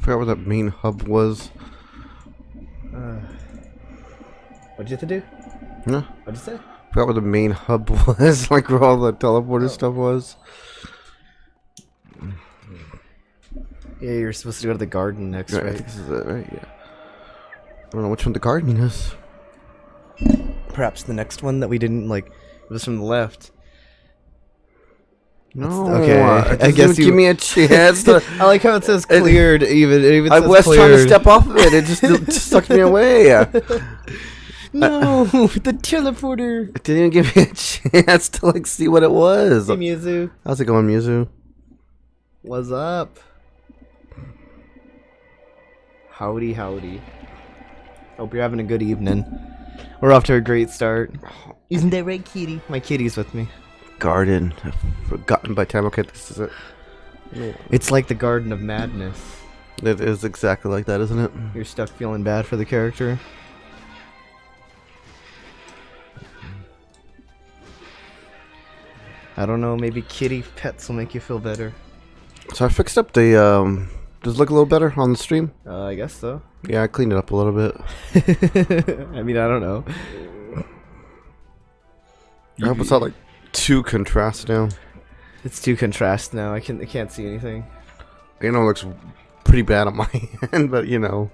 forgot what that main hub was. What'd you have to do? No. What'd you say? Forgot what the main hub was, like where all the teleporter stuff was. Yeah, you're supposed to go to the garden next, Right, I right? think this is it, right? Yeah. I don't know which one the garden is. Perhaps the next one that we didn't like. It was from the left. No, okay, I guess give me a chance. To, I like how it says cleared. Even I says was trying to cleared. step off of it. It just sucked me away. No, the teleporter. It didn't even give me a chance to like see what it was. Hey, Mizu. How's it going, Mizu? What's up? Howdy, howdy. Hope you're having a good evening. We're off to a great start. Isn't that right, kitty? My kitty's with me. Garden. I've forgotten by time. Okay, this is it. It's like the Garden of Madness. It is exactly like that, isn't it? You're stuck feeling bad for the character. I don't know, maybe kitty pets will make you feel better. So I fixed up the, does it look a little better on the stream? I guess so. Yeah, I cleaned it up a little bit. I mean, I don't know. I hope it's not like too contrast now. It's too contrast now. I can't see anything. You know, it looks pretty bad on my end, but you know.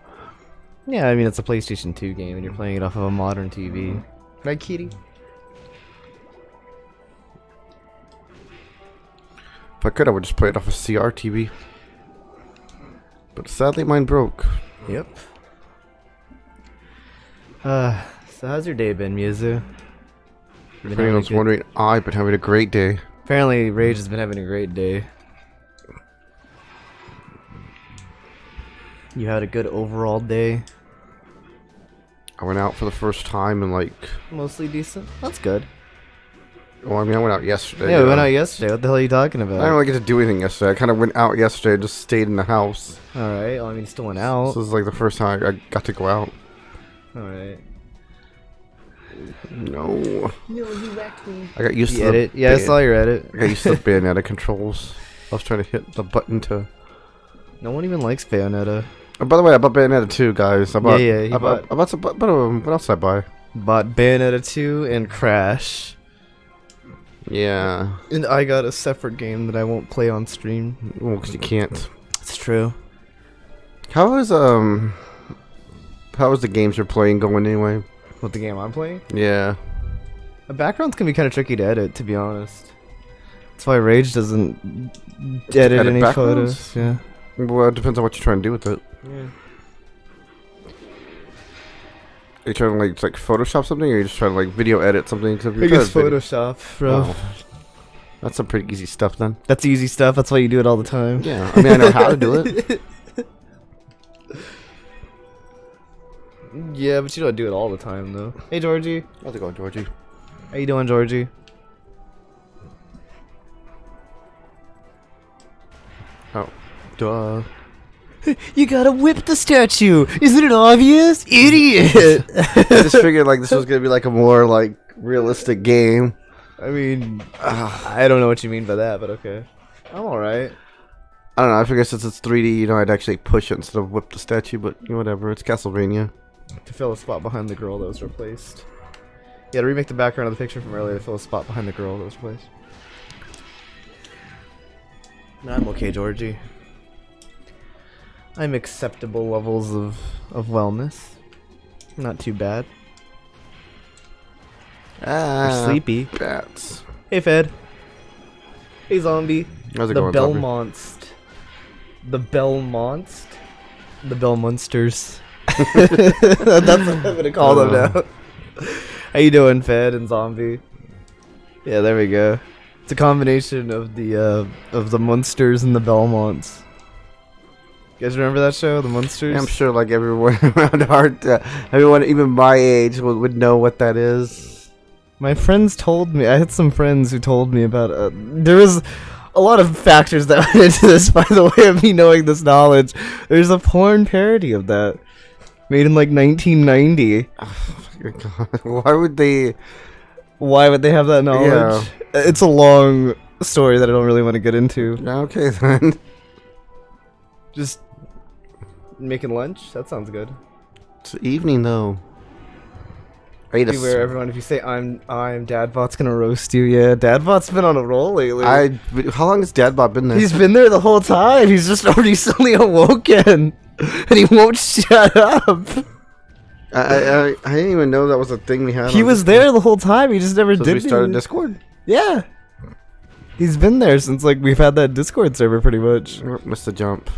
Yeah, I mean, it's a PlayStation 2 game and you're playing it off of a modern TV. Right, kitty? If I could, I would just play it off a CR TV. But sadly, mine broke. Yep. So how's your day been, Mizu? If anyone's wondering, I've been having a great day. Apparently, Rage has been having a great day. You had a good overall day? I went out for the first time in like... Mostly decent? That's good. Well, I mean, I went out yesterday. Yeah, we went out yesterday. What the hell are you talking I about? didn't really get to do anything yesterday. I kind of went out yesterday, just stayed in the house. Alright, well, I mean, you still went out. This is like the first time I got to go out. Alright. No. No, you wrecked me. I got used The to edit? Yeah, I saw your edit. I got used to the Bayonetta controls. I was trying to hit the button to... No one even likes Bayonetta. Oh, by the way, I bought Bayonetta 2, guys. I bought, Yeah, you bought... I bought some... What else did I buy? Bought Bayonetta 2 and Crash. Yeah. And I got a separate game that I won't play on stream. Well, because you can't. It's true. How is the games you're playing going anyway? What, the game I'm playing? Yeah. The backgrounds can be kind of tricky to edit, to be honest. That's why Rage doesn't edit any backgrounds? photos. Yeah. Well, it depends on what you're trying to do with it. Yeah. Are you trying to like Photoshop something, or are you just trying to like video edit something? I guess Photoshop, bro. Oh. That's some pretty easy stuff then. That's easy stuff. That's why you do it all the time. Yeah, I mean I know how to do it. Yeah, but you don't do it all the time, though. Hey, Georgie. How's it going, Georgie? How you doing, Georgie? Oh, duh. You gotta whip the statue! Isn't it obvious? Idiot! I just figured like this was gonna be like a more like realistic game. I mean, I don't know what you mean by that, but okay. I'm alright. I don't know. I figured since it's 3D, you know, I'd actually push it instead of whip the statue. But you know, whatever. It's Castlevania. To fill a spot behind the girl that was replaced. Yeah, to remake the background of the picture from earlier to fill a spot behind the girl that was replaced. No, I'm okay, Georgie. I'm acceptable levels of wellness. Not too bad. You're sleepy. Bats. Hey, Fed. Hey, Zombie. How's it The going, Zombie? Belmonst. The Belmonst? The Belmonsters. That's what I'm gonna call them now. How you doing, Fed and Zombie? Yeah, there we go. It's a combination of the Munsters and the Belmonts. You guys remember that show, The Munsters? Yeah, I'm sure like everyone around everyone even my age would know what that is. My friends told me. I had some friends who told me about. There was a lot of factors that went into this. By the way, of me knowing this knowledge, there's a porn parody of that, made in like 1990. Oh, God. Why would they? Why would they have that knowledge? Yeah. It's a long story that I don't really want to get into. Okay then. Just making lunch? That sounds good. It's evening though. I ate a Beware, everyone. If you say I'm Dadbot's gonna roast you. Yeah, Dadbot's been on a roll lately. How long has Dadbot been there? He's been there the whole time. He's just recently awoken, and he won't shut up. I didn't even know that was a thing we had. He was there the whole time. He just never So did. we started anything. Discord. Yeah, he's been there since like we've had that Discord server pretty much. Missed the jump.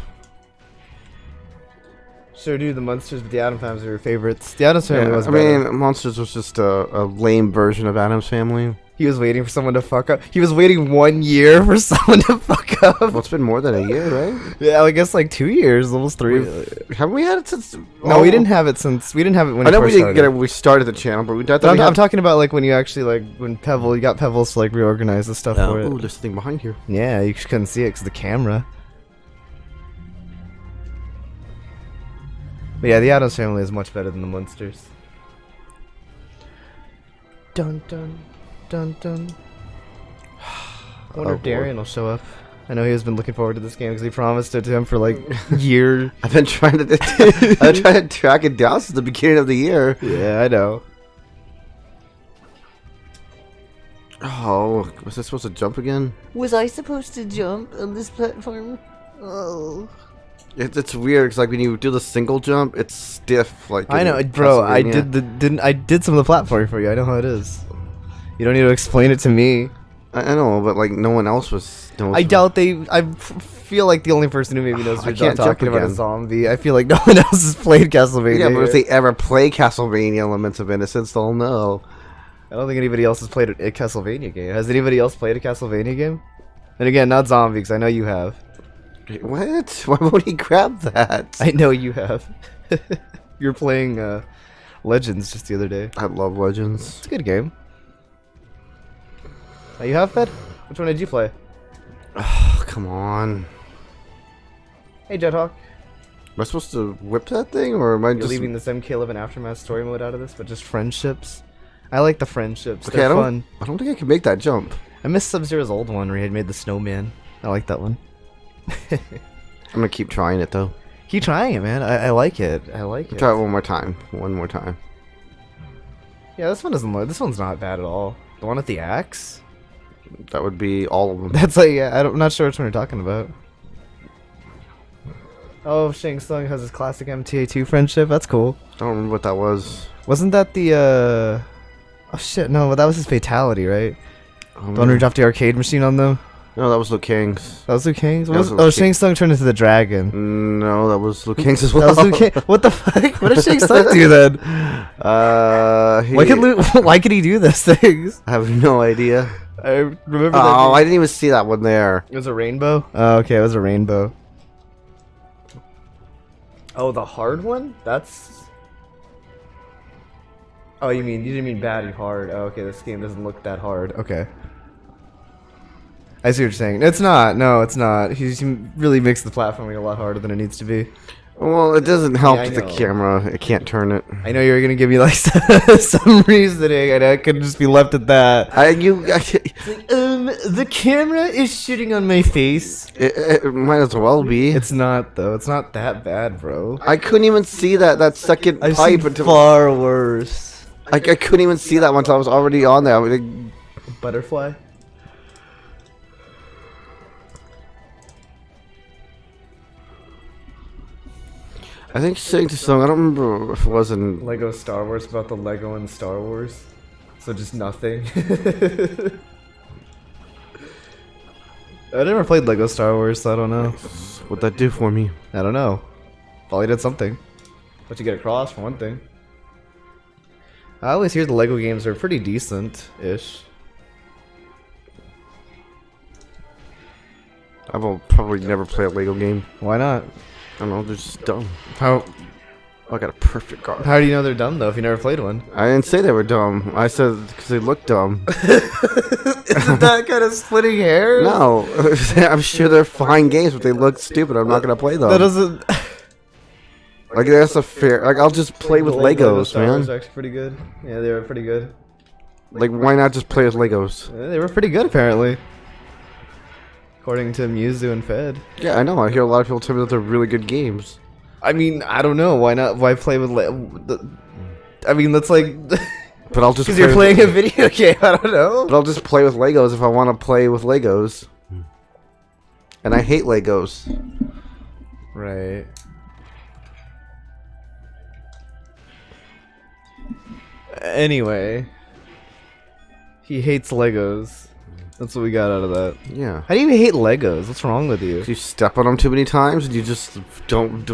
Sure, dude. The Monsters, but the Addams Family are your favorites. The Addams Family was I better. mean, Monsters was just a lame version of Addams Family. He was waiting for someone to fuck up. He was waiting 1 year for someone to fuck up. Well, it's been more than a year, right? Yeah, I guess like 2 years, almost 3. Haven't we had it since? No, we didn't have it since we didn't have it when I know we we first didn't started. get it when we started the channel, but we. But I'm talking about like when you actually like when you got Pebbles to like reorganize the stuff for it. Ooh, there's something behind here. Yeah, you just couldn't see it because of the camera. But yeah, the Addams Family is much better than the Munsters. Dun dun dun dun. I wonder Oh, if Darian will show up. I know he has been looking forward to this game because he promised it to him for like years. I've been trying to track it down since the beginning of the year. Yeah, I know. Oh, was I supposed to jump again? Was I supposed to jump on this platform? Oh. It's weird because like when you do the single jump, it's stiff. Like I in know, bro. I Castlevania. I did some of the platforming for you. I know how it is. You don't need to explain it to me. I know, but like no one else was. I doubt they. Feel like the only person who maybe knows I you're can't not talking jump about a again. zombie. I feel like no one else has played Castlevania. Yeah, but if they ever play Castlevania Laments of Innocence, they'll know. I don't think anybody else has played a Castlevania game. Has anybody else played a Castlevania game? And again, not zombie, because I know you have. What? Why would he grab that? I know you have. You were playing Legends just the other day. I love Legends. It's a good game. Oh, you have, Fed? Which one did you play? Oh, come on. Hey, Jedhawk. Am I supposed to whip that thing, or am I You're just leaving this MK11 Aftermath story mode out of this, but just friendships. I like the friendships. Okay, They're fun. I don't think I can make that jump. I miss Sub-Zero's old one where he had made the snowman. I like that one. I'm gonna keep trying it though. Keep trying it, man. I like it. I like it. Try it one more time. One more time. Yeah, this one doesn't. This one's not bad at all. The one with the axe. That would be all of them. That's like I'm not sure which one you're talking about. Oh, Shang Tsung has his classic MTA2 friendship. That's cool. I don't remember what that was. Wasn't that the Oh shit! No, that was his fatality, right? The one where he dropped the arcade machine on them. No, that was Liu Kang's. That was Liu Kang's. That was Liu Oh, Kang. Shang Tsung turned into the dragon. No, that was Liu Kang's as That well. was Liu Kang. What the fuck? What did Shang Tsung do then? Why could he do those things? I have no idea. I remember. Oh, I didn't even see that one there. It was a rainbow? Oh, okay, it was a rainbow. Oh, the hard one? That's... Oh, you didn't mean bad, you hard. Oh, okay, this game doesn't look that hard. Okay. I see what you're saying. It's not. No, it's not. He really makes the platforming a lot harder than it needs to be. Well, it doesn't help Yeah, I with the know. camera. I can't turn it. I know you were gonna give me like some reasoning, and I could just be left at that. The camera is shooting on my face. It might as well be. It's not though. It's not that bad, bro. I couldn't even see that second I've pipe seen until far worse. I couldn't even see that one until I was already on there. I mean, Butterfly. I think Shang Tsung. I don't remember if it was in. Lego Star Wars about the Lego in Star Wars. So just nothing. I never played Lego Star Wars, so I don't know. What'd that do for me? I don't know. Probably did something. But you get across for one thing. I always hear the Lego games are pretty decent-ish. I will probably never play a Lego game. Why not? I don't know. They're just dumb. How I got a perfect car. how do you know they're dumb though if you never played one? I didn't say they were dumb. I said because they look dumb. Isn't that kind of splitting hairs? No, I'm sure they're fine games, but they look stupid. I'm not gonna play them. That doesn't. Like that's a fair. Like I'll just play with Lego Legos, Star Wars man. are actually pretty good. Yeah, they were pretty good. Like why not just play with Legos? They were pretty good apparently. According to Mewzoo and Fed. Yeah, I know. I hear a lot of people tell me that they're really good games. I mean, I don't know. Why not? Why play with? I mean, that's like. But I'll just Because you're playing a video game. I don't know. But I'll just play with Legos if I want to play with Legos. And I hate Legos. Right. Anyway, he hates Legos. That's what we got out of that. Yeah. How do you hate Legos? What's wrong with you? You step on them too many times, and you just don't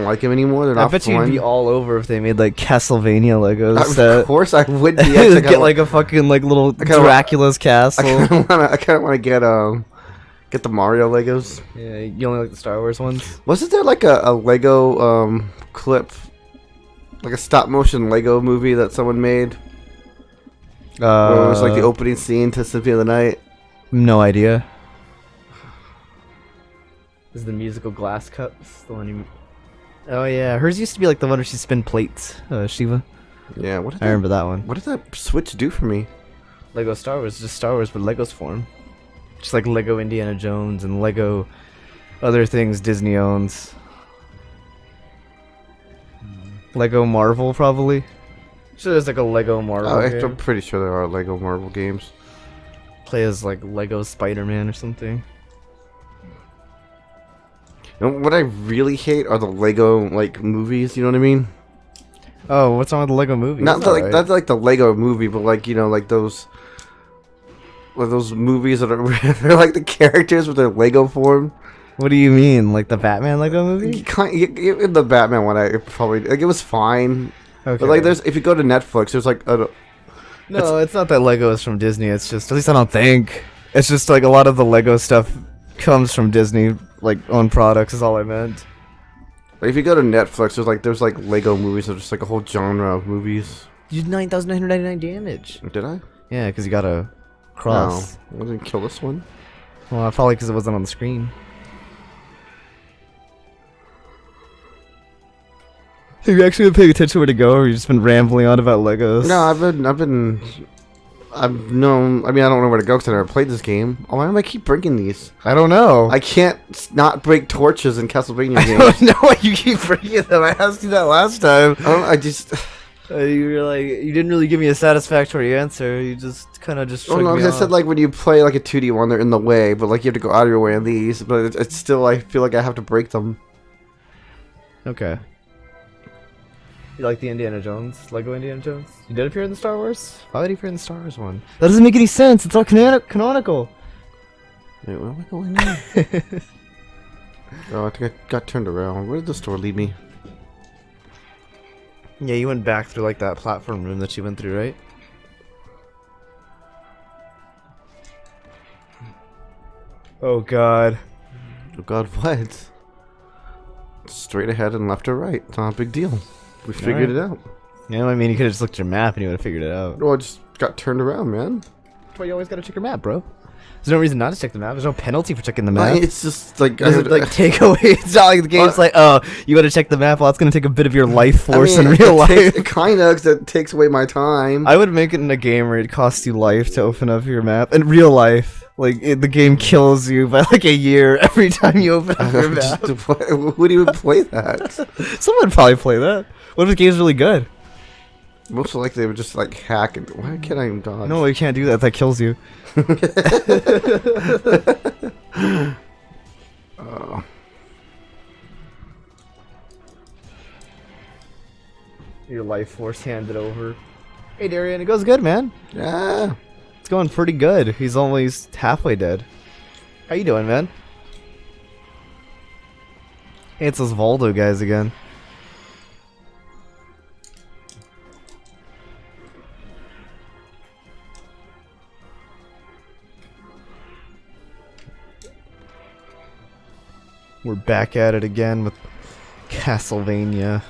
like them anymor. They're not I bet fun. you'd be all over if they made like Castlevania Legos. Of course, I would be. Get like a fucking like little Dracula's castle. I kind of want to get the Mario Legos. Yeah, you only like the Star Wars ones. Wasn't there like a Lego clip, like a stop motion Lego movie that someone made? Where it was like the opening scene to Symphony of the Night. No idea. Is the musical glass cups the one you? Oh yeah, hers used to be like the one where she spin plates. Shiva. Yeah, I remember that one. What did that Switch do for me? Lego Star Wars, just Star Wars, but Legos form. Just like Lego Indiana Jones and Lego other things Disney owns. Lego Marvel probably. So there's like a Lego Marvel. Oh, game. I'm pretty sure there are Lego Marvel games. Play as like Lego Spider-Man or something. You know, what I really hate are the Lego like movies. You know what I mean? Oh, what's wrong with the Lego movie? Not not like the Lego movie, but like like those movies that are they're like the characters with their Lego form. What do you mean, like the Batman Lego movie? In the Batman one, I probably like it was fine. Okay. But like, if you go to Netflix, there's like no, it's not that Lego is from Disney. It's just, at least I don't think. It's just like a lot of the Lego stuff comes from Disney, like own products. Is all I meant. Like if you go to Netflix, there's like Lego movies. There's just like a whole genre of movies. You did 9,999 damage. Did I? Yeah, because you got a cross. No, I didn't kill this one. Well, probably because it wasn't on the screen. Have you actually been paying attention where to go, or you just been rambling on about Legos? No, I mean, I don't know where to go because I never played this game. Why do I keep breaking these? I don't know. I can't not break torches in Castlevania I games. don't know why you keep breaking them. I asked you that last time. I just. You were like, you didn't really give me a satisfactory answer. You just kind of just. Oh no, because I said like when you play like a 2D one, they're in the way, but like you have to go out of your way on these. But it's still, I feel like I have to break them. Okay. You like the Indiana Jones, Lego Indiana Jones? You did appear in the Star Wars? Why did he appear in the Star Wars one? That doesn't make any sense. It's all canonical. Wait, where am I going now? Oh, I think I got turned around. Where did the store lead me? Yeah, you went back through like that platform room that you went through, right? Oh god. Oh god, what? Straight ahead and left or right. It's not a big deal. We figured it out. Yeah, I mean, you could have just looked at your map and you would have figured it out. No, I just got turned around, man. That's why you always gotta check your map, bro. There's no reason not to check the map. There's no penalty for checking the map. It's just like... Does it like take away? It's not like the game's like, oh, you gotta check the map. Well, it's gonna take a bit of your life force in real life. Kind of, because it takes away my time. I would make it in a game where it costs you life to open up your map. In real life, like the game kills you by like a year every time you open up your map. Who would even play that? Someone would probably play that. What if the game's really good? Most likely they would just like hack and... Why can't I even dodge? No, you can't do that. That kills you. Your life force handed over. Hey Darian, it goes good, man. Yeah. It's going pretty good. He's almost halfway dead. How you doing, man? Hey, it's those Voldo guys again. We're back at it again with Castlevania.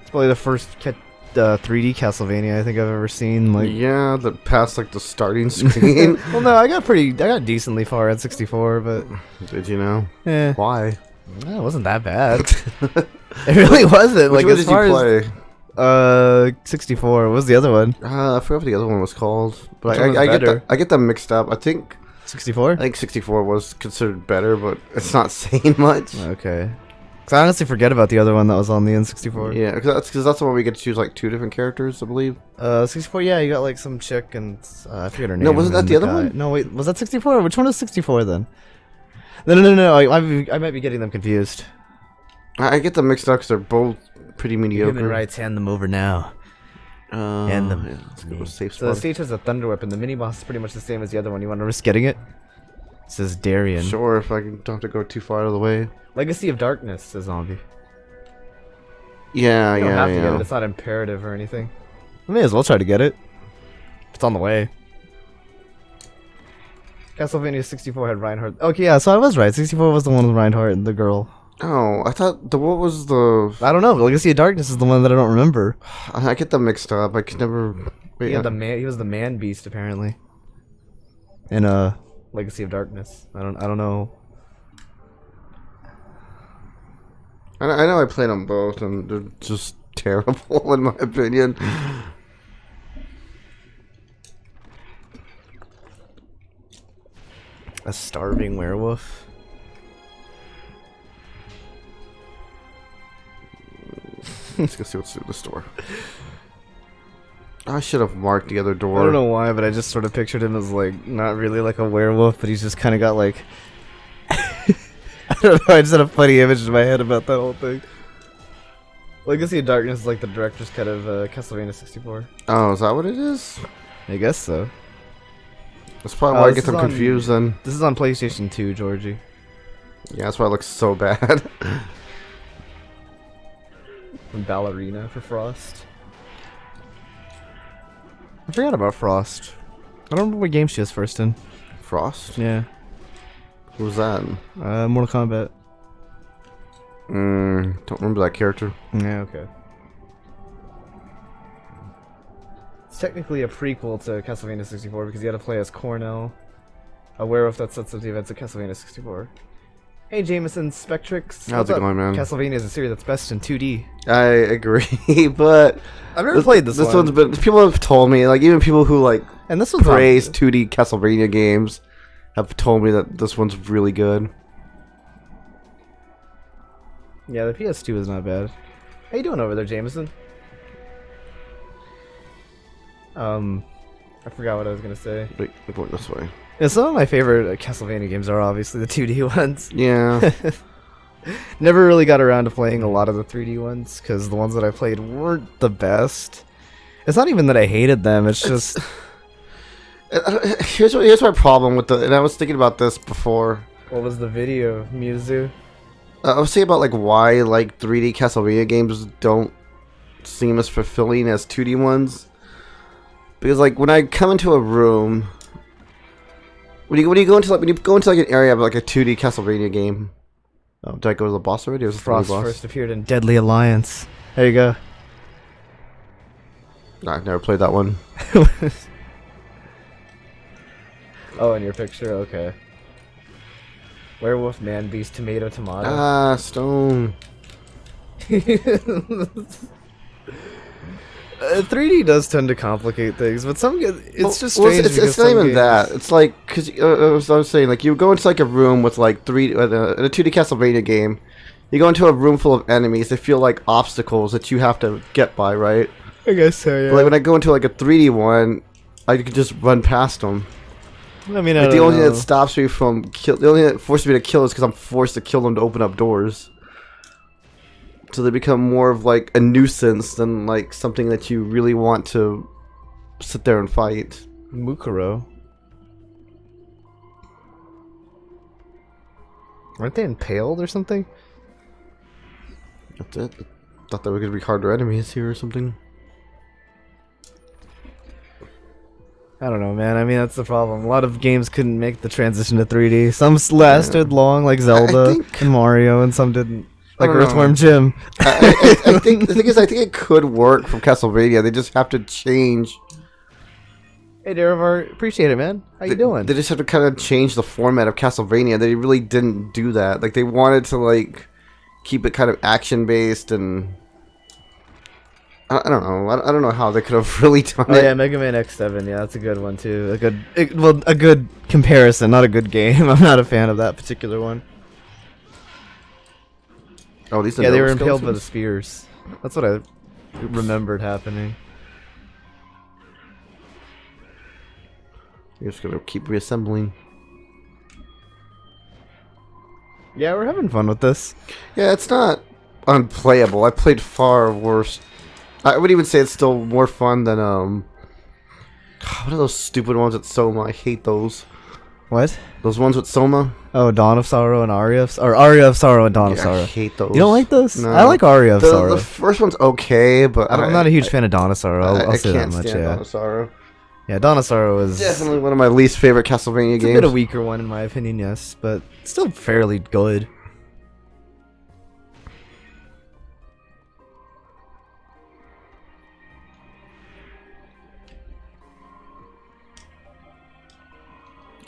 It's probably the first 3D Castlevania I think I've ever seen. Like, yeah, that past like the starting screen. well, no, I got decently far at 64, but Did you know? eh, Why? it wasn't that bad. It really wasn't. Which Like one as did far you play? 64. What was the other one? I forgot what the other one was called, but Which one was I get them mixed up. I think 64. 64 was considered better, but it's not saying much. Okay. 'Cause I honestly forget about the other one that was on the N64. Yeah, because that's the one we get to choose like 2 different characters, I believe. 64. Yeah, you got like some chick and I forget her name. No, wasn't that and the other guy. one? No, wait, was that 64? Which one is 64 then? No. I might be getting them confused. I get them mixed up because they're both pretty mediocre. Human rights, hand them over now. Hand them. Yeah, let's go with safe So the spot. stage has a thunder weapon. The mini boss is pretty much the same as the other one. You want to risk getting it? It says Darien. Sure, if I don't have to go too far out of the way. Legacy of Darkness says zombie. Yeah, You don't have to get it. yeah. It's not imperative or anything. I may as well try to get it. It's on the way. Castlevania 64 had Reinhardt. Okay, yeah, so I was right. 64 was the one with Reinhardt and the girl. Oh, I thought what was the? I don't know. Legacy of Darkness is the one that I don't remember. I get them mixed up. I could never. Wait, He was the man beast apparently. In Legacy of Darkness. I don't know. I know I played them both, and they're just terrible in my opinion. A starving werewolf. Let's go see what's through the store. I should have marked the other door. I don't know why, but I just sort of pictured him as like not really like a werewolf, but he's just kind of got like I don't know. I just had a funny image in my head about that whole thing. Legacy of Darkness is like the director's cut of Castlevania 64. Oh, is that what it is? I guess so. That's probably why I this get them is on- confused then. This is on PlayStation 2, Georgie. Yeah, that's why it looks so bad. From Ballerina for Frost. I forgot about Frost. I don't remember what game she was first in. Frost? Yeah. Who's that? Mortal Kombat. Don't remember that character. Yeah, okay. It's technically a prequel to Castlevania 64 because you had to play as Cornell, a werewolf that sets up the events of Castlevania 64. Hey, Jameson Spectrix. How's it going, man? Castlevania is a series that's best in 2D. I agree, but I've never played this one. one's been. People have told me, like even people who like And this one's on- praise 2D Castlevania games have told me that this one's really good. Yeah, the PS2 is not bad. How you doing over there, Jameson? I forgot what I was gonna say. Wait, I'm going this way. Yeah, some of my favorite Castlevania games are obviously the 2D ones. Yeah. Never really got around to playing a lot of the 3D ones because the ones that I played weren't the best. It's not even that I hated them. It's just Here's my problem with the. And I was thinking about this before. what was the video, Mewtwo? I was thinking about like why like 3D Castlevania games don't seem as fulfilling as 2D ones. Because like when I come into a room, when you go into like an area of like a 2D Castlevania game. Oh, did I go to the boss already? Or was it the Frost boss? first appeared in Deadly Alliance. There you go. No, I've never played that one. Oh, in your picture, okay. Werewolf, man, beast, tomato, tomato. Ah, stone. 3D does tend to complicate things, but it's just Well, strange. it's because not some even games- that. It's like because I was saying, like you go into like a room with like in a 2D Castlevania game. You go into a room full of enemies. They feel like obstacles that you have to get by, right? I guess so. Yeah. But like when I go into like a 3D one, I can just run past them. I mean, Like, the only thing that stops me from the only thing that forces me to kill is because I'm forced to kill them to open up doors. So they become more of like a nuisance than like something that you really want to sit there and fight. Mukuro. Aren't they impaled or something? That's it. Thought there were gonna be harder enemies here or something. I don't know, man. I mean, that's the problem. A lot of games couldn't make the transition to 3D. Some lasted long, like Zelda think- and Mario, and some didn't. I Like don't know. Earthworm Jim. I think the thing is, I think it could work from Castlevania. They just have to change. Hey, Derivar, appreciate it, man. How you doing? They just have to kind of change the format of Castlevania. They really didn't do that. Like they wanted to like keep it kind of action based, and I don't know. I don't know how they could have really done Oh it. yeah, Mega Man X7. Yeah, that's a good one too. A good comparison, not a good game. I'm not a fan of that particular one. Oh, these are Yeah, they were Nova impaled by the skeletons? spears. That's what I remembered happening. You're just gonna keep reassembling. Yeah, we're having fun with this. Yeah, it's not unplayable. I played far worse. I would even say it's still more fun than what are those stupid ones at Soma? I hate those. What? Those ones with Soma? Oh, Dawn of Sorrow and Aria of or Aria of Sorrow and Dawn of Yeah, Sorrow. I hate those. You don't like those? No. I like Aria of the, Sorrow. The first one's okay, but I'm not a huge fan of Dawn of Sorrow. I'll I say that can't much. stand Yeah. Dawn of Sorrow. Yeah, Dawn of Sorrow is Definitely one of my least favorite Castlevania it's a games. bit a weaker one in my opinion, yes, but still fairly good.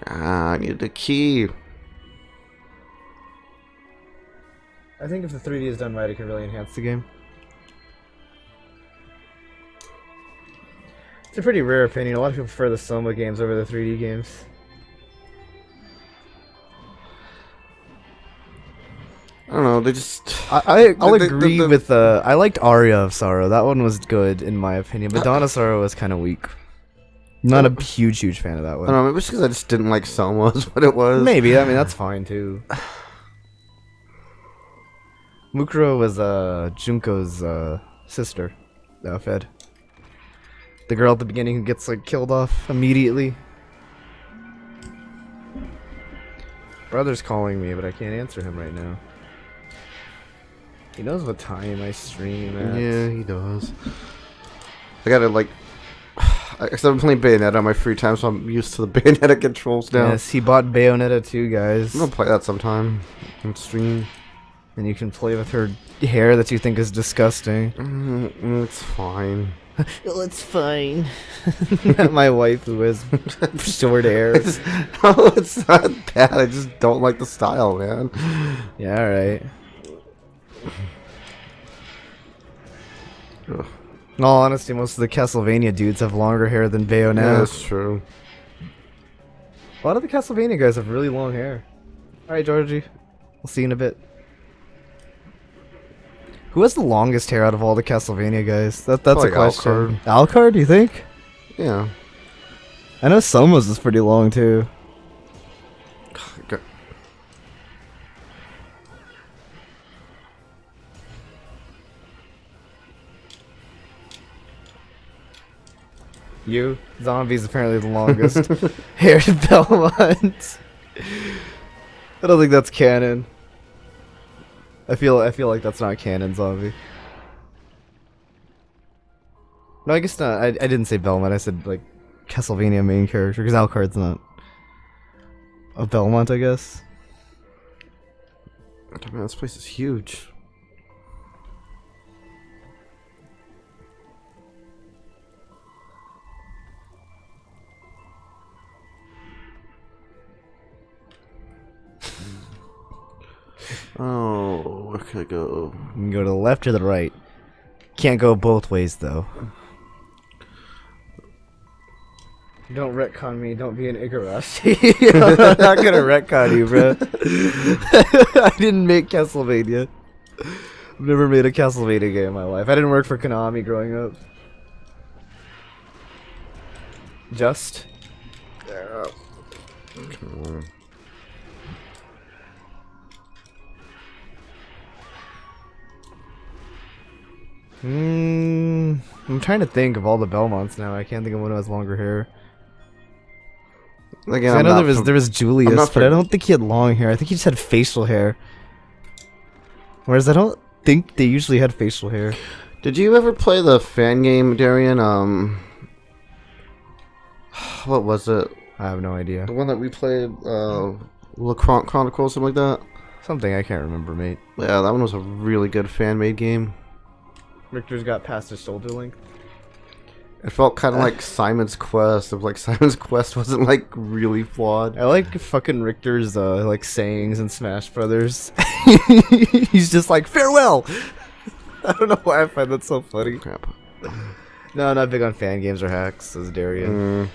I need the key. I think if the 3D is done right, it can really enhance the game. It's a pretty rare opinion. A lot of people prefer the Soma games over the 3D games. I don't know, they just... I'll agree with I liked Aria of Sorrow. That one was good in my opinion, but Dawn of Sorrow was kind of weak. Not a huge fan of that I one. don't know, maybe it's because I just didn't like Soma is what it was. Maybe, I mean that's fine too. Mukuro was Junko's sister. Fed. The girl at the beginning who gets like killed off immediately. Brother's calling me, but I can't answer him right now. He knows what time I stream at. Yeah, he does. I gotta like... Because I've been playing Bayonetta on my free time, so I'm used to the Bayonetta controls now. Yes, he bought Bayonetta 2, guys. I'm gonna play that sometime on stream. And you can play with her hair that you think is disgusting. It's fine. Well, it's fine. My wife who has short hair. It's not bad. I just don't like the style, man. Yeah, alright. Ugh. In all honesty, most of the Castlevania dudes have longer hair than Bayonetta. Yeah, that's true. A lot of the Castlevania guys have really long hair. Alright, Georgie. We'll see you in a bit. Who has the longest hair out of all the Castlevania guys? That's Probably a question. Alucard. Alucard, you think? Yeah. I know Soma's is pretty long too. Okay. You? Zombie's apparently the longest haired Belmont. I don't think that's canon. I feel like that's not canon, Zombie. No, I guess not. I didn't say Belmont. I said like Castlevania main character because Alucard's not a Belmont, I guess. Oh, man, this place is huge. Oh, where can I go? You can go to the left or the right. Can't go both ways though. Don't retcon me. Don't be an Igarashi. I'm not gonna retcon you, bro. I didn't make Castlevania. I've never made a Castlevania game in my life. I didn't work for Konami growing up. Just. Yeah. Come on. I'm trying to think of all the Belmonts now. I can't think of one who has longer hair. Again, I know there was Julius, not but I don't think he had long hair. I think he just had facial hair. Whereas I don't think they usually had facial hair. Did you ever play the fan game, Darian? What was it? I have no idea. The one that we played, Chronicles, something like that? Something I can't remember, mate. Yeah, that one was a really good fan-made game. Richter's got past his shoulder length. It felt kind of like Simon's Quest, if like Simon's Quest wasn't like really flawed. I like fucking Richter's like sayings in Smash Brothers. He's just like farewell. I don't know why I find that so funny. Crap. No, not big on fan games or hacks, says Darian.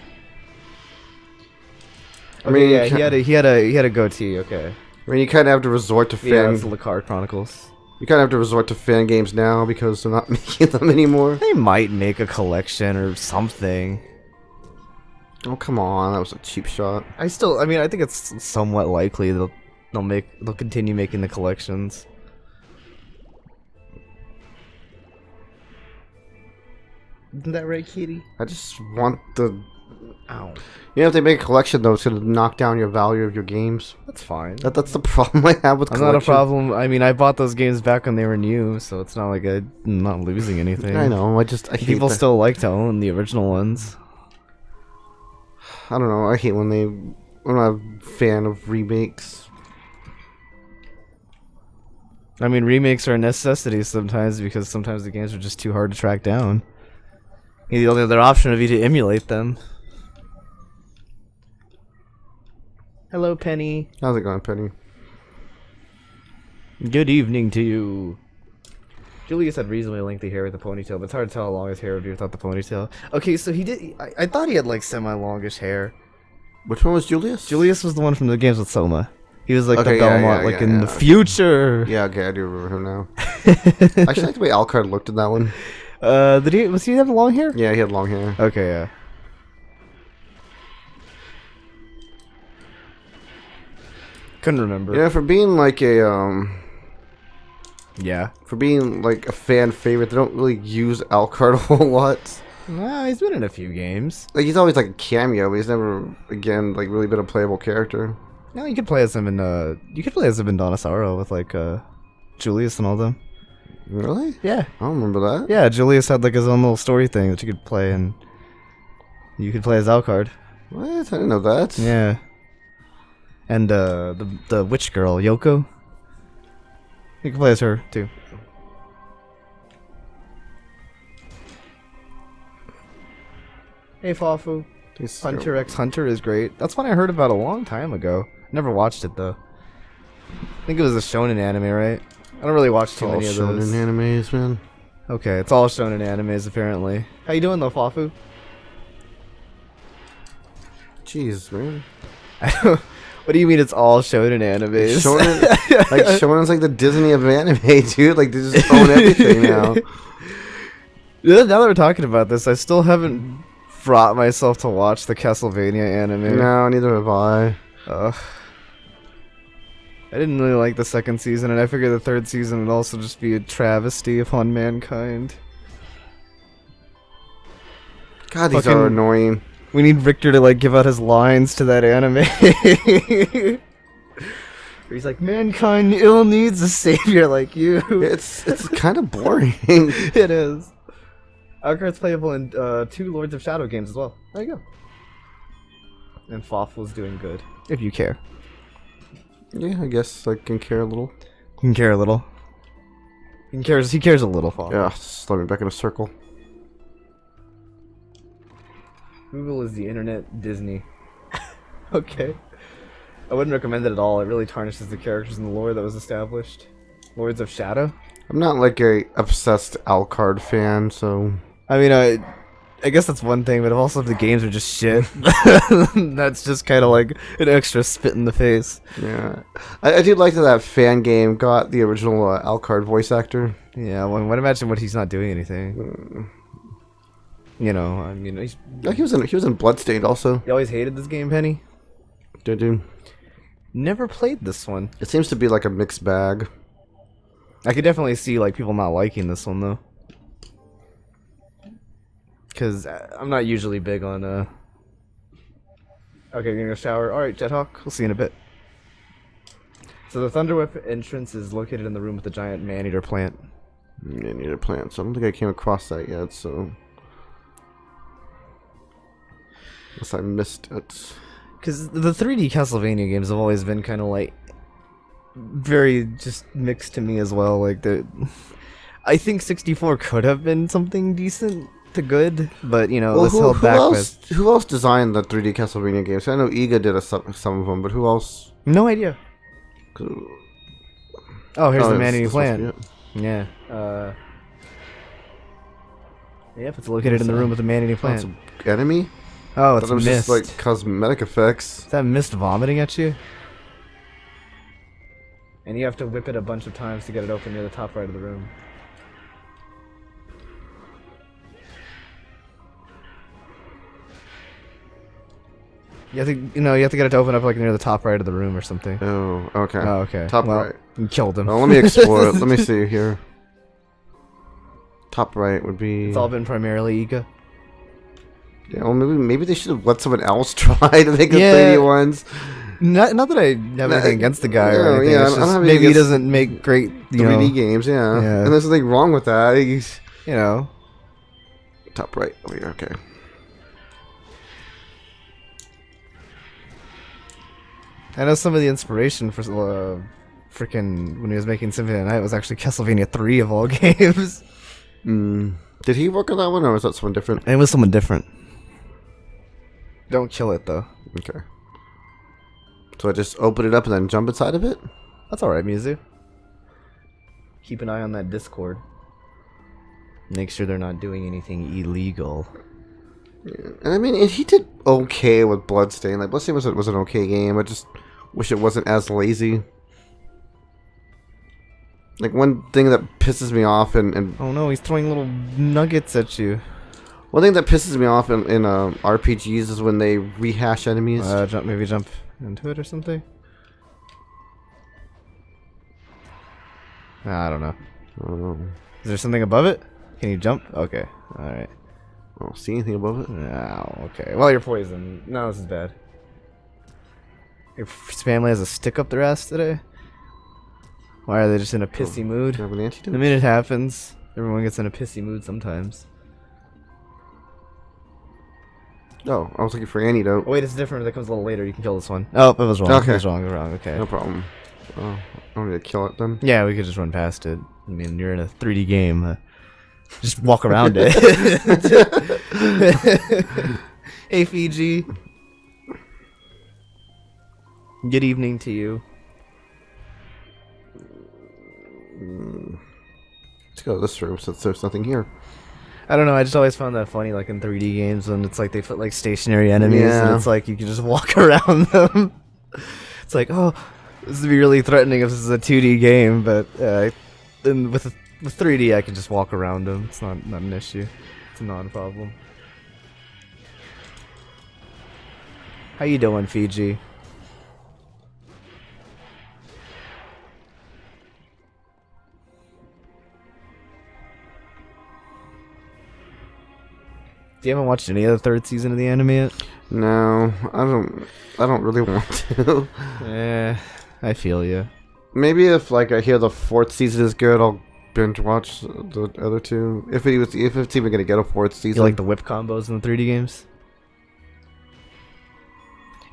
I mean, yeah, he had a goatee. Okay. I mean, you kind of have to resort to Yeah, fan. it's the Lakar Chronicles. You kind of have to resort to fan games now because they're not making them anymore. They might make a collection or something. Oh, come on. That was a cheap shot. I mean, I think it's somewhat likely they'll continue making the collections. Isn't that right, Kitty? I just want the... Ow. You know, if they make a collection, though, it's going to knock down your value of your games. That's fine. That's the problem I have with That's collection. not a problem. I mean, I bought those games back when they were new, so it's not like I'm not losing anything. I know. I hate People that. still like to own the original ones. I don't know. I hate when I'm not a fan of remakes. I mean, remakes are a necessity sometimes because sometimes the games are just too hard to track down. The only other option would be to emulate them. Hello, Penny. How's it going, Penny? Good evening to you. Julius had reasonably lengthy hair with a ponytail, but it's hard to tell how long his hair would be without the ponytail. Okay, so he did... I thought he had, like, semi-longish hair. Which one was Julius? Julius was the one from the games with Soma. He was, like, Okay, the Belmont, in the future. Yeah, okay, I do remember him now. I actually like the way Alucard looked in that one. Was he have long hair? Yeah, he had long hair. Okay, yeah. Couldn't remember. Yeah, for being like a Yeah. for being like a fan favorite, they don't really use Alucard a whole lot. Well, he's been in a few games. Like he's always like a cameo, but he's never again like really been a playable character. No, you could play as him in Donosaro with like Julius and all them. Really? Yeah. I don't remember that. Yeah, Julius had like his own little story thing that you could play, and you could play as Alucard. What? I didn't know that. Yeah. And the witch girl, Yoko. You can play as her too. Hey Fafu. Hunter x Hunter is great. That's one I heard about a long time ago. Never watched it though. I think it was a shonen anime, right? I don't really watch too many of those. Shonen animes, man. Okay, it's all shonen animes apparently. How you doing though, Fafu? Jeez, man. What do you mean it's all shonen animes? Shonen, like Shonen's like the Disney of anime, dude. Like they just own everything now. Now that we're talking about this, I still haven't brought myself to watch the Castlevania anime. No, neither have I. Ugh. I didn't really like the second season, and I figured the third season would also just be a travesty upon mankind. God, these Fucking- are annoying. We need Victor to like give out his lines to that anime. Where he's like, mankind ill needs a savior like you. It's kind of boring. It is. Alucard's playable in 2 Lords of Shadow games as well. There you go. And Fawful's doing good. If you care. Yeah, I guess I can care a little. You can care a little. He cares a little, Fawful. Yeah, just let me back in a circle. Google is the internet Disney. Okay. I wouldn't recommend it at all. It really tarnishes the characters and the lore that was established. Lords of Shadow? I'm not like a obsessed Alucard fan, so I mean, I guess that's one thing, but also if the games are just shit, that's just kind of like an extra spit in the face. yeah. I do like that fan game got the original Alucard voice actor. Yeah, well, imagine what he's not doing anything. You know, I mean, Yeah, he was in Bloodstained also. you always hated this game, Penny? Dude. Never played this one. It seems to be like a mixed bag. I could definitely see like people not liking this one though, because I'm not usually big on Okay, you're gonna shower. All right, Jethawk. We'll see you in a bit. So the Thunderwhip entrance is located in the room with the giant man-eater plant. Yeah, need a plant. So I don't think I came across that yet. So unless I missed it. Because the 3D Castlevania games have always been kind of like very just mixed to me as well. Like I think 64 could have been something decent to good, but you know, Well, this held back with who else designed the 3D Castlevania games? I know Iga did some of them, but who else? no idea. Oh, here's the it's man-eating supposed to be plant. it. Yeah. Yep, it's located in the room with the man-eating Oh, plant. it's an enemy? Oh, I it's thought it was mist. just like cosmetic effects. Is that mist vomiting at you? And you have to whip it a bunch of times to get it open near the top right of the room. You have to, you have to get it to open up like near the top right of the room or something. Oh, okay. Oh, okay. Top Well, right. You killed him. Oh, let me explore it. Let me see here. Top right would be... It's all been primarily Iga. Yeah, well, maybe they should have let someone else try to make the Yeah. 3D ones. Not that I have anything against the guy or anything. Yeah, It's I don't just have anything maybe he against doesn't make great, 3D games, yeah. Yeah. And there's nothing wrong with that. He's... Top right. Oh, yeah, okay. I know some of the inspiration for freaking when he was making Symphony of the Night was actually Castlevania 3 of all games. Did he work on that one, or was that someone different? It was someone different. Don't kill it though. Okay. So I just open it up and then jump inside of it? That's alright, Mizu. Keep an eye on that Discord. Make sure they're not doing anything illegal. Yeah. And I mean, he did okay with Bloodstain. Like, Bloodstain was an okay game. I just wish it wasn't as lazy. Like, one thing that pisses me off and Oh no, he's throwing little nuggets at you. one thing that pisses me off in RPGs is when they rehash enemies. Maybe jump into it or something? I don't know. Is there something above it? Can you jump? Okay. Alright. I don't see anything above it. No, okay. Well, you're poisoned. No, this is bad. Your family has a stick up their ass today? Why are they just in a pissy mood? Do you have an antidote? I mean, it happens. Everyone gets in a pissy mood sometimes. Oh, I was looking for antidote. Oh, wait, it's different. That comes a little later. You can kill this one. Oh, it was wrong. Okay. It was wrong. It was wrong. Okay. No problem. Oh, I don't need to kill it then. Yeah, we could just run past it. I mean, you're in a 3D game. Just walk around it. Hey, Fiji. Good evening to you. Let's go to this room since there's nothing here. I don't know, I just always found that funny, like in 3D games, when it's like they put like stationary enemies, Yeah. and it's like you can just walk around them. It's like, oh, this would be really threatening if this is a 2D game, but then with 3D, I can just walk around them. It's not an issue. It's a non-problem. How you doing, Fiji? You haven't watched any of the third season of the anime yet? No, I don't really want to. I feel you. Maybe if like I hear the fourth season is good, I'll binge watch the other two. If it's even gonna get a fourth season. You like the whip combos in the 3D games?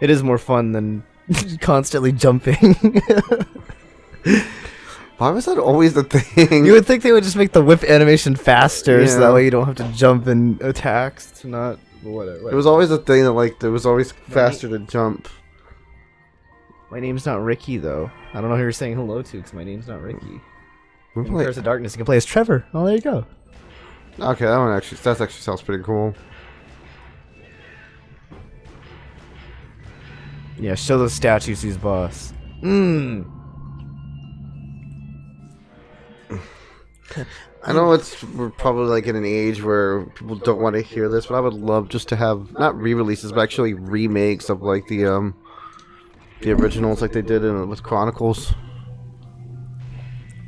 It is more fun than constantly jumping. Why was that always the thing? You would think they would just make the whip animation faster, so Yeah. that way you don't have to jump in attacks to not... Whatever. It was always a thing that like there was always faster to jump. My name's not Ricky, though. I don't know who you're saying hello to, because my name's not Ricky. In Like, Curse of Darkness, you can play as Trevor. Oh, there you go. okay, that actually sounds pretty cool. Yeah, show those statues who's boss. Mmm. I know we're probably like in an age where people don't want to hear this, but I would love just to have not re-releases, but actually remakes of like the originals, like they did with Chronicles.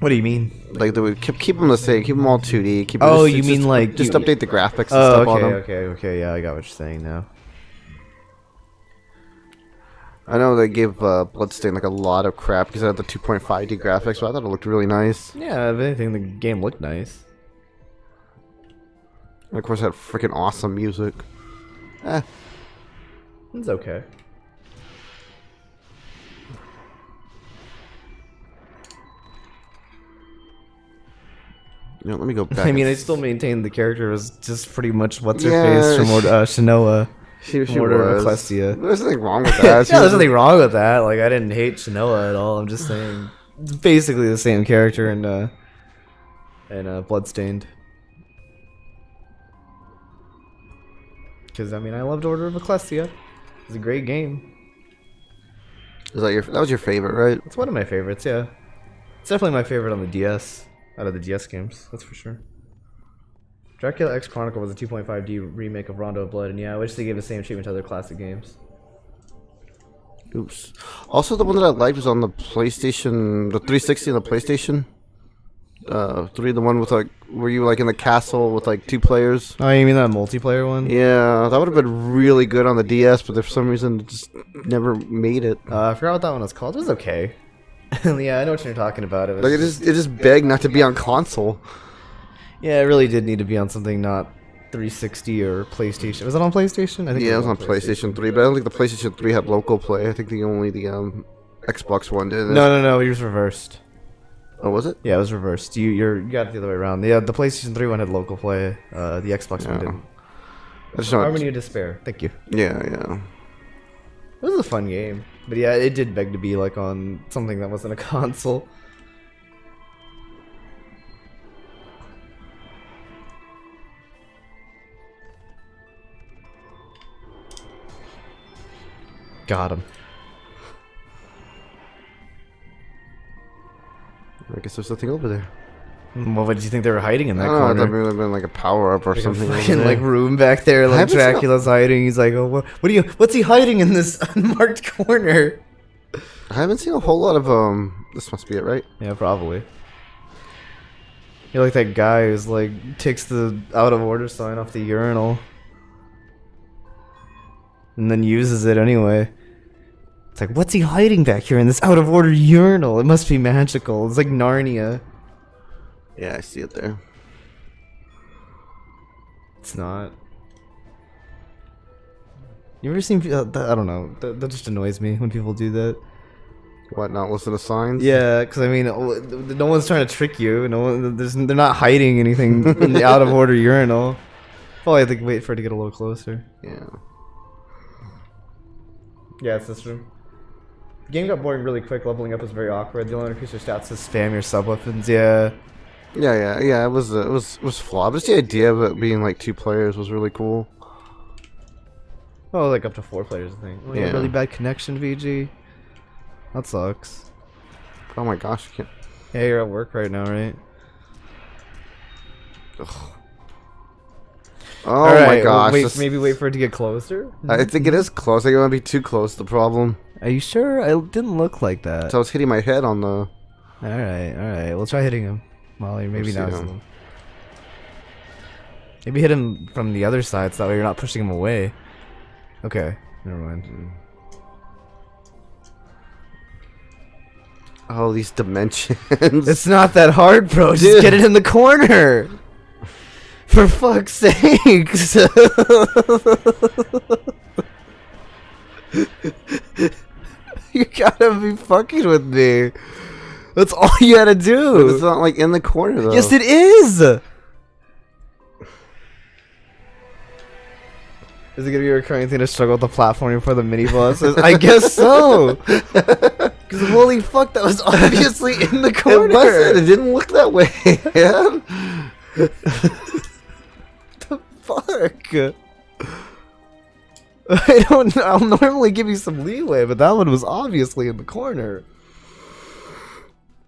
What do you mean? Like they would keep them the same, keep them all 2D. Keep Oh, you mean like just you- update the graphics and Oh, stuff on okay, them. okay. Yeah, I got what you're saying now. I know they gave Bloodstain like a lot of crap because it had the 2.5D graphics, but I thought it looked really nice. Yeah, if anything, the game looked nice. And of course, it had freaking awesome music. It's okay. You know, let me go back. I mean, I and still maintain the character was just pretty much what's her Yeah, face from Shinoa. she Order of was. Ecclesia. There's nothing wrong with that. She Yeah, was- there's nothing wrong with that. Like, I didn't hate Shinoa at all. I'm just saying, it's basically the same character in Bloodstained. Because I mean, I loved Order of Ecclesia. It's a great game. That was your favorite, right? It's one of my favorites. Yeah. It's definitely my favorite on the DS. Out of the DS games, that's for sure. Dracula X Chronicle was a 2.5D remake of Rondo of Blood, and yeah, I wish they gave the same treatment to other classic games. Oops. Also, the one that I liked was on the PlayStation, the 360 and the PlayStation. 3, the one with like, were you like in the castle with like 2 players? Oh, you mean that multiplayer one? Yeah, that would have been really good on the DS, but for some reason it just never made it. I forgot what that one was called. It was okay. Yeah, I know what you're talking about. It was Like it just begged not to be on console. yeah, it really did need to be on something not 360 or PlayStation. Was it on PlayStation? I think Yeah, it was on PlayStation 3, but I don't think the PlayStation 3 had local play. I think the Xbox One did. No, it was reversed. Oh, was it? Yeah, it was reversed. You got it the other way around. Yeah, the PlayStation 3 one had local play. The Xbox one didn't. I just know. Harmony of Despair. Thank you. Yeah. It was a fun game, but yeah, it did beg to be like on something that wasn't a console. Got him. I guess there's something over there. What did you think they were hiding in that I don't know, I corner? thought maybe it would have been like a power up or Like something. a over fucking there. like room back there, like haven't seen Dracula's hiding. He's like, oh, what's he hiding in this unmarked corner? I haven't seen a whole lot of This must be it, right? Yeah, probably. You're like that guy who's like takes the out of order sign off the urinal and then uses it anyway. It's like, what's he hiding back here in this out of order urinal? It must be magical. It's like Narnia. Yeah, I see it there. It's not. You ever seen? I don't know. That just annoys me when people do that. What? Not listen to signs? Yeah, because I mean, no one's trying to trick you. No one, they're not hiding anything in the out of order urinal. Probably have to wait for it to get a little closer. Yeah. Yeah, it's this room. The game got boring really quick. Leveling up was very awkward. The only increase your stats is spam your sub weapons. Yeah. Yeah. It was flawed. But just the idea of it being like 2 players was really cool. Oh, like up to 4 players, I think. Yeah. Really bad connection, VG. That sucks. Oh my gosh, I can't. Yeah, you're at work right now, right? Oh All my right, gosh. maybe wait for it to get closer. I think it is close. I think it might be too close. The problem. Are you sure? It didn't look like that. So I was hitting my head on the. All right. We'll try hitting him. Molly, maybe Let's now. see him. Maybe hit him from the other side, so that way you're not pushing him away. Okay, never mind. Oh, these dimensions. It's not that hard, bro. Just Dude. get it in the corner. For fuck's sakes. You gotta be fucking with me. That's all you gotta do. It's not like in the corner though. Yes, it is. Is it gonna be a recurring thing to struggle with the platforming for the mini bosses? I guess so. Because holy fuck, that was obviously in the corner. It wasn't. It didn't look that way. Man. The fuck? I'll normally give you some leeway, but that one was obviously in the corner.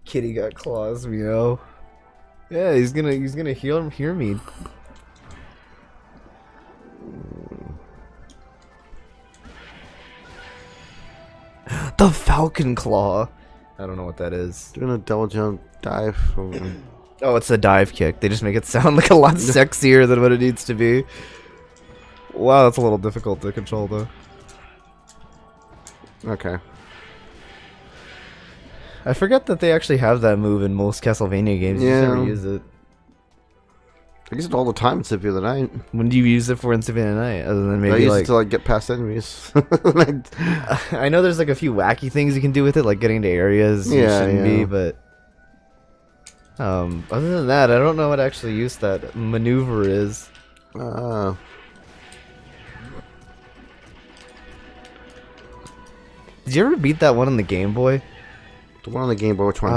Kitty got claws, meow. Yeah, he's gonna hear me. The Falcon Claw. I don't know what that is. Doing a double jump dive. From... Oh, it's a dive kick. They just make it sound like a lot sexier than what it needs to be. Wow, that's a little difficult to control, though. Okay. I forget that they actually have that move in most Castlevania games. You just never Yeah. use it. I use it all the time in Symphony of the Night. When do you use it for in Symphony of the Night? Other than I maybe use like... it to like get past enemies. I know there's like a few wacky things you can do with it, like getting into areas you Yeah, shouldn't be, yeah. but... other than that, I don't know what actually use that maneuver is. Did you ever beat that one on the Game Boy? The one on the Game Boy, which one?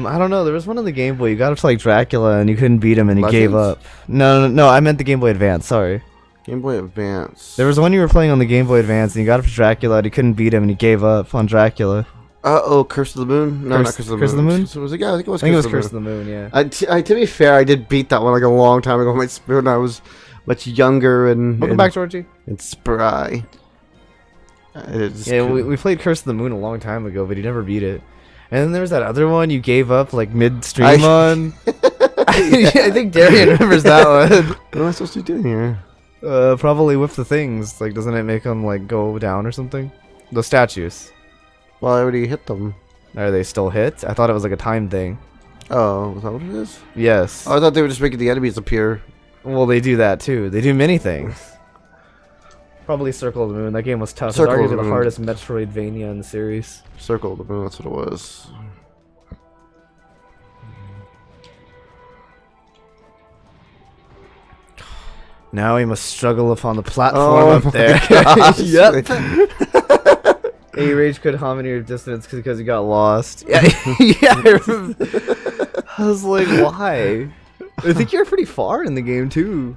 I don't know. There was one on the Game Boy. You got up to like Dracula and you couldn't beat him and he gave Legends? up. No. I meant the Game Boy Advance. Sorry. Game Boy Advance. There was one you were playing on the Game Boy Advance and you got up to Dracula and you couldn't beat him and he gave up on Dracula. Curse of the Moon? No, not Curse of the Moon. Curse of the Moon? Was it? Yeah, I think it was. I think it was Curse of the Moon. Yeah. To be fair, I did beat that one like a long time ago when I was much younger and Welcome back, Georgie. And spry. Yeah, we played Curse of the Moon a long time ago, but you never beat it. And then there was that other one you gave up like midstream on. I think Darian remembers that one. What am I supposed to do here? Probably whip the things. Like, doesn't it make them like go down or something? The statues. Well, I already hit them. Are they still hit? I thought it was like a time thing. Oh, is that what it is? Yes. Oh, I thought they were just making the enemies appear. Well, they do that too. They do many things. Probably Circle of the Moon. That game was tough. Circle It's of the arguably the Moon. hardest Metroidvania in the series. Circle of the Moon, that's what it was. Now we must struggle upon the platform up there. Yep. And you rage quit how many distance because you got lost. Yeah, yeah. I was like, why? I think you're pretty far in the game too.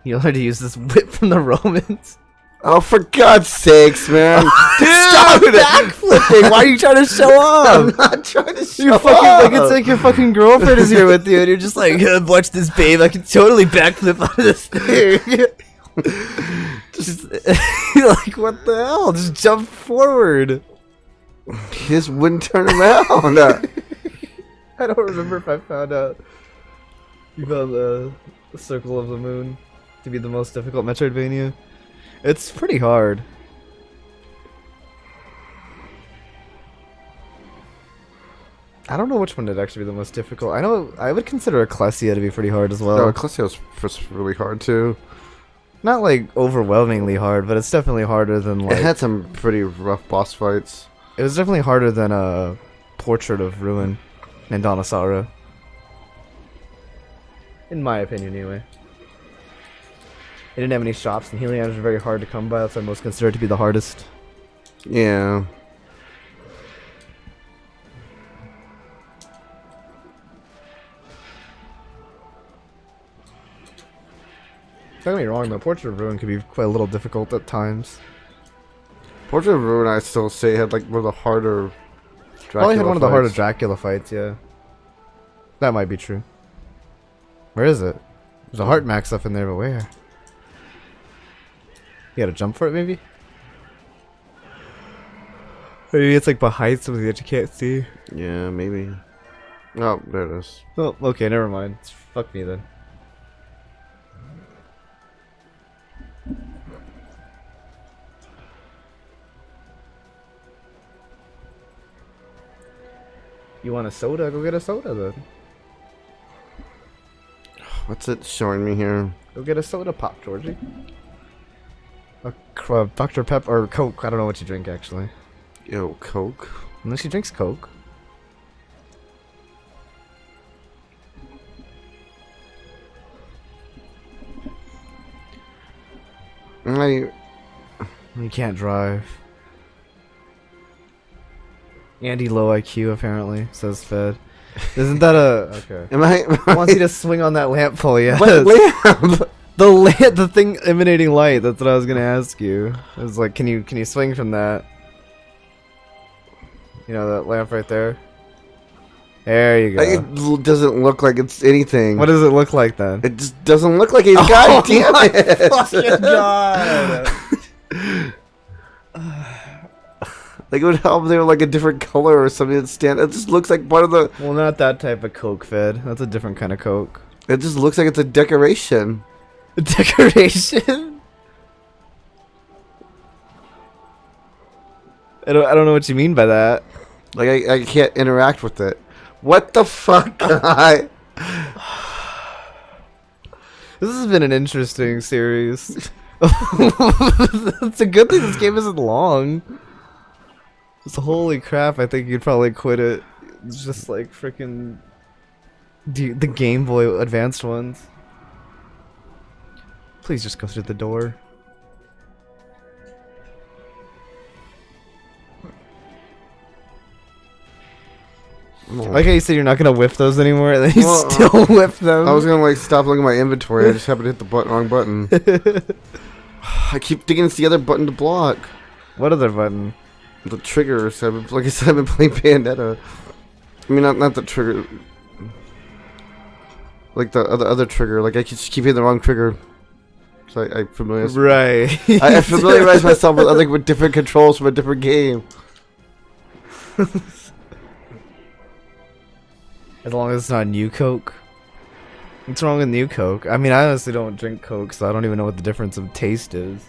You learn to use this whip from the Romans. Oh, for God's sakes, man! Dude, stop backflipping! Why are you trying to show I'm off? not trying to show You're fucking off. like it's like your fucking girlfriend is here with you, and you're just like, watch this, babe. I can totally backflip out of this thing. Just like, what the hell? Just jump forward. He just wouldn't turn around. I don't remember if I found out. You found the Circle of the Moon to be the most difficult Metroidvania. It's pretty hard. I don't know which one would actually be the most difficult. I know I would consider Ecclesia to be pretty hard as well. No, Ecclesia was really hard too. Not like overwhelmingly hard, but it's definitely harder than like. It had some pretty rough boss fights. It was definitely harder than a Portrait of Ruin and Donasara. In my opinion, anyway. It didn't have any shops, and healing items were very hard to come by. That's why most consider it to be the hardest. Yeah. Don't get me wrong, though. Portrait of Ruin could be quite a little difficult at times. Portrait of Ruin, I still say, had like one of the harder Dracula Probably had one of the harder fights. Dracula fights, yeah. That might be true. Where is it? There's a heart max up in there, but where? You gotta jump for it, maybe? Maybe it's like behind something that you can't see. Yeah, maybe. Oh, there it is. Oh, okay, never mind. Fuck me then. You want a soda? Go get a soda then. What's it showing me here? Go get a soda pop, Georgie. Dr. Pepper or Coke. I don't know what you drink actually. Yo, Coke. Unless she drinks Coke. I You can't drive. Andy low IQ apparently, says Fed. Isn't that a okay? am I? I want you to swing on that lamp pole, yes. What lamp? The thing emanating light. That's what I was gonna ask you. It was like, can you swing from that? You know that lamp right there. There you go. It doesn't look like it's anything. What does it look like then? It just doesn't look like anything. God damn it! Fucking god! Like it would help if they were like a different color or something. It just looks like part of the. Well, not that type of Coke, Fed. That's a different kind of Coke. It just looks like it's a decoration. Decoration? I don't know what you mean by that. Like I can't interact with it. What the fuck, guy? This has been an interesting series. It's a good thing this game isn't long. Just holy crap, I think you'd probably quit it. It's just like freaking the Game Boy Advanced ones. Please just go through the door. I like how you said you're not gonna whip those anymore, and then you Well, still whip them. I was gonna like stop looking at my inventory. I just happened to hit the wrong button. I keep thinking it's the other button to block. What other button? The triggers. Like I said, I've been playing Bayonetta. I mean, not the trigger. Like the other trigger. Like I just keep hitting the wrong trigger. So I familiarize. Right. I familiarize myself with different controls from a different game. As long as it's not New Coke. What's wrong with New Coke? I mean, I honestly don't drink Coke, so I don't even know what the difference of taste is.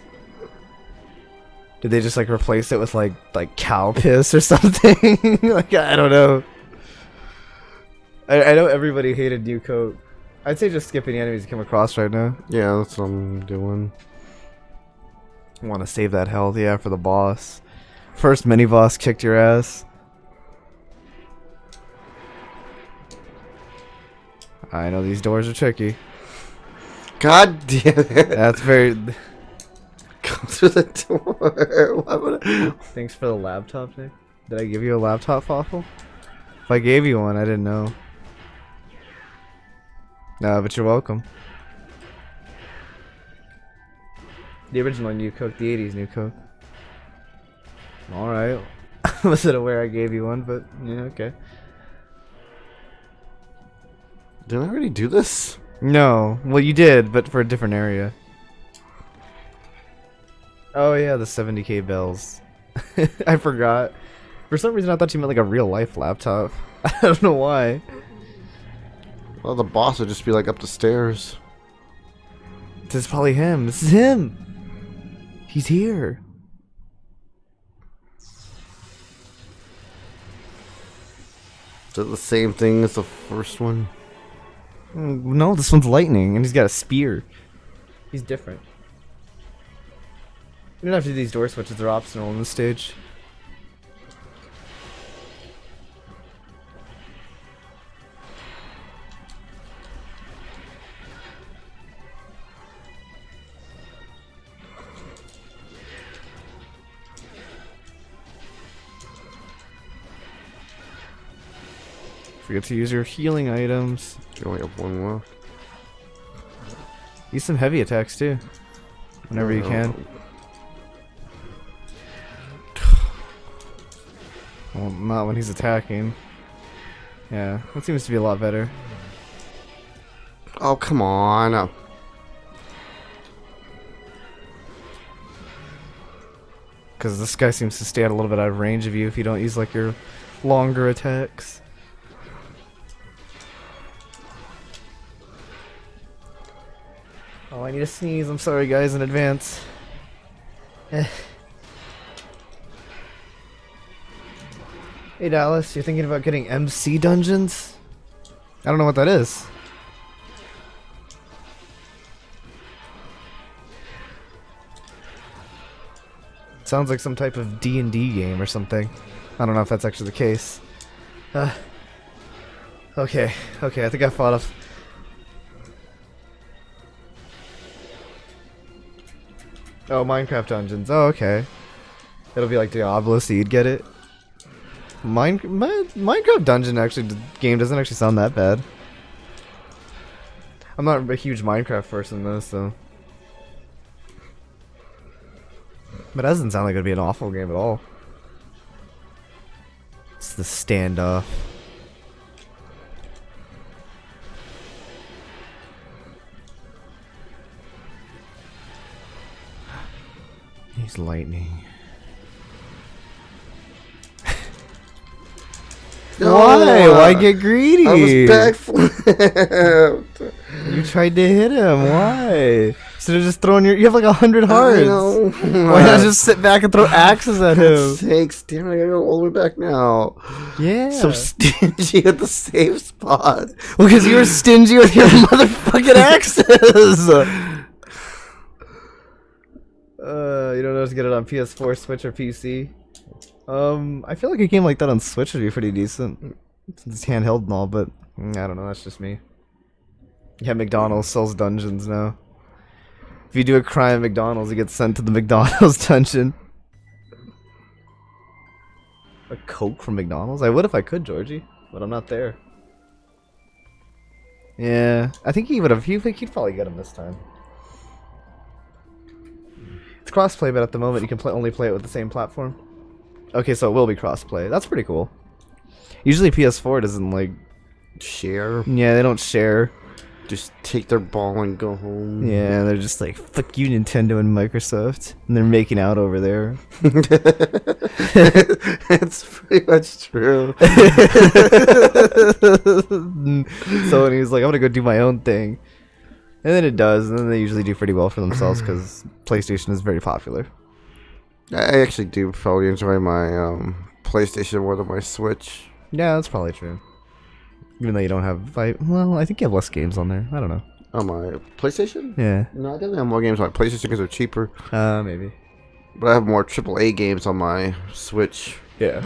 Did they just like replace it with like cow piss or something? Like I don't know. I know everybody hated New Coke. I'd say just skip any enemies you come across right now. Yeah, that's what I'm doing. I want to save that health, yeah, for the boss. First mini boss kicked your ass. I know these doors are tricky. God damn it! That's very. Go through the door. Why would I? Thanks for the laptop, Nick. Did I give you a laptop, Fawful? If I gave you one, I didn't know. No, but you're welcome. The original New Coke, the 80s New Coke. Alright. I wasn't aware I gave you one, but yeah, okay. Didn't I already do this? No. Well, you did, but for a different area. Oh yeah, the 70k bells. I forgot. For some reason I thought you meant like a real life laptop. I don't know why. Well, the boss would just be like up the stairs. This is probably him. This is him. He's here. Is it the same thing as the first one? No, this one's lightning, and he's got a spear. He's different. You don't have to do these door switches, they're optional on this stage. Forget to use your healing items. You only have one left. Use some heavy attacks too. Whenever you can. Well, not when he's attacking. Yeah, that seems to be a lot better. Oh, come on. Because this guy seems to stay at a little bit out of range of you if you don't use like your longer attacks. Oh, I need to sneeze. I'm sorry, guys, in advance. Hey, Dallas, you're thinking about getting MC dungeons? I don't know what that is. Sounds like some type of D&D game or something. I don't know if that's actually the case. Okay, I think I fought off. Oh, Minecraft dungeons. Oh, okay. It'll be like Diablo, so you'd get it. Minecraft dungeon game doesn't actually sound that bad. I'm not a huge Minecraft person though, so. But it doesn't sound like it'd be an awful game at all. It's the standoff. He's lightning. No, Why? Why get greedy? I was backflipped. You tried to hit him. Why? Instead of just throwing your... You have like 100 hearts. I know. Why not just sit back and throw axes at him? Sakes, damn it, I gotta go all the way back now. Yeah. So stingy at the safe spot. Well, because you were stingy with your motherfucking axes. You don't know how to get it on PS4, Switch, or PC? I feel like a game like that on Switch would be pretty decent. It's handheld and all, but I don't know, that's just me. Yeah, McDonald's sells dungeons now. If you do a crime at McDonald's, you get sent to the McDonald's dungeon. A Coke from McDonald's? I would if I could, Georgie, but I'm not there. Yeah, I think he would have. He'd probably get him this time. It's crossplay, but at the moment you can only play it with the same platform. Okay, so it will be crossplay. That's pretty cool. Usually PS4 doesn't like. Share. Yeah, they don't share. Just take their ball and go home. Yeah, they're just like, fuck you, Nintendo and Microsoft. And they're making out over there. It's pretty much true. So and he's like, I'm gonna go do my own thing. And then it does, and then they usually do pretty well for themselves because PlayStation is very popular. I actually do probably enjoy my PlayStation more than my Switch. Yeah, that's probably true. Even though you don't have, well, I think you have less games on there. I don't know. On my PlayStation? Yeah. No, I definitely have more games on my PlayStation because they're cheaper. Maybe. But I have more AAA games on my Switch. Yeah.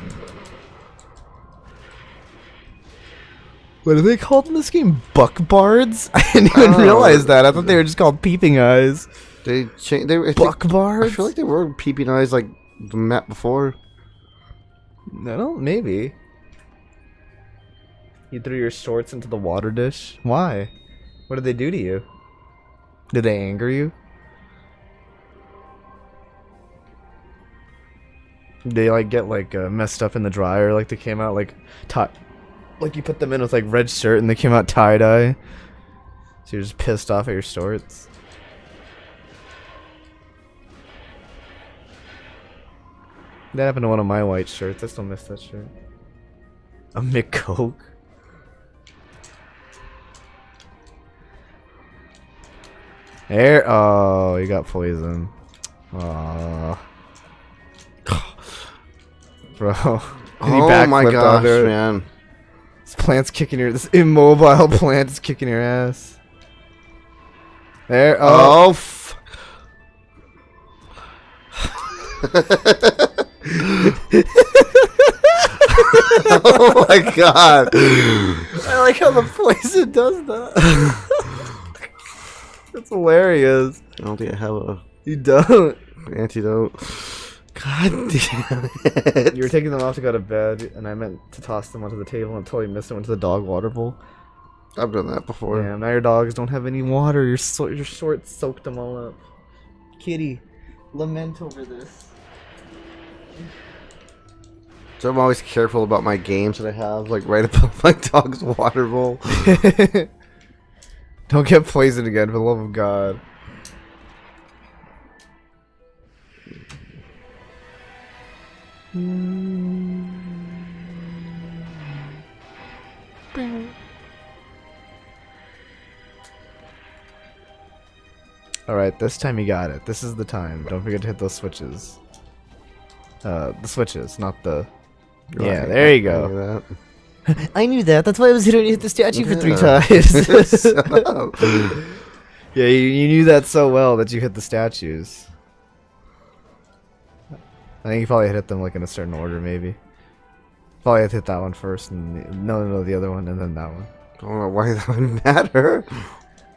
What are they called in this game? Buckbards? I didn't even realize that. I thought they were just called peeping eyes. They changed. They Buckbards? I feel like they were peeping eyes like the map before. No, maybe. You threw your shorts into the water dish? Why? What did they do to you? Did they anger you? Did they like get like messed up in the dryer? Like they came out like like you put them in with like red shirt and they came out tie-dye? So you're just pissed off at your shorts? That happened to one of my white shirts. I still miss that shirt. A McCoke? There. Oh, you got poison. Aww. Bro. Oh my gosh, man. This plant's kicking your. This immobile plant is kicking your ass. There. Oh. Oh my god. I like how the poison does that. That's hilarious. I don't think I have a You don't. antidote. God damn it. You were taking them off to go to bed, and I meant to toss them onto the table and totally missed them into the dog water bowl. I've done that before. Yeah, now your dogs don't have any water. Your shorts soaked them all up. Kitty, lament over this. So I'm always careful about my games that I have, like right above my dog's water bowl. Don't get poisoned again, for the love of God. Alright, this time you got it. This is the time. Don't forget to hit those switches. The switches, not the... Yeah, Right. there you go. I knew that. That's why I was here to hit the statue for 3 Yeah. times. Shut up. Yeah, you knew that so well that you hit the statues. I think you probably hit them like in a certain order, maybe. Probably had to hit that one first, and no, the other one, and then that one. I don't know why that would matter.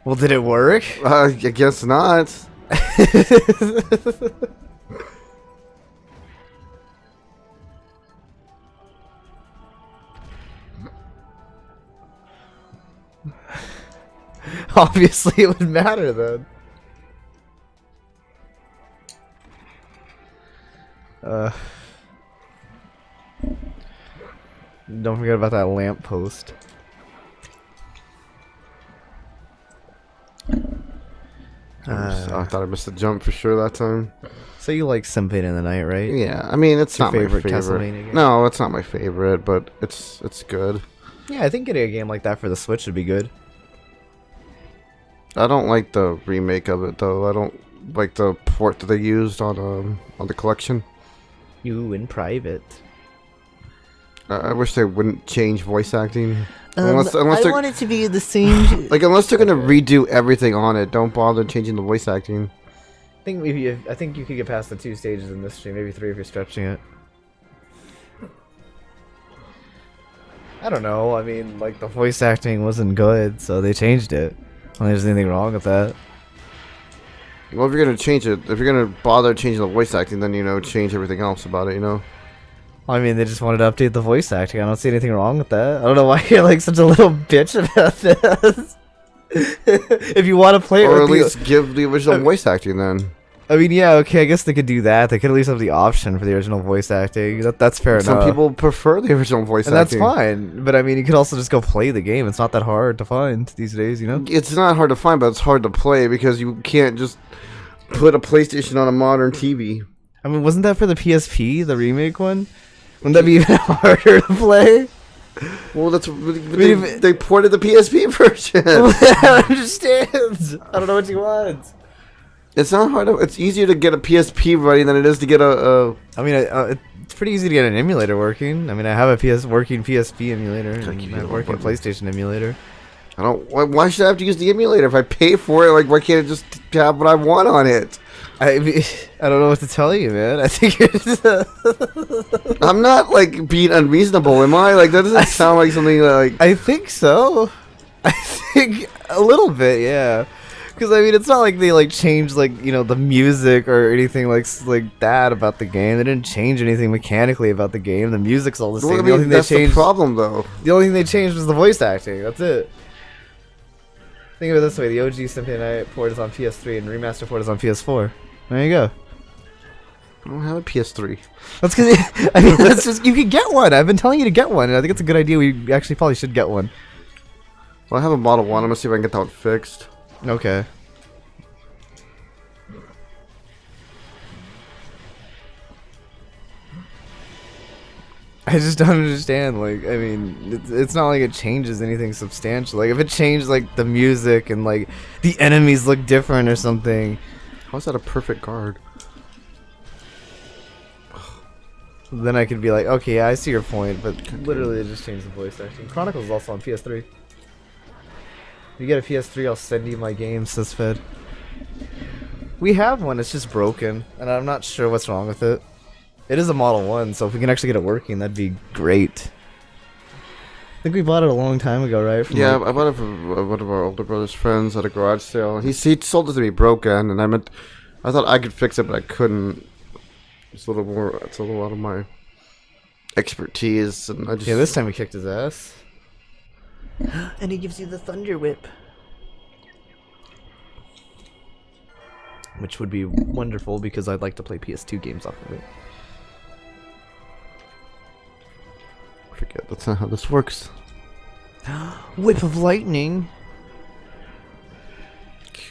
Well, did it work? I guess not. Obviously, it would matter then. Don't forget about that lamp post. I thought I missed the jump for sure that time. So you like Simping in the Night, right? Yeah, I mean it's Your not my favorite favorite. Castlevania game? No, it's not my favorite, but it's good. Yeah, I think getting a game like that for the Switch would be good. I don't like the remake of it though. I don't like the port that they used on the collection. You in private. I wish they wouldn't change voice acting. I they're, want it to be the same. like unless they're gonna redo everything on it, don't bother changing the voice acting. I think you could get past the 2 stages in this stream, maybe 3 if you're stretching it. I don't know. I mean, like the voice acting wasn't good, so they changed it. I don't think there's anything wrong with that. Well, if you're gonna change it, if you're gonna bother changing the voice acting, then change everything else about it. I mean, they just wanted to update the voice acting. I don't see anything wrong with that. I don't know why you're like such a little bitch about this. If you want to play it, Or with at least give the original voice acting then. I mean, yeah, okay, I guess they could do that. They could at least have the option for the original voice acting. That's fair enough. Some people prefer the original voice and acting. that's fine. But I mean, you could also just go play the game. It's not that hard to find these days, you know? It's not hard to find, but it's hard to play because you can't just put a PlayStation on a modern TV. I mean, wasn't that for the PSP, the remake one? Wouldn't that be even harder to play? Well, they ported the PSP version. I don't understand. I don't know what you want. It's not hard. It's easier to get a PSP running than it is to get a. I mean, it's pretty easy to get an emulator working. I mean, I have a working PSP emulator and a working PlayStation emulator. I don't. Why should I have to use the emulator if I pay for it? Like, why can't it just have what I want on it? I don't know what to tell you, man. I think I'm not like being unreasonable, am I? Like that doesn't sound like something like. I think so. I think a little bit, yeah. Because I mean, it's not like they like changed like the music or anything like that about the game. They didn't change anything mechanically about the game. The music's all the same. Well, I mean, the only thing that's they changed, the problem, though. The only thing they changed was the voice acting. That's it. Think of it this way: the OG Symphony Night port is on PS3 and remaster port is on PS4. There you go. I don't have a PS3. That's because I mean, that's just you can get one. I've been telling you to get one, and I think it's a good idea. We actually probably should get one. Well, I have a Model 1. I'm gonna see if I can get that one fixed. Okay. I just don't understand. Like, I mean, it's not like it changes anything substantial. Like, if it changed like the music and like the enemies look different or something. How's that a perfect card? Then I could be like, okay, yeah, I see your point, but literally, it just changed the voice acting. Chronicles is also on PS3. If you get a PS3, I'll send you my game, says Fed. We have one, it's just broken, and I'm not sure what's wrong with it. It is a Model 1, so if we can actually get it working, that'd be great. I think we bought it a long time ago, right? Yeah, I bought it from one of our older brother's friends at a garage sale. He sold it to me broken, and I thought I could fix it, but I couldn't. It's a little out of my expertise, and I just. Yeah, this time we kicked his ass. And he gives you the Thunder Whip. Which would be wonderful because I'd like to play PS2 games off of it. Forget that's not how this works. Whip of lightning.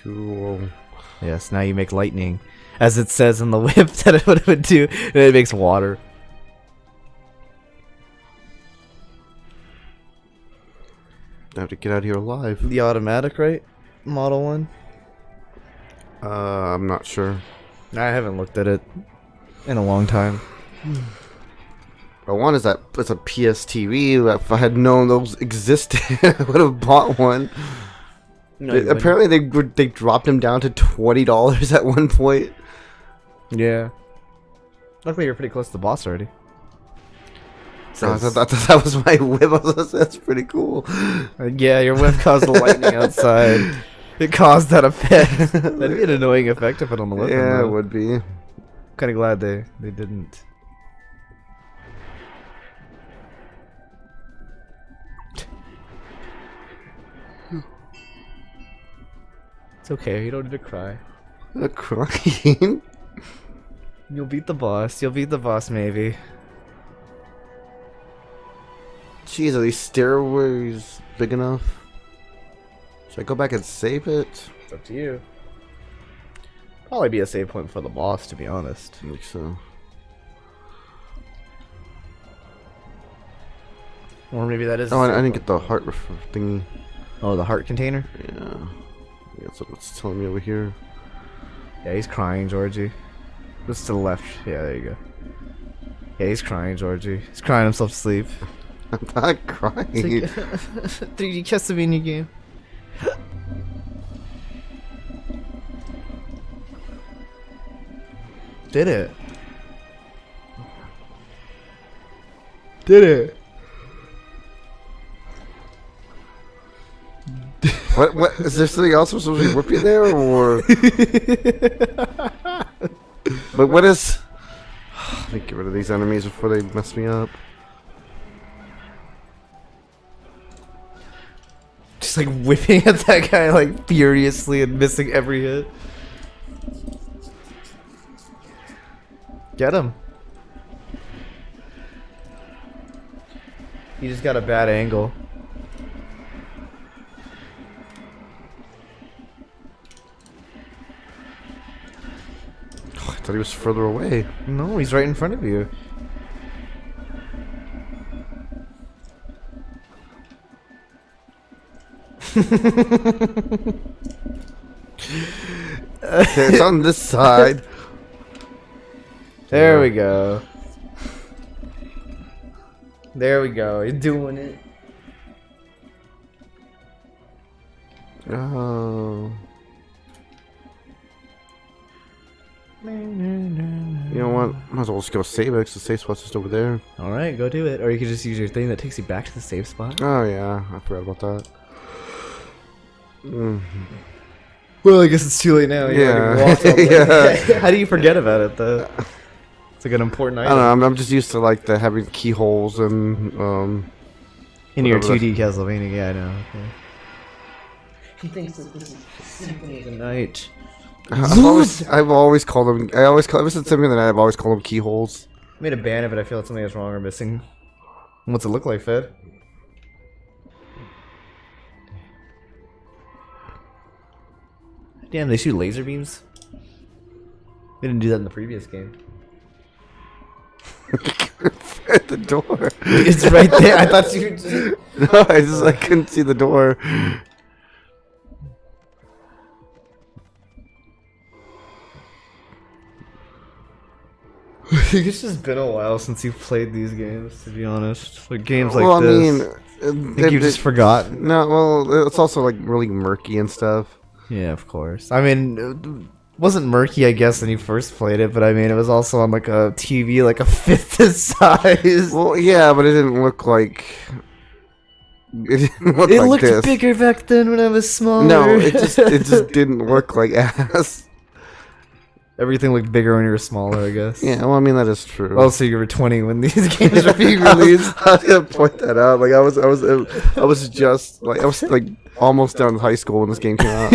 Cool. Yes, now you make lightning. As it says in the whip that it would do, and it makes water. I have to get out of here alive. The automatic, right? Model 1? I'm not sure. I haven't looked at it in a long time. One is that it's a PS TV. If I had known those existed, I would have bought one. No, Apparently, they dropped them down to $20 at one point. Yeah. Luckily, you're pretty close to the boss already. So that was my whip. That's pretty cool. Yeah, your whip caused the lightning outside. It caused that effect. That'd be an annoying effect to put on the whip. Yeah, it would be. Kind of glad they didn't. It's okay, you don't need to cry. Crying? You'll beat the boss. You'll beat the boss, maybe. Jeez, are these stairways big enough? Should I go back and save it? It's up to you. Probably be a save point for the boss, to be honest. I think so. Or maybe that is. Oh, I didn't get the heart thingy. Oh, the heart container? Yeah. That's what it's telling me over here. Yeah, he's crying, Georgie. Just to the left. Yeah, there you go. Yeah, he's crying, Georgie. He's crying himself to sleep. I'm not crying. It's like 3D Castlevania game. Did it? Did it? What is there something else we're supposed to be whipping there, or? But what is? Let me get rid of these enemies before they mess me up. Just like whipping at that guy like furiously and missing every hit. Get him. He just got a bad angle. Oh, I thought he was further away. No, he's right in front of you. It's on this side. There we go. There we go. You're doing it. Oh. You know what? Might as well just go save it 'cause the safe spot's just over there. Alright, go do it. Or you could just use your thing that takes you back to the safe spot. Oh yeah, I forgot about that. Well, I guess it's too late now. You Yeah. already walked all the way. Yeah. How do you forget about it, though? It's like an important I item. don't know. I'm just used to like the having keyholes and In your whatever 2D Castlevania, yeah, I know. Okay. He thinks that this is Symphony of the Night. I've always called them. Ever since Symphony of the Night, I've always called them keyholes. I made a ban of it. I feel like something is wrong or missing. What's it look like, Fed? Damn, they shoot laser beams? They didn't do that in the previous game. At the door. It's right there. I thought you were just... No, I couldn't see the door. It's just been a while since you've played these games, to be honest. Like games like Well, this. I mean, I think you just forgot. No, well, it's also like really murky and stuff. Yeah, of course. I mean, it wasn't murky, I guess, when you first played it, but I mean, it was also on like a TV like a fifth the size. Well, yeah, but it didn't look like. It didn't look It like looked this. bigger back then when I was smaller. No, it just didn't look like ass. Everything looked bigger when you were smaller, I guess. Yeah, well, I mean that is true. Well, so you were 20 when these games were being released. I was gonna point that out. Like I was just like I was like almost done with high school when this game came out.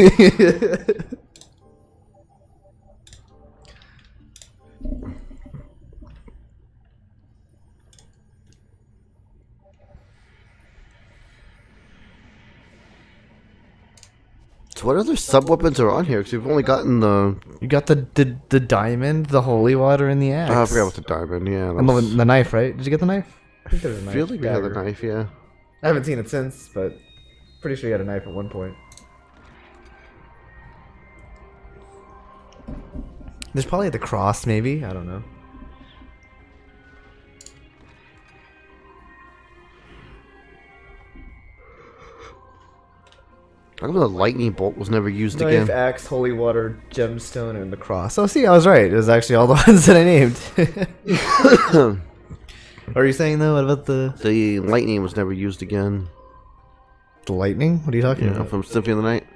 So what other sub weapons are on here? Because we've only gotten the. You got the diamond, the holy water, and the axe. Oh, I forgot what the diamond. Yeah, And the knife, right? Did you get the knife? I think there was a I knife. feel like we had the dagger. knife. Yeah. I haven't seen it since, but pretty sure you had a knife at one point. There's probably the cross, maybe. I don't know. How come the lightning bolt was never used Knife, again? axe, holy water, gemstone, and the cross. Oh, see, I was right. It was actually all the ones that I named. What are you saying, though? What about The lightning was never used again. the lightning? What are you talking about? From Symphony of the Night.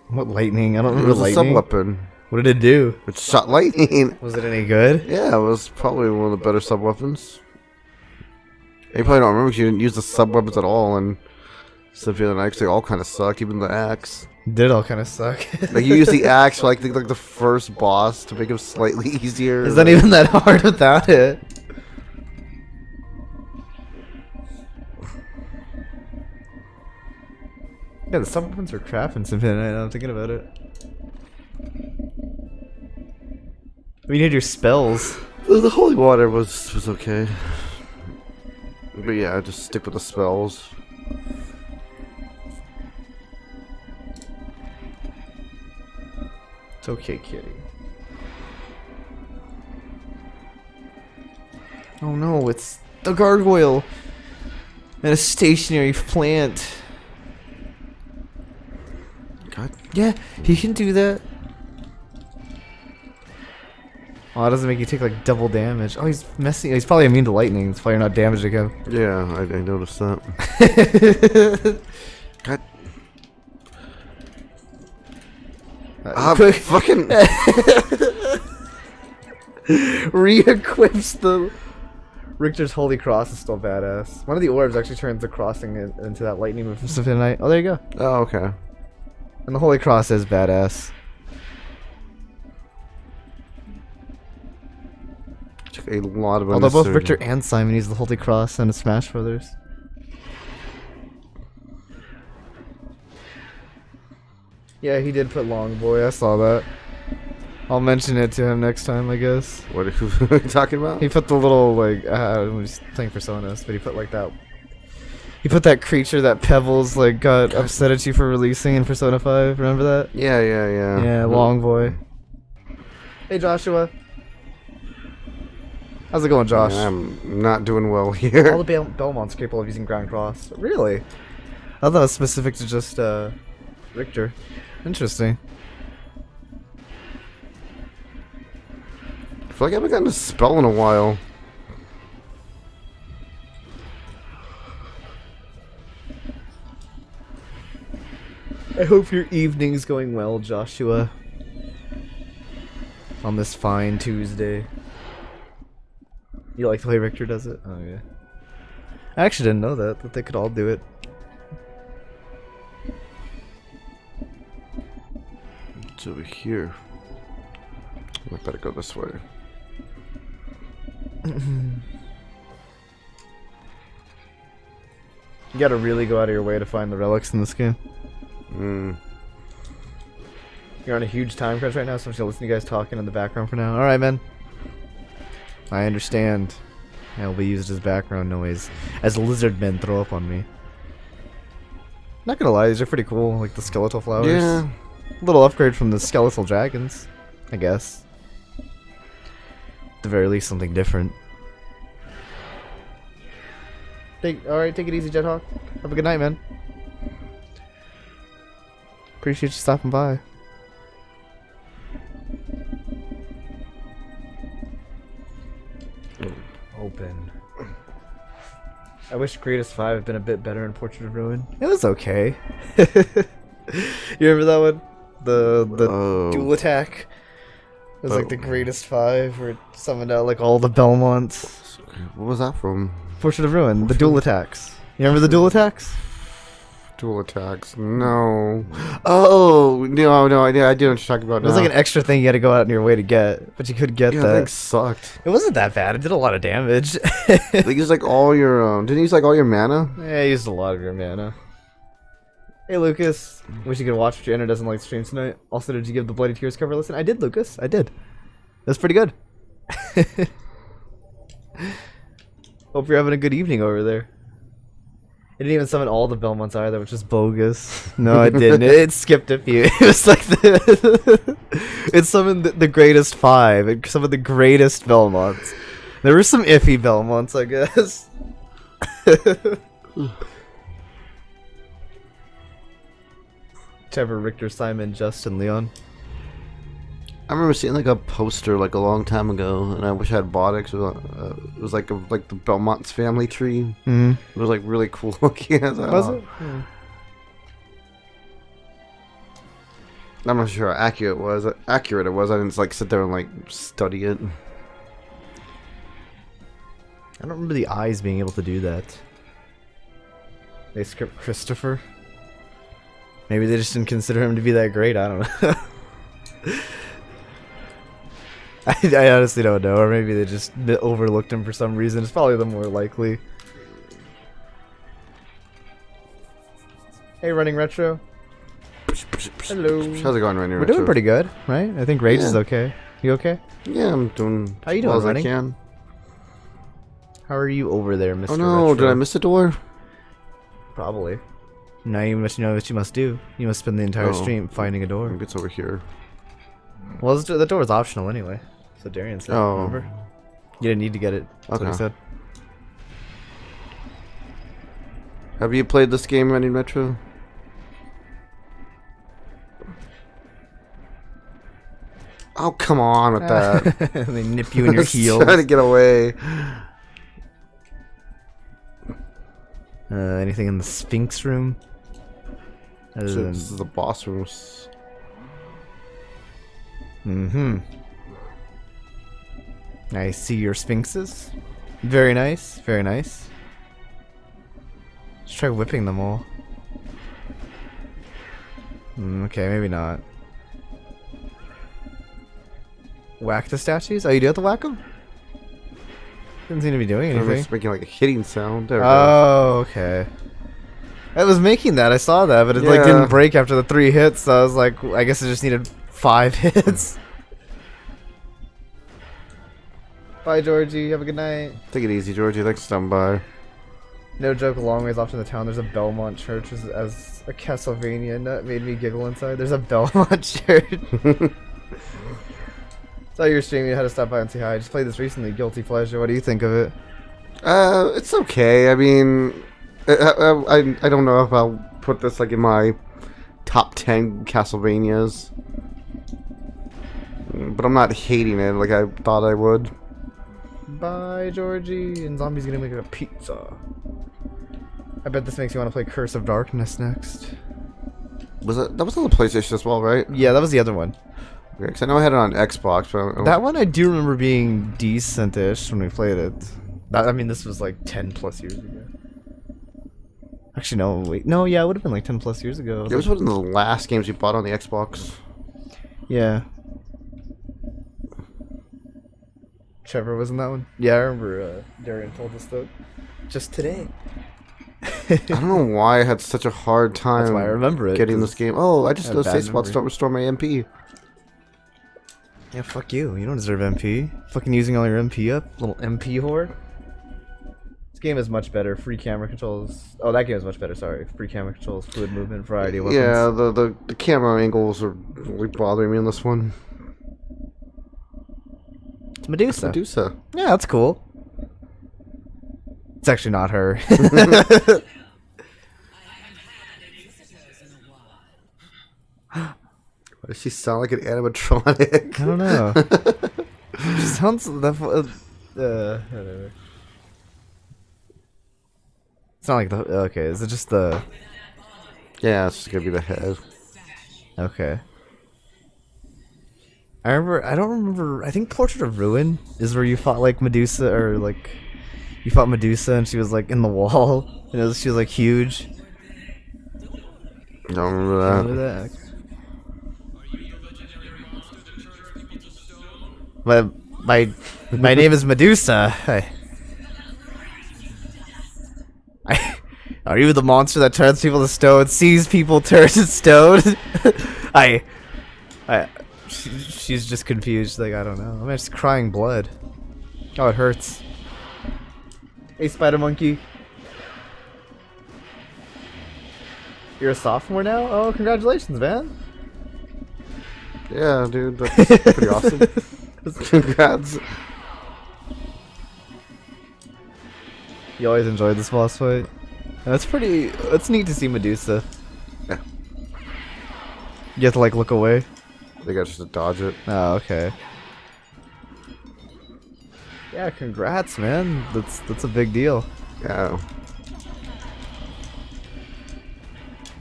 What lightning? I don't It remember was a sub lightning. weapon. What did it do? It shot lightning. Was it any good? Yeah, it was probably one of the better sub weapons. You probably don't remember because you didn't use the sub weapons at all, and Symphony of the Night 'cause they all kind of suck, even the axe. Did all kind of suck. Like you use the axe for like the first boss to make him slightly easier. It's not even that hard without it. Yeah, the sub weapons are crap in Symphony of the Night. I'm thinking about it. I mean, you had your spells. The holy water was okay. But yeah, just stick with the spells. It's okay, kitty. Oh no, it's the gargoyle and a stationary plant. God. Yeah, he can do that. Oh, that doesn't make you take like double damage. Oh, he's messing. He's probably immune to lightning. That's why you're not damaging him. Yeah, I noticed that. God. Fucking. Re-equips the Richter's Holy Cross is still badass. One of the orbs actually turns the crossing into that lightning move from Symphony of the Night. Oh, there you go. Oh, okay. And the Holy Cross is badass. a lot of Although both unnecessary- Richter and Simon use the Holy Cross and Smash Brothers. Yeah, he did put Long Boy. I saw that. I'll mention it to him next time, I guess. What are you talking about? He put the little like he's playing Personas, but he put like that. He put that creature that Pebbles like got upset at you for releasing in Persona 5. Remember that? Yeah. Yeah, Long Boy. Hey Joshua. How's it going, Josh? I'm not doing well here. All the Belmonts are capable of using Ground Cross. Really? I thought that was specific to just Richter. Interesting. I feel like I haven't gotten a spell in a while. I hope your evening's going well, Joshua. On this fine Tuesday. You like the way Richter does it? Oh yeah. I actually didn't know that they could all do it. It's over here. I better go this way. You gotta really go out of your way to find the relics in this game. You're on a huge time crunch right now, so I'm just gonna listen to you guys talking in the background for now. Alright, man. I understand. I'll be used as background noise as lizard men throw up on me. Not gonna lie, these are pretty cool, like the skeletal flowers. Yeah. Little upgrade from the skeletal dragons, I guess. At the very least, something different. Alright, take it easy, Jethawk. Have a good night, man. Appreciate you stopping by. Open. I wish Greatest 5 had been a bit better in Portrait of Ruin. It was okay. You remember that one? The dual attack? It was like the Greatest 5 where it summoned out like all the Belmonts. What was that from? Portrait of Ruin, the dual attacks. You remember the dual attacks? Dual attacks. No. Oh, no, I do know what you're talking about It was now. like an extra thing you had to go out on your way to get, but you could get Yeah, that. that thing sucked. It wasn't that bad. It did a lot of damage. They used like all your, didn't you use like all your mana? Yeah, I used a lot of your mana. Hey, Lucas. Wish you could watch, but your internet doesn't like stream tonight. Also, did you give the Bloody Tears cover a listen? I did, Lucas. I did. That's pretty good. Hope you're having a good evening over there. It didn't even summon all the Belmonts either, which is bogus. No, it didn't. It skipped a few. It was like it summoned the greatest 5. It summoned the greatest Belmonts. There were some iffy Belmonts, I guess. Trevor, Richter, Simon, Justin, Leon. I remember seeing like a poster like a long time ago, and I wish I had bought it. 'Cause it was like the Belmont's family tree. Mm-hmm. It was like really cool looking. Was it? I'm not sure how accurate it was. I didn't like sit there and like study it. I don't remember the eyes being able to do that. They script Christopher. Maybe they just didn't consider him to be that great. I don't know. I honestly don't know, or maybe they just overlooked him for some reason. It's probably the more likely. Hey, Running Retro. Hello. How's it going, Rainier? We're doing pretty good, right? I think Rage is Yeah. okay. You okay? Yeah, I'm doing How you as well doing, as I Running? can. How are you over there, Mr. Oh no, Retro? did I miss a door? Probably. Now you must know what you must do. You must spend the entire Oh. stream finding a I door. think it's over here. Well, the door is optional anyway. So Darian said, Oh. remember? You didn't need to get it. That's what he Okay. said. Have you played this game, Running Retro? Oh, come on with that. They nip you in your heels. Trying to get away. Anything in the Sphinx room? Other So than... this is the boss rooms. Mm-hmm. I see your Sphinxes. Very nice. Very nice. Let's try whipping them all. Okay, maybe not. Whack the statues? Oh, you do have to whack them? Didn't seem to be doing It was anything. making like a hitting sound. There we go. Oh, okay. It was making that. I saw that, but it like Yeah. didn't break after the 3 hits. So I was like, I guess it just needed 5 hits. Bye, Georgie. Have a good night. Take it easy, Georgie. Thanks for stopping by. No joke, a long ways off in the town, there's a Belmont church as a Castlevania nut made me giggle inside. There's a Belmont church. Saw your stream, you had to stop by and say hi. I just played this recently, Guilty Pleasure. What do you think of it? It's okay. I mean, I don't know if I'll put this like in my top 10 Castlevanias, but I'm not hating it like I thought I would. Bye, Georgie. And Zombie's gonna make a pizza. I bet this makes you want to play Curse of Darkness next. That was on the PlayStation as well, right? Yeah, that was the other one. Okay, 'cause I know I had it on Xbox, but That one I do remember being decent-ish when we played it. I mean, this was like 10 plus years ago. Actually, no, wait. No, yeah, it would have been like 10 plus years ago. it was one of the last games you bought on the Xbox. Yeah. Trevor was in that one? Yeah, I remember Darian told us that just today. I don't know why I had such a hard time. That's why I remember it. Getting this game. Oh, I just I had those bad save spots memory. don't restore my MP. Yeah, fuck you. You don't deserve MP. Fucking using all your MP up. Little MP whore. This game is much better. Free camera controls. Oh, that game is much better, sorry. Free camera controls, fluid movement, variety of weapons. Yeah, the camera angles are really bothering me in this one. It's Medusa. Medusa. Yeah, that's cool. It's actually not her. Why does she sound like an animatronic? I don't know. She sounds whatever. It's not like the okay. Is it just the Yeah, it's just gonna be the head. okay? I remember. I don't remember. I think Portrait of Ruin is where you fought like Medusa, or like you fought Medusa, and she was like in the wall. You know, she was like huge. I don't remember that. Remember that? Okay. My name is Medusa. Are you the monster that turns people to stone, sees people turn to stone? She's just confused. Like, I don't know. I'm just crying blood. Oh, it hurts. Hey, Spider Monkey. You're a sophomore now? Oh, congratulations, man. Yeah, dude, that's pretty awesome. Congrats. You always enjoyed this boss fight. That's pretty. It's neat to see Medusa. Yeah. You have to like look away. I think I just had to dodge it. Oh, okay. Yeah, congrats, man. That's a big deal. Yeah.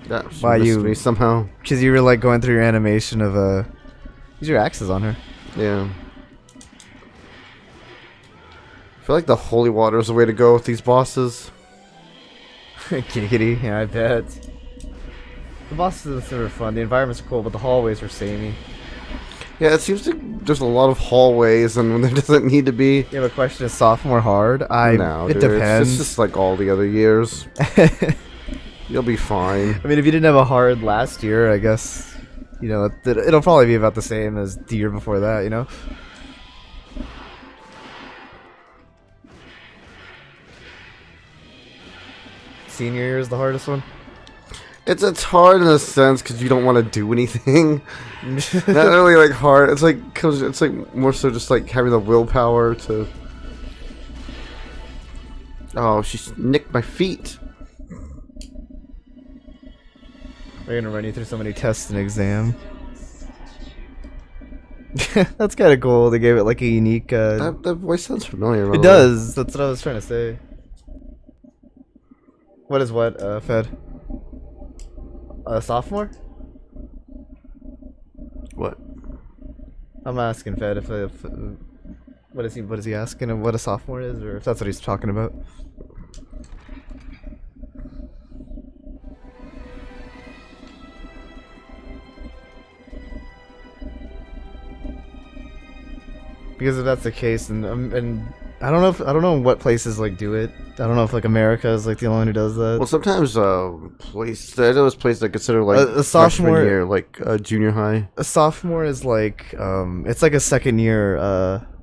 Yeah, she Why missed you- me somehow. Cause you were like going through your animation of use your axes on her. Yeah. I feel like the holy water is the way to go with these bosses. Kitty, yeah, I bet. The bosses are fun. The environments are cool, but the hallways are samey. Yeah, it seems like there's a lot of hallways, and when there doesn't need to be. You have a question: is sophomore hard? No, it dude, depends. It's just like all the other years. You'll be fine. I mean, if you didn't have a hard last year, I guess, you know, it'll probably be about the same as the year before that, you know? Senior year is the hardest one? It's hard in a sense because you don't want to do anything. Not really like hard. It's like cause it's like more so just like having the willpower to. Oh, she nicked my feet. We're gonna run you through so many tests and exam. That's kind of cool. They gave it like a unique. That voice sounds familiar. by It the way. does. That's what I was trying to say. What is what, Fed? A sophomore? What? I'm asking Fed if what is he asking him what a sophomore is, or if that's what he's talking about. Because if that's the case, and I don't know what places like do it. I don't know if like America is like the only one who does that. Well, sometimes those places that consider like a sophomore freshman year, like junior high. A sophomore is like it's like a second year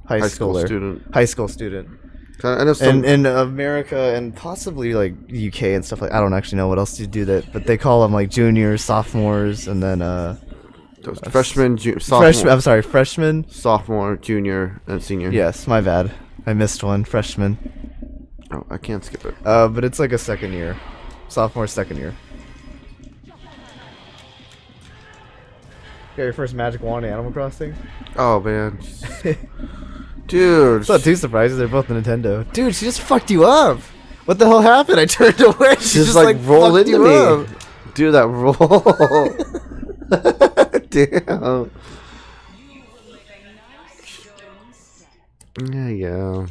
high school schooler. student. High school student. I know some. And in America and possibly like UK and stuff like I don't actually know what else to do that, but they call them like juniors, sophomores, and then freshman, sophomore. I'm sorry, freshman, sophomore, junior, and senior. Yes, my bad. I missed one. Freshman. Oh, I can't skip it. But it's like a second year, sophomore, second year. Got your first magic wand in Animal Crossing? Oh man, dude. It's not too surprising. They're both Nintendo. Dude, she just fucked you up. What the hell happened? I turned away. She just like roll fucked into you me. up. Do that roll. Damn. Yeah.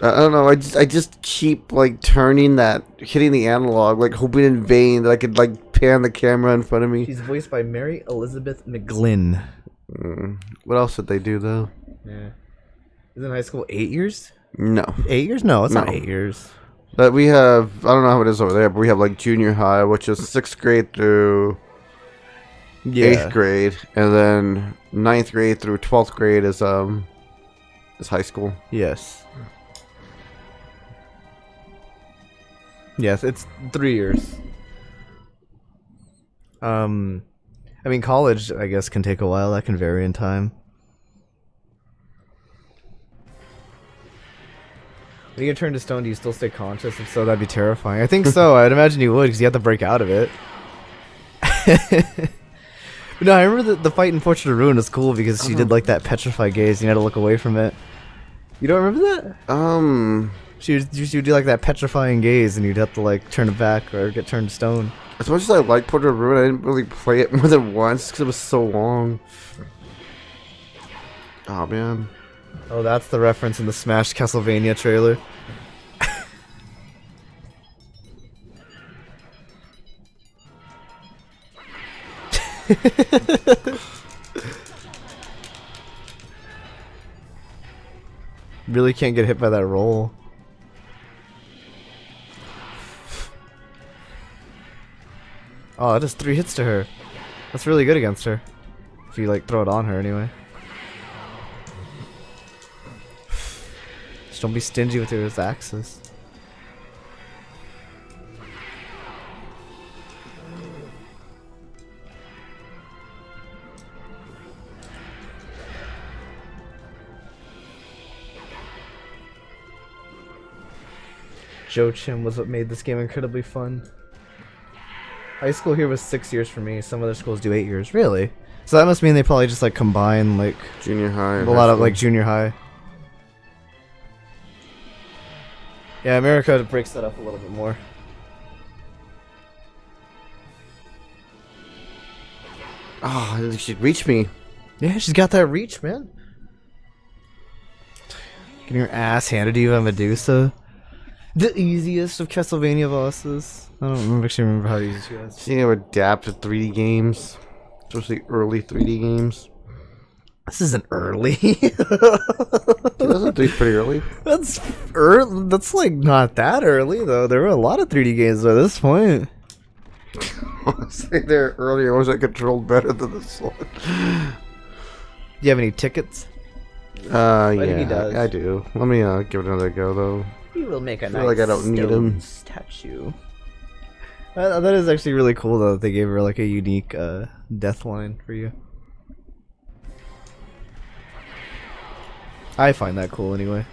I don't know. I just keep like turning that, hitting the analog, like hoping in vain that I could like pan the camera in front of me. She's voiced by Mary Elizabeth McGlynn. What else did they do though? Yeah. Isn't high school 8 years? No. 8 years? No, it's not No. 8 years. But we have, I don't know how it is over there, but we have like junior high, which is 6th grade through 8th grade, and then 9th grade through 12th grade is high school. Yes. Yes, it's 3 years. I mean, college, I guess, can take a while. That can vary in time. When you get turned to stone, do you still stay conscious? If so, that'd be terrifying. I think so. I'd imagine you would, because you have to break out of it. But no, I remember the fight in Portrait of Ruin was cool because she did like that petrified gaze. And you had to look away from it. You don't remember that? She would do like that petrifying gaze, and you'd have to like turn it back or get turned to stone. As much as I like Portrait of Ruin, I didn't really play it more than once because it was so long. Oh man. Oh, that's the reference in the Smash Castlevania trailer. Really can't get hit by that roll. Oh, that does 3 hits to her. That's really good against her. If you like throw it on her anyway. Just don't be stingy with your axes. Joachim was what made this game incredibly fun. High school here was 6 years for me. Some other schools do 8 years. Really? So that must mean they probably just like combine like Junior high. a lot of like junior high. Yeah, America breaks that up a little bit more. Oh, she'd reach me. Yeah, she's got that reach, man. Getting your ass handed to you by Medusa. The easiest of Castlevania bosses. I don't actually remember how easy she was. Seeing her adapt to 3D games, especially early 3D games. This isn't early. 2003 is pretty early. That's early. That's like not that early though. There were a lot of 3D games by this point. Say there earlier was I controlled better than this one. Do you have any tickets? Yeah, he does. I do. Let me give it another go though. You will make a feel like I don't need him. statue. That is actually really cool though that they gave her like a unique death line for you. I find that cool anyway.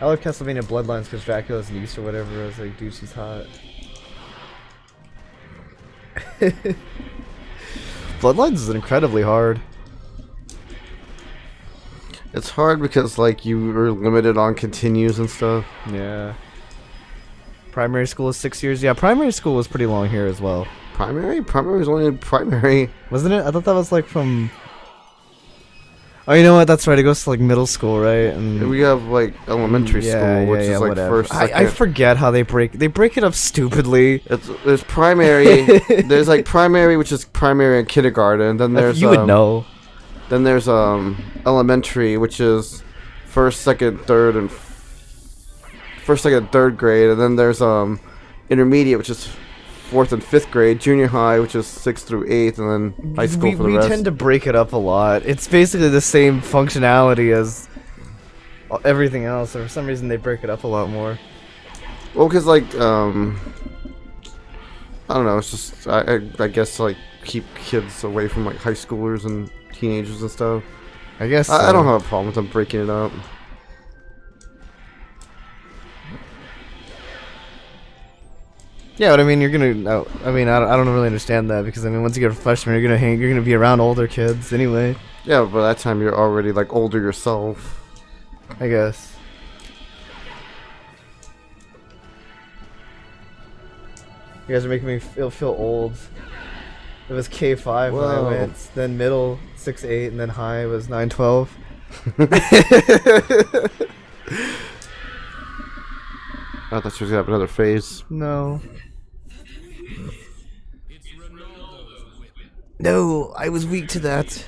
I love Castlevania Bloodlines because Dracula's niece or whatever. I was like, dude, she's hot. Bloodlines is incredibly hard. It's hard because like you were limited on continues and stuff. Yeah. Primary school is 6 years. Yeah, primary school was pretty long here as well. Primary? Primary was only primary. Wasn't it? I thought that was like from... Oh, you know what? That's right. It goes to like middle school, right? And We have like elementary school, which is like whatever. first, second. I forget how they break it up stupidly. There's primary. There's like primary, which is primary and kindergarten. Then there's You would know. Then there's elementary, which is first, second, third, and third grade. And then there's intermediate, which is fourth and fifth grade. Junior high, which is sixth through eighth, and then high school for the rest. We tend to break it up a lot. It's basically the same functionality as everything else. And for some reason, they break it up a lot more. Well, because like I don't know. It's just I guess like keep kids away from like high schoolers and teenagers and stuff. I guess I don't have a problem with them breaking it up. Yeah, but I mean, you're gonna. No, I mean, I don't really understand that because I mean, once you get a freshman, you're gonna be around older kids anyway. Yeah, but by that time you're already like older yourself. I guess. You guys are making me feel old. It was K5 when I went, then middle 6-8, and then high was 9-12. I thought she was gonna have another phase. No. No, I was weak to that.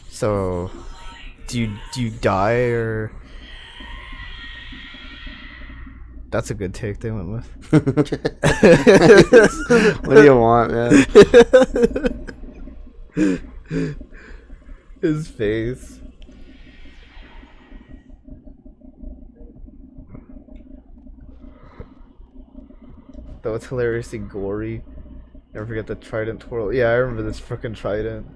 So, do you die or? That's a good take they went with. What do you want, man? His face. Though it's hilariously gory. Never forget the trident twirl. Yeah, I remember this frickin' trident.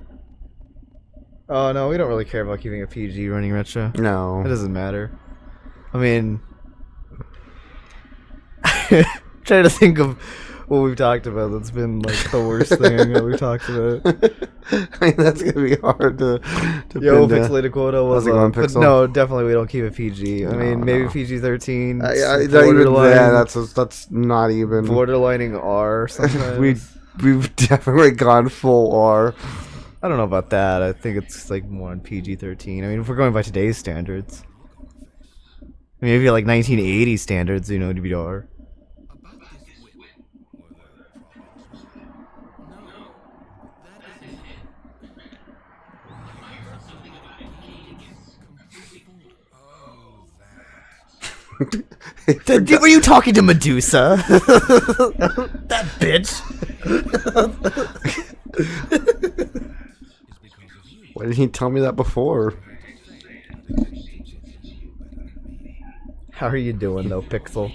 Oh no, we don't really care about keeping a PG running retro. No. It doesn't matter. I mean, trying to think of what we've talked about that's been like the worst thing that we've talked about. I mean, that's gonna be hard to Yo, pin down. pixelated quota was but no, definitely we don't keep a PG. I mean, maybe PG-13. That's not even borderlining R. Sometimes we've definitely gone full R. I don't know about that. I think it's like more on PG-13. I mean, if we're going by today's standards, I mean, maybe like 1980 standards, you know, it'd be R. Were you talking to Medusa? That bitch. Why didn't he tell me that before? How are you doing though, Pixel?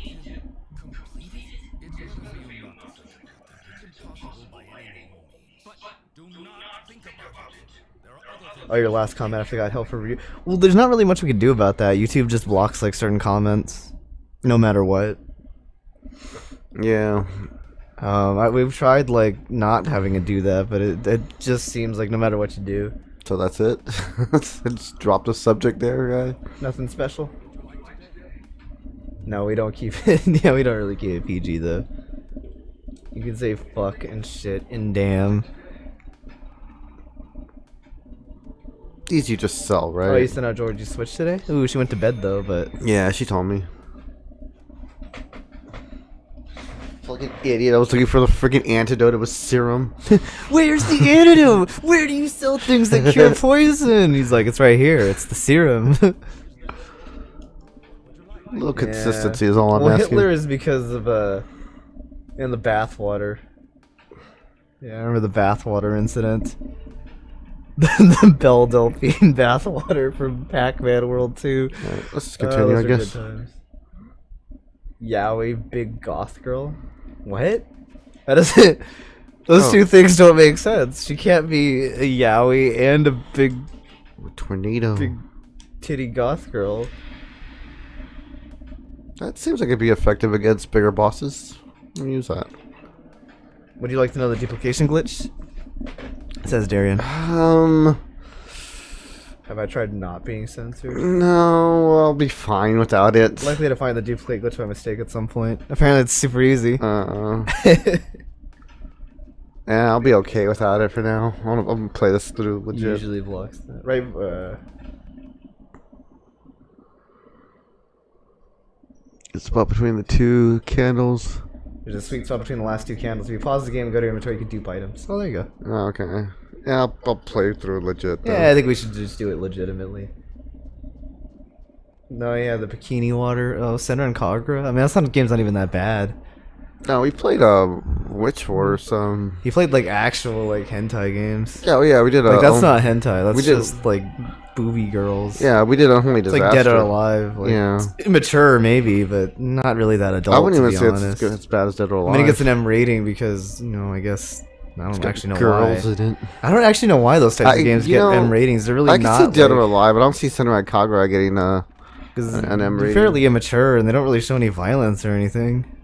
Oh, your last comment after I got help for review. Well, there's not really much we can do about that. YouTube just blocks like certain comments, no matter what. Yeah. We've tried like not having to do that, but it just seems like no matter what you do. So that's it. Just drop the subject there, guy. Nothing special. No, we don't keep it. Yeah, we don't really keep it PG though. You can say fuck and shit and damn. These you just sell, right? Oh, you sent out Georgie Switch today? Ooh, she went to bed though, but yeah, she told me. Fucking idiot! I was looking for the freaking antidote. It was serum. Where's the antidote? Where do you sell things that cure poison? He's like, it's right here. It's the serum. A little consistency is all I'm asking. Hitler is because of in the bathwater. Yeah, I remember the bathwater incident. The Belle Delphine bathwater from Pac-Man World 2. Right, let's just continue, I guess. Yaoi, big goth girl. What? That doesn't. Those two things don't make sense. She can't be a yaoi and a big tornado. Big titty goth girl. That seems like it'd be effective against bigger bosses. I'm gonna use that. Would you like to know the duplication glitch? Says Darian. Have I tried not being censored? No, I'll be fine without it. Likely to find the duplicate glitch by mistake at some point. Apparently it's super easy. Yeah, I'll be okay without it for now. I'm gonna play this through legit. Usually blocks that. Right, The spot between the two candles. There's a sweet spot between the last two candles. If you pause the game and go to your inventory, you can dupe items. Oh, there you go. Oh, okay. Yeah, I'll play through legit. Though. Yeah, I think we should just do it legitimately. No, yeah, the bikini water. Oh, Senna and Kagura. I mean, that game's not even that bad. No, we played Witch Wars. He played like actual like hentai games. Yeah, yeah, we did. Like that's not hentai. That's we did, just like booby girls. Yeah, we did Unholy It's Disaster. like Dead or Alive. Like, Yeah, it's immature maybe, but not really that adult. I wouldn't even to say be it's honest. as bad as Dead or Alive. I mean, it gets an M rating because I guess I don't actually know girls why. in it. I don't actually know why those types of games get M ratings. They're really I not. can see Dead or like, Alive, but I don't see Senna Kagura getting because an M they're rating. fairly immature and they don't really show any violence or anything.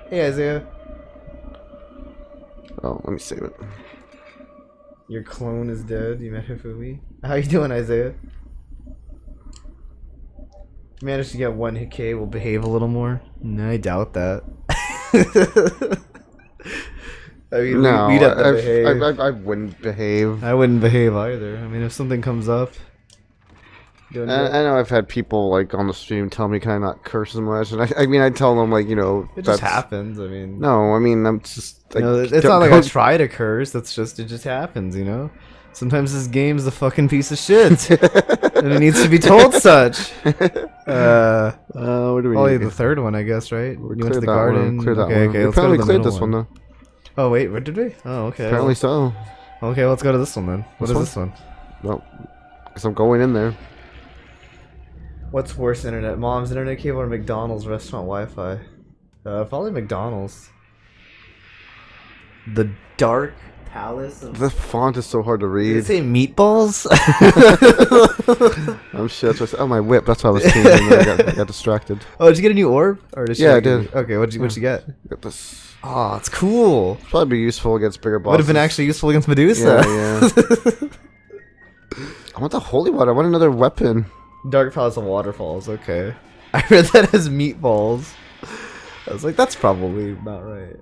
Hey Isaiah, Oh, let me save it. your clone is dead. You met Hifumi. How you doing, Isaiah? Managed to get one hit K. Will behave a little more. No, I doubt that. I mean, No, we'd have to behave. I wouldn't behave. I wouldn't behave either. I mean, if something comes up. I know I've had people like on the stream tell me can I not curse as much, and I mean I tell them like it just happens. I mean, No, I mean I'm just. Like, it's not like I try to curse. It just happens. Sometimes this game's a fucking piece of shit, and it needs to be told such. What do we? Only the third one, I guess, right? We You went to the cleared that garden. one. Cleared that Okay, one. okay. We Let's go probably to the cleared middle this one though. Oh wait, where did we? Oh, okay. Apparently so. Okay, let's go to this one then. What is one? this one? Well, because I'm going in there. What's worse, internet? Mom's internet cable or McDonald's restaurant Wi-Fi? Probably McDonald's. The Dark Palace of... The font is so hard to Did read. it say meatballs? I'm shit. Oh, my whip. That's why I was changing. I got distracted. Oh, did you get a new orb? Or did she Yeah, I like did. Okay, what'd you get? Got this. Oh, it's cool. Probably be useful against bigger bosses. Would have been actually useful against Medusa. Yeah. I want the holy water. I want another weapon. Dark Palace of Waterfalls, okay. I read that as meatballs. I was like, that's probably not right.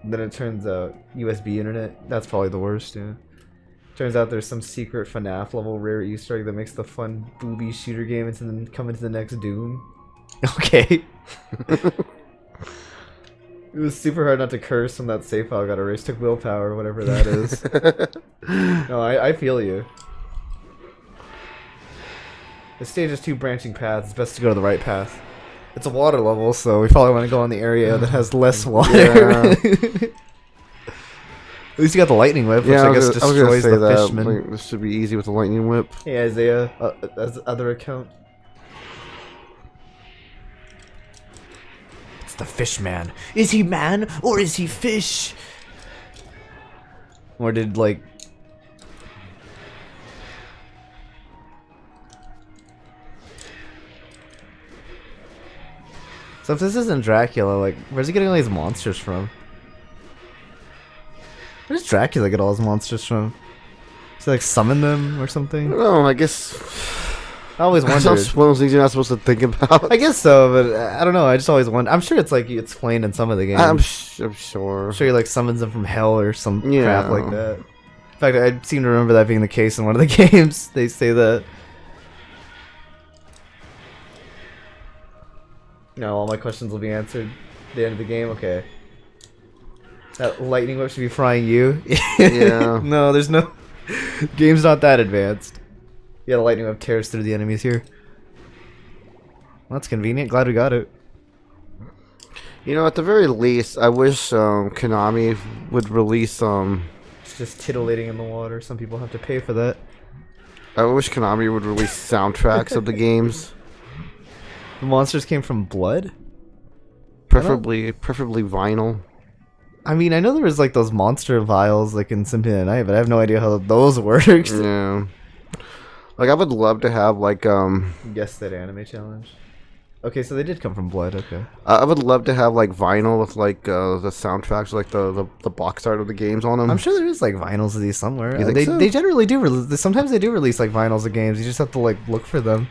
Then it turns out USB internet, that's probably the worst, yeah. Turns out there's some secret FNAF level rare Easter egg that makes the fun booby shooter game and then come into the next Doom. Okay. It was super hard not to curse when that save file got erased. Took willpower, whatever that is. No, I feel you. The stage has two branching paths. It's best to go to the right path. It's a water level, so we probably want to go on the area that has less water. Yeah. At least you got the lightning whip, which Yeah, I guess was gonna destroys say the that. fishman. Like, this should be easy with the lightning whip. Hey Isaiah, as other account. It's the fishman. Is he man or is he fish? Or did like... So if this isn't Dracula, like, where's he getting all these monsters from? Where does Dracula get all his monsters from? Does he like summon them or something? No, I guess. I always Some wondered. one of those things you're not supposed to think about. I guess so, but I don't know. I just always wonder. I'm sure it's like explained in some of the games. I'm sure. I'm sure he like summons them from hell or some Yeah. crap like that. In fact, I seem to remember that being the case in one of the games. They say that. No, all my questions will be answered at the end of the game. Okay. That lightning whip should be frying you. Yeah. No, there's no. Game's not that advanced. Yeah, the lightning whip tears through the enemies here. Well, that's convenient. Glad we got it. You know, at the very least, I wish Konami would release It's just titillating in the water. Some people have to pay for that. I wish Konami would release soundtracks of the games, The monsters came from blood? preferably vinyl. I mean, I know there was like those monster vials like in Symphony of the Night, but I have no idea how those work. Yeah. Like I would love to have like Guess that anime challenge. Okay, so they did come from blood. Okay. I would love to have like vinyl with like the soundtracks, like the box art of the games on them. I'm sure there is like vinyls of these somewhere. You think they so? they generally do. Sometimes they do release like vinyls of games. You just have to like look for them.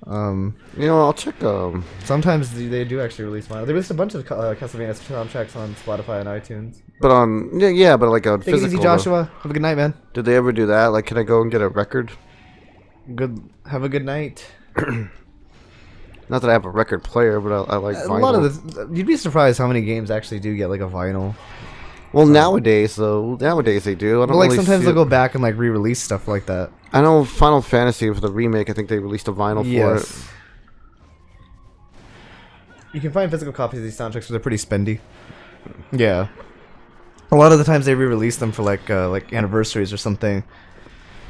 You know, I'll check. Sometimes they do actually release vinyl. They released a bunch of Castlevania soundtracks on Spotify and iTunes. But on yeah, but like a Take it physical. easy, Joshua. Have a good night, man. Did they ever do that? Like, can I go and get a record? Good. Have a good night. Not that I have a record player, but I like vinyl. A lot of you'd be surprised how many games actually do get like a vinyl. Well, nowadays they do. I don't But like really sometimes see they'll it. go back and like re-release stuff like that. I know Final Fantasy for the remake. I think they released a vinyl for it. You can find physical copies of these soundtracks, but they're pretty spendy. Yeah. A lot of the times they re-release them for like anniversaries or something.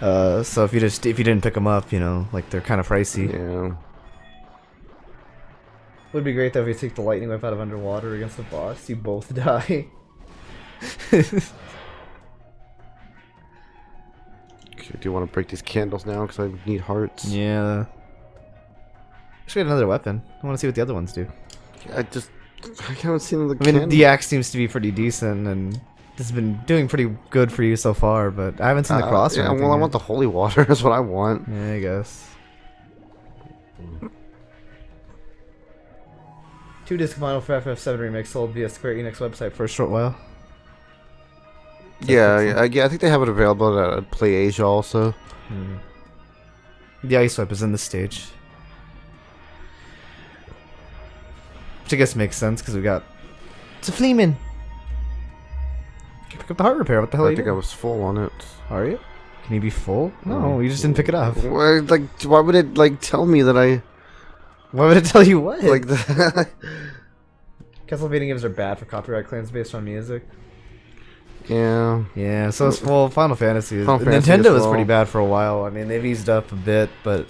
So if you didn't pick them up, you know, like they're kind of pricey. Yeah. Would be great though if you take the lightning whip out of underwater against the boss, you both die. Okay, do you want to break these candles now? Because I need hearts. Yeah. Should get another weapon. I want to see what the other ones do. I haven't seen the. I mean, candle. the axe seems to be pretty decent, and this has been doing pretty good for you so far. But I haven't seen the cross. Or Yeah, anything well, I yet. want the holy water. That's what I want. Yeah, I guess. 2-disc vinyl for FF7 Remake sold via Square Enix website for a short while. Yeah, I think they have it available at PlayAsia also. The ice whip is in the stage. Which I guess makes sense because we got. It's a Fleeman! Pick up the heart repair. What the hell are I you think I doing? was full on it. Are you? Can you be full? No, you just didn't pick it up. Why, why would it like tell me that I Why would it tell you what? like that? Castlevania games are bad for copyright claims based on music. Yeah. Yeah, so it's full. Final Fantasy. Final Fantasy Nintendo as was well. pretty bad for a while. I mean, they've eased up a bit, but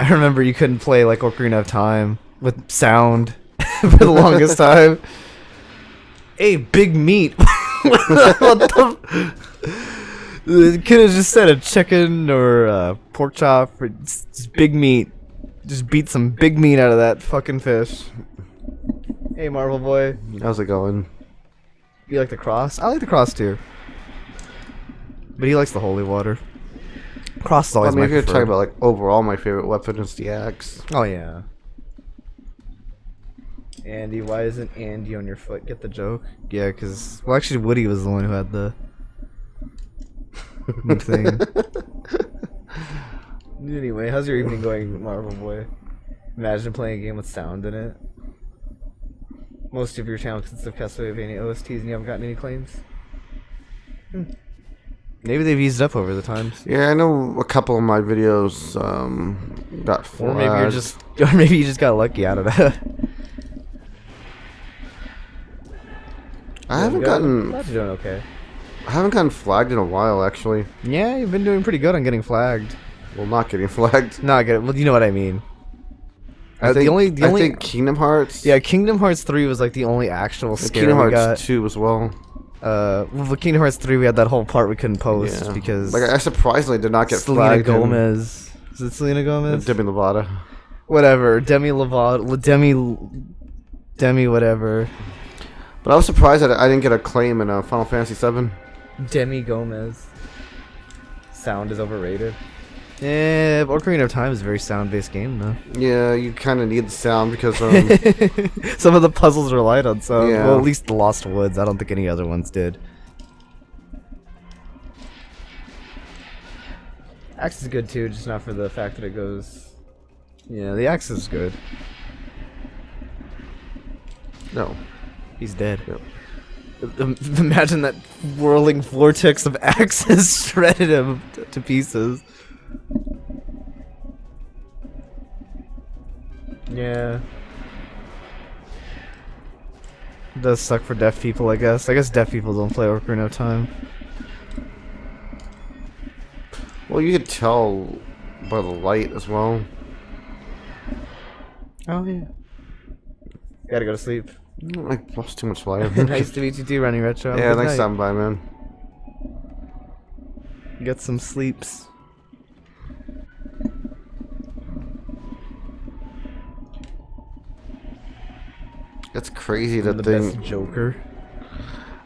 I remember you couldn't play like Ocarina of Time with sound for the longest time. Hey, big meat. What the? Could have just said a chicken or a pork chop. Or just big meat. Just beat some big meat out of that fucking fish. Hey, Marvel boy. How's it going? You like the cross? I like the cross too. But he likes the holy water. Cross is I always mean, my if you're preferred. talking about like overall, my favorite weapon is the axe. Oh yeah. Andy, why isn't Andy on your foot? Get the joke? Yeah, because well, actually, Woody was the one who had the thing. Anyway, how's your evening going, Marvel boy? Imagine playing a game with sound in it. Most of your channel consists of Castlevania OSTs, and you haven't gotten any claims. Maybe they've eased up over the times. Yeah, I know a couple of my videos got flagged. Or maybe you just got lucky out of that. I haven't gotten Glad you're doing okay. I haven't gotten flagged in a while, actually. Yeah, you've been doing pretty good on getting flagged. Well, not getting flagged. Not good. Well, you know what I mean. I The only I think Kingdom Hearts. yeah, Kingdom Hearts 3 was like the only actual and scare Kingdom we Hearts got. 2 as well. Well, with Kingdom Hearts 3 we had that whole part we couldn't post Yeah. because Like I surprisingly did not get Selena flagged. Gomez. Is it Selena Gomez? Demi Lovato. Whatever. Demi Lovato. Demi whatever. But I was surprised that I didn't get a claim in Final Fantasy 7. Demi Gomez. Sound is overrated. Yeah, Ocarina of Time is a very sound-based game, though. Yeah, you kind of need the sound because Some of the puzzles relied on sound. Yeah. Well, at least the Lost Woods. I don't think any other ones did. Axe is good too, just not for the fact that it goes. Yeah, the axe is good. no. He's dead. Yep. Imagine that whirling vortex of axes shredded him to pieces. Yeah. It does suck for deaf people, I guess. I guess deaf people don't play Ocarina of Time. Well, you could tell by the light as well. Oh, yeah. Gotta go to sleep. I lost too much light. Nice to meet you too, Running Retro. Have a Yeah, good thanks, night. bye, man. Get some sleeps. It's crazy I'm that the thing. best Joker.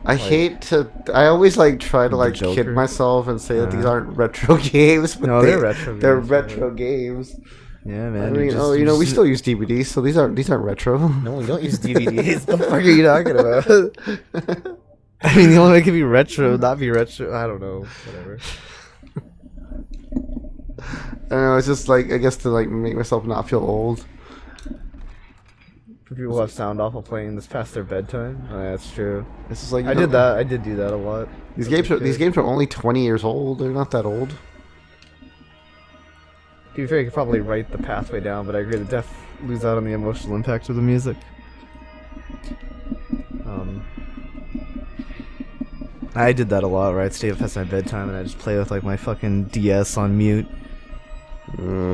I hate to. I always like try to The like kid Joker? myself and say that these aren't retro games, but No, they're retro They're games, retro games. Yeah, I man. mean, we still use DVDs, so these aren't retro. No, we don't use DVDs. The fuck are you talking about? I mean, the only way it could be retro, not be retro. I don't know. Whatever. I don't know. It's just like I guess to like make myself not feel old. For people who have sound off while playing this past their bedtime. Oh, yeah, that's true. It's just like I did that. I did do that a lot. These games are only 20 years old. They're not that old. To be fair, you could probably write the pathway down, but I agree, the def lose out on the emotional impact of the music. I did that a lot, where I'd stay up past my bedtime and I'd just play with like my fucking DS on mute.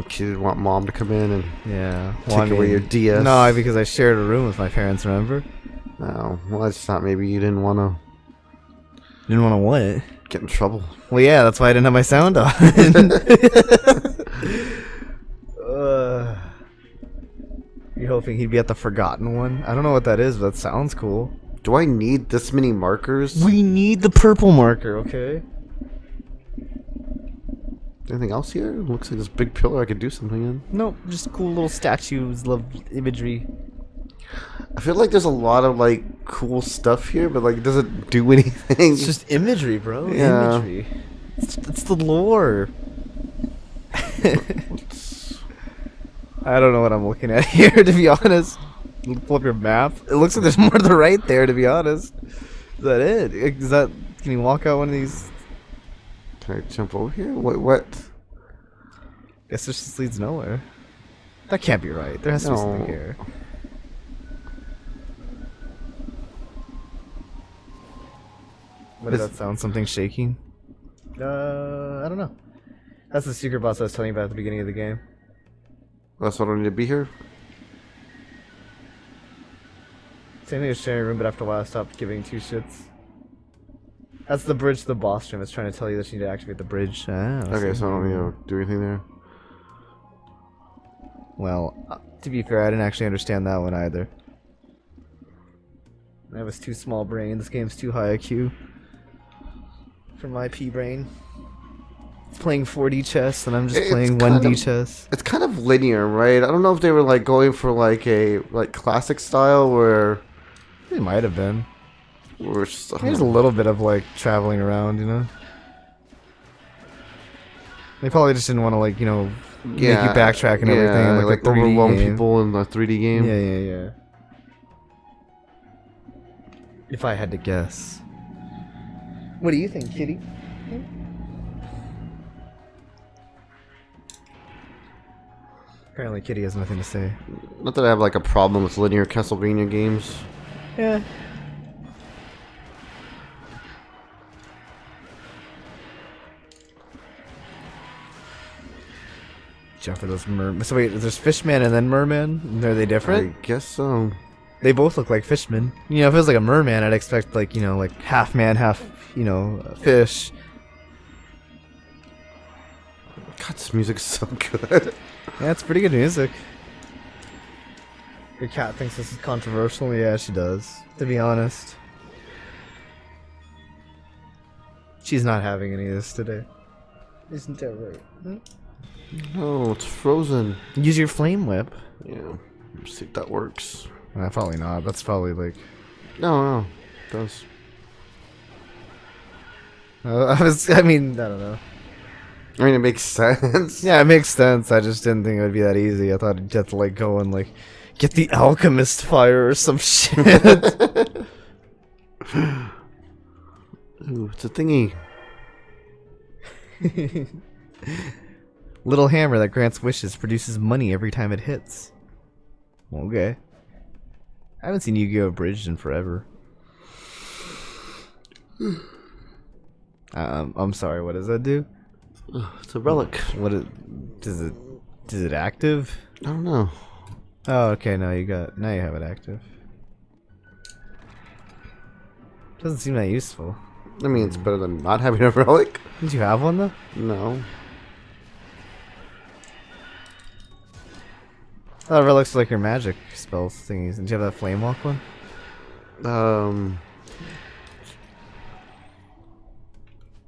Kids want mom to come in and Yeah. take away your DS. No, because I shared a room with my parents, remember? Oh, well, that's not. Maybe you didn't want to Didn't want to what? get in trouble. Well, yeah, that's why I didn't have my sound on. You're hoping he'd be at the forgotten one? I don't know what that is, but that sounds cool. Do I need this many markers? We need the purple marker, okay? Anything else here? Looks like this big pillar I could do something in. Nope, just cool little statues, love imagery. I feel like there's a lot of like cool stuff here, but like it doesn't do anything. It's just imagery, bro. Yeah. Imagery. It's the lore. I don't know what I'm looking at here, to be honest. Pull up your map. It looks like there's more to the right there, to be honest. Is that it? Is that? Can you walk out one of these? Can I jump over here? What? Guess this just leads nowhere. That can't be right. There has to be something here. What does that sound? Something shaking? I don't know. That's the secret boss I was telling you about at the beginning of the game. That's what I need to be here. Same thing as sharing a room, but after a while I stopped giving two shits. That's the bridge to the boss room. It's trying to tell you that you need to activate the bridge. Okay, so I don't need to do anything there. Well, to be fair, I didn't actually understand that one either. I was too small brain. This game's too high IQ for my pea brain. It's playing 4D chess, and I'm just playing 1D chess. It's kind of linear, right? I don't know if they were like going for like a classic style where It might have been. There's a little bit of like traveling around, you know. They probably just didn't want to make you backtrack and everything. Yeah, Like a 3D overwhelm game. people in the 3D game. Yeah. If I had to guess. What do you think, Kitty? Apparently Kitty has nothing to say. Not that I have like a problem with linear Castlevania games. Yeah. Jump for those So wait, there's Fishman and then Merman? Are they different? I guess so. They both look like fishmen. You know, if it was like a merman, I'd expect like, like half man, half, fish. God, this music's so good. Yeah, it's pretty good music. Your cat thinks this is controversial. Yeah, she does, to be honest. She's not having any of this today. Isn't that right? No, it's frozen. Use your flame whip. Yeah, let's see if that works. Probably not. That's probably like... No, it does. I don't know. I mean, it makes sense. Yeah, it makes sense. I just didn't think it would be that easy. I thought you'd have to like go and like get the alchemist fire or some shit. Ooh, it's a thingy. Little hammer that grants wishes produces money every time it hits. Okay. I haven't seen Yu-Gi-Oh! Abridged in forever. I'm sorry, what does that do? It's a relic. Does it active? I don't know. Oh, okay, now you have it active. Doesn't seem that useful. I mean, it's better than not having a relic. Did you have one though? No. Oh, relics are like your magic spells thingies. Did you have that flame walk one?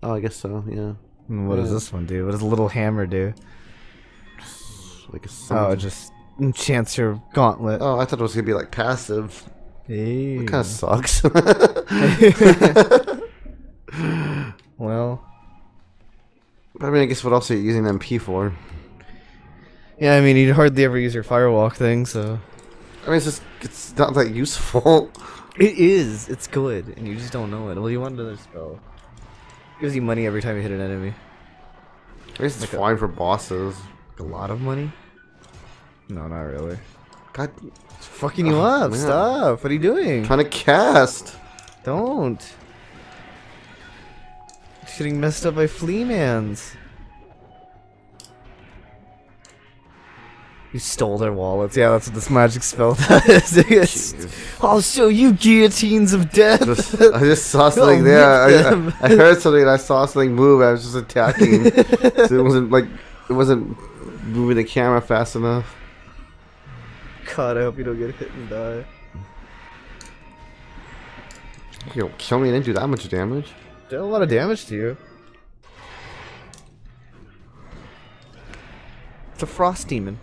Oh, I guess so. Yeah. And what does this one do? What does a little hammer do? Like Oh, just enchants your gauntlet. Oh, I thought it was gonna be like passive. Hey. It kind of sucks. Well, But I mean, I guess what else are you using MP for? yeah, I mean, you'd hardly ever use your firewalk thing, so. I mean, it's not that useful. It is. It's good, and you just don't know it. Well, you want another spell. Gives you money every time you hit an enemy. I guess it's fine for bosses. Like a lot of money? No, not really. God, It's fucking you up. man. Stop. What are you doing? trying to cast. Don't. You're getting messed up by flea mans. You stole their wallets. Yeah, that's what this magic spell does. I'll show you guillotines of death. I just saw something I'll there. nip them. I heard something and I saw something move. I was just attacking. So it wasn't moving the camera fast enough. God, I hope you don't get hit and die. You'll kill me and didn't do that much damage. Did a lot of damage to you. It's a frost demon.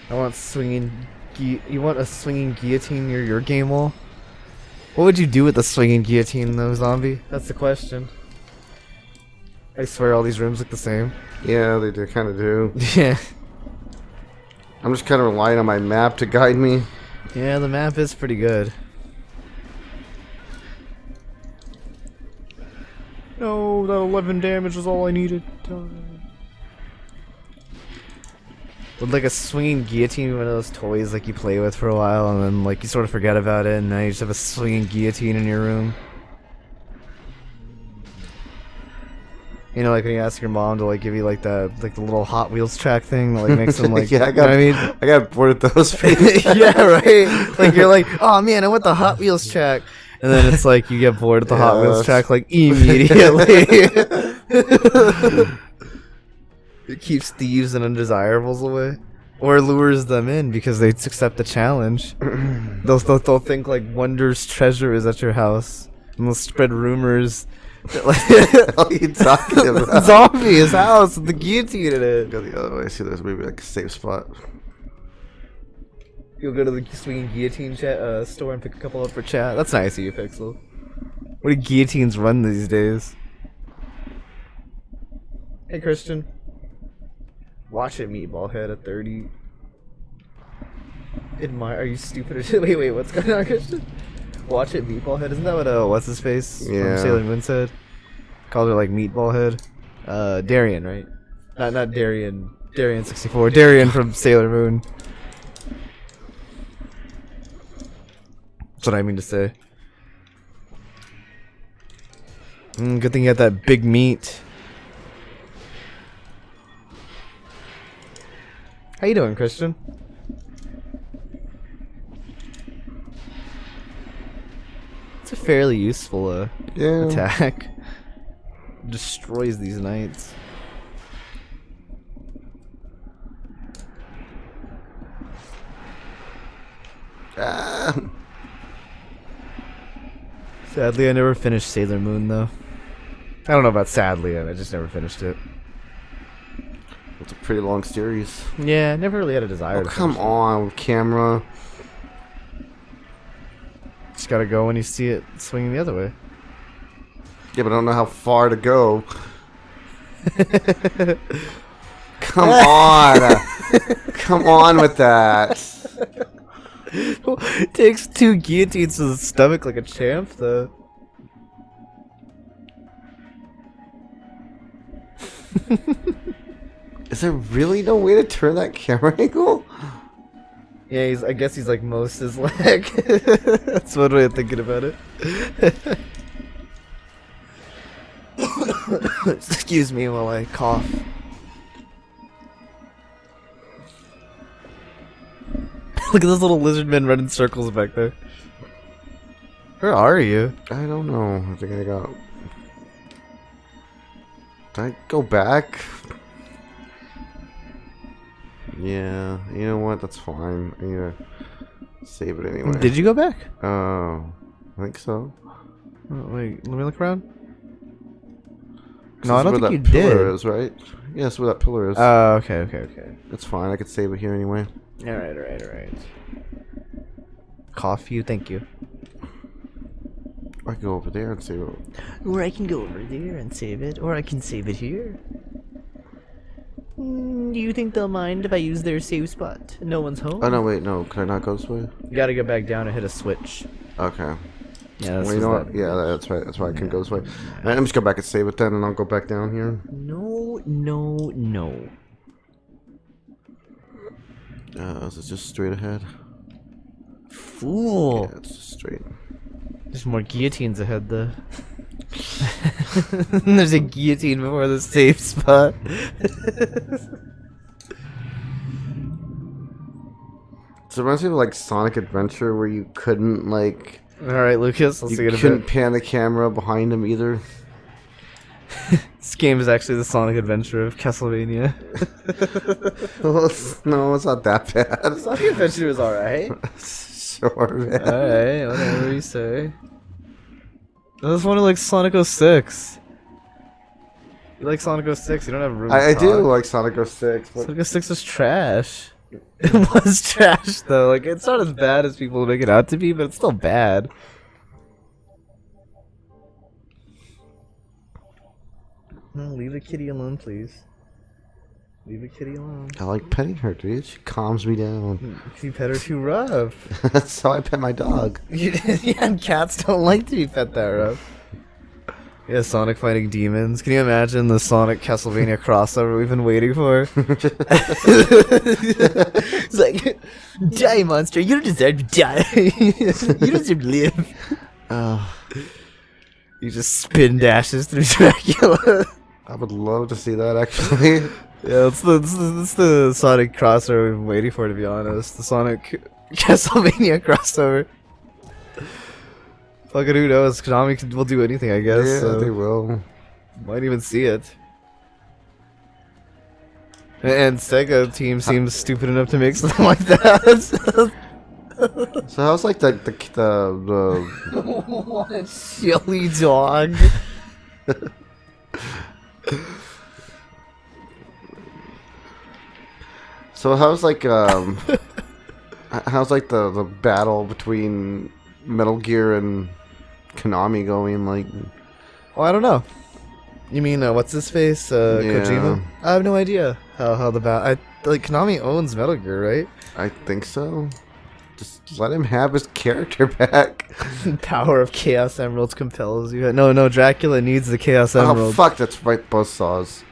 I want swinging. You want a swinging guillotine near your game wall? What would you do with a swinging guillotine, though, zombie? That's the question. I swear all these rooms look the same. Yeah, they do kind of do. Yeah. I'm just kind of relying on my map to guide me. Yeah, the map is pretty good. No, that 11 damage was all I needed. Would like a swinging guillotine be one of those toys like you play with for a while and then like you sort of forget about it and now you just have a swinging guillotine in your room? You know, like when you ask your mom to like give you like the little Hot Wheels track thing that like makes them like Yeah, you know what I mean? I got bored of those. Yeah, right. Like you're like, oh man, I want the Hot Wheels track, and then it's like you get bored of the Hot Wheels track like immediately. It keeps thieves and undesirables away, or lures them in because they accept the challenge. They'll think like Wonder's treasure is at your house, and they'll spread rumors. What are you talking about? Zombie, his house, with the guillotine in it. Go the other way. See, there's maybe like a safe spot. You'll go to the swinging guillotine store and pick a couple up for chat. That's nice of you, Pixel. What do guillotines run these days? Hey, Christian. Watch it, Meatball Head at 30. Admire. Are you stupid? Wait, what's going on, Christian? Watch it, Meatball Head. Isn't that what what's his face from Sailor Moon said? Called her like Meatball Head. Darian, right? Not Darian. Darian 64. Darian from Sailor Moon. That's what I mean to say. Good thing you had that big meat. How you doing, Christian? It's a fairly useful attack. Destroys these knights. Ah. Sadly, I never finished Sailor Moon, though. I don't know about sadly, I just never finished it. It's a pretty long series. Yeah, I never really had a desire to Come finish it. on, camera. Just gotta go when you see it swinging the other way. Yeah, but I don't know how far to go. Come on. Come on with that. Takes 2 guillotines to the stomach like a champ, though. Is there really no way to turn that camera angle? Yeah, I guess he's like Moses' leg. That's one way of thinking about it. Excuse me while I cough. Look at those little lizard men running circles back there. Where are you? I don't know. I think I got... Did I go back? Yeah, you know what? That's fine. I need to save it anyway. Did you go back? Oh, I think so. Oh, wait, let me look around. This No, I is don't where think that you pillar did. is, right? Yeah, that's where that pillar is. Oh, okay. It's fine. I could save it here anyway. Alright. Coffee, thank you. I can go over there and save it. Or I can go over there and save it, or I can save it here. Do you think they'll mind if I use their save spot? No one's home. Oh no, wait, no. Can I not go this way? You gotta go back down and hit a switch. Okay. Yeah, Well, you know what? Yeah, that's right. That's why I can go this way. Let me just go back and save it then, and I'll go back down here. No. Is it just straight ahead? Fool. Yeah, it's just straight. There's more guillotines ahead, though. There's a guillotine before the safe spot. So it reminds me of like Sonic Adventure, where you couldn't like Alright, Lucas, I'll see you in a couldn't bit. pan the camera behind him either. This game is actually the Sonic Adventure of Castlevania. No, it's not that bad. Sonic Adventure was alright. Sure, man. Alright, whatever you say. I just want to like Sonic 06. You like Sonic 06? You don't have room to I do talk. like Sonic 06, but Sonic 06 was trash. It was trash though. Like it's not as bad as people make it out to be, but it's still bad. No, leave the kitty alone, please. Leave the kitty alone. I like petting her, dude. She calms me down. You pet her too rough. That's how I pet my dog. Yeah, and cats don't like to be pet that rough. Yeah, Sonic fighting demons. Can you imagine the Sonic Castlevania crossover we've been waiting for? It's like, die, monster. You don't deserve to die. You don't deserve to live. You just spin dashes through Dracula. I would love to see that, actually. Yeah, it's the Sonic crossover we've been waiting for, to be honest. The Sonic Castlevania crossover. Fucking who knows? Konami will do anything, I guess. Yeah, so they will. might even see it. And Sega team seems stupid enough to make something like that. So how's like the What a silly dog. so how's like how's like the battle between Metal Gear and Konami going? Like, Well, I don't know. You mean what's his face? Kojima? I have no idea how the like Konami owns Metal Gear, right? I think so. Just let him have his character back. Power of Chaos Emeralds compels you. No, Dracula needs the Chaos Oh Emeralds. fuck, that's right, buzzsaws.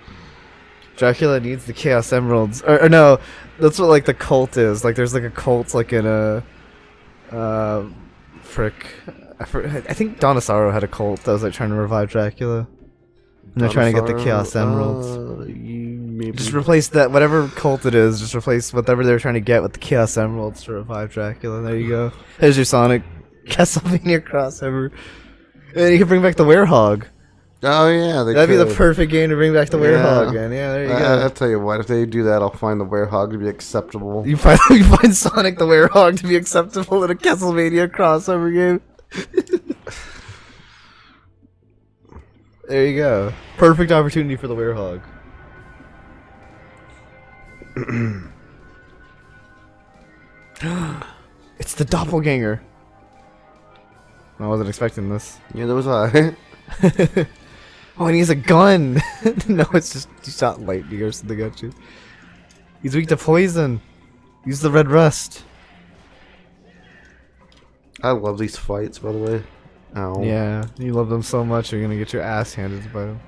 Dracula needs the Chaos Emeralds. Or no, that's what like the cult is. Like there's like a cult like in a I think Donisaro had a cult that was like trying to revive Dracula. And they're trying to get the Chaos Emeralds. Just replace that, whatever cult it is, just replace whatever they're trying to get with the Chaos Emeralds to revive Dracula. There you go. There's your Sonic Castlevania crossover. And you can bring back the Werehog. Oh yeah, That'd be the perfect game to bring back the Werehog again. Yeah, there you go. I'll tell you what, if they do that, I'll find the Werehog to be acceptable. You find Sonic the Werehog to be acceptable in a Castlevania crossover game. There you go. Perfect opportunity for the Werehog. It's the doppelganger. I wasn't expecting this. Yeah, there was a. Oh, and he has a gun. No, it's just he shot lightning or something at you. He's weak to poison. Use the red rust. I love these fights, by the way. Ow. Yeah, you love them so much, you're gonna get your ass handed by them.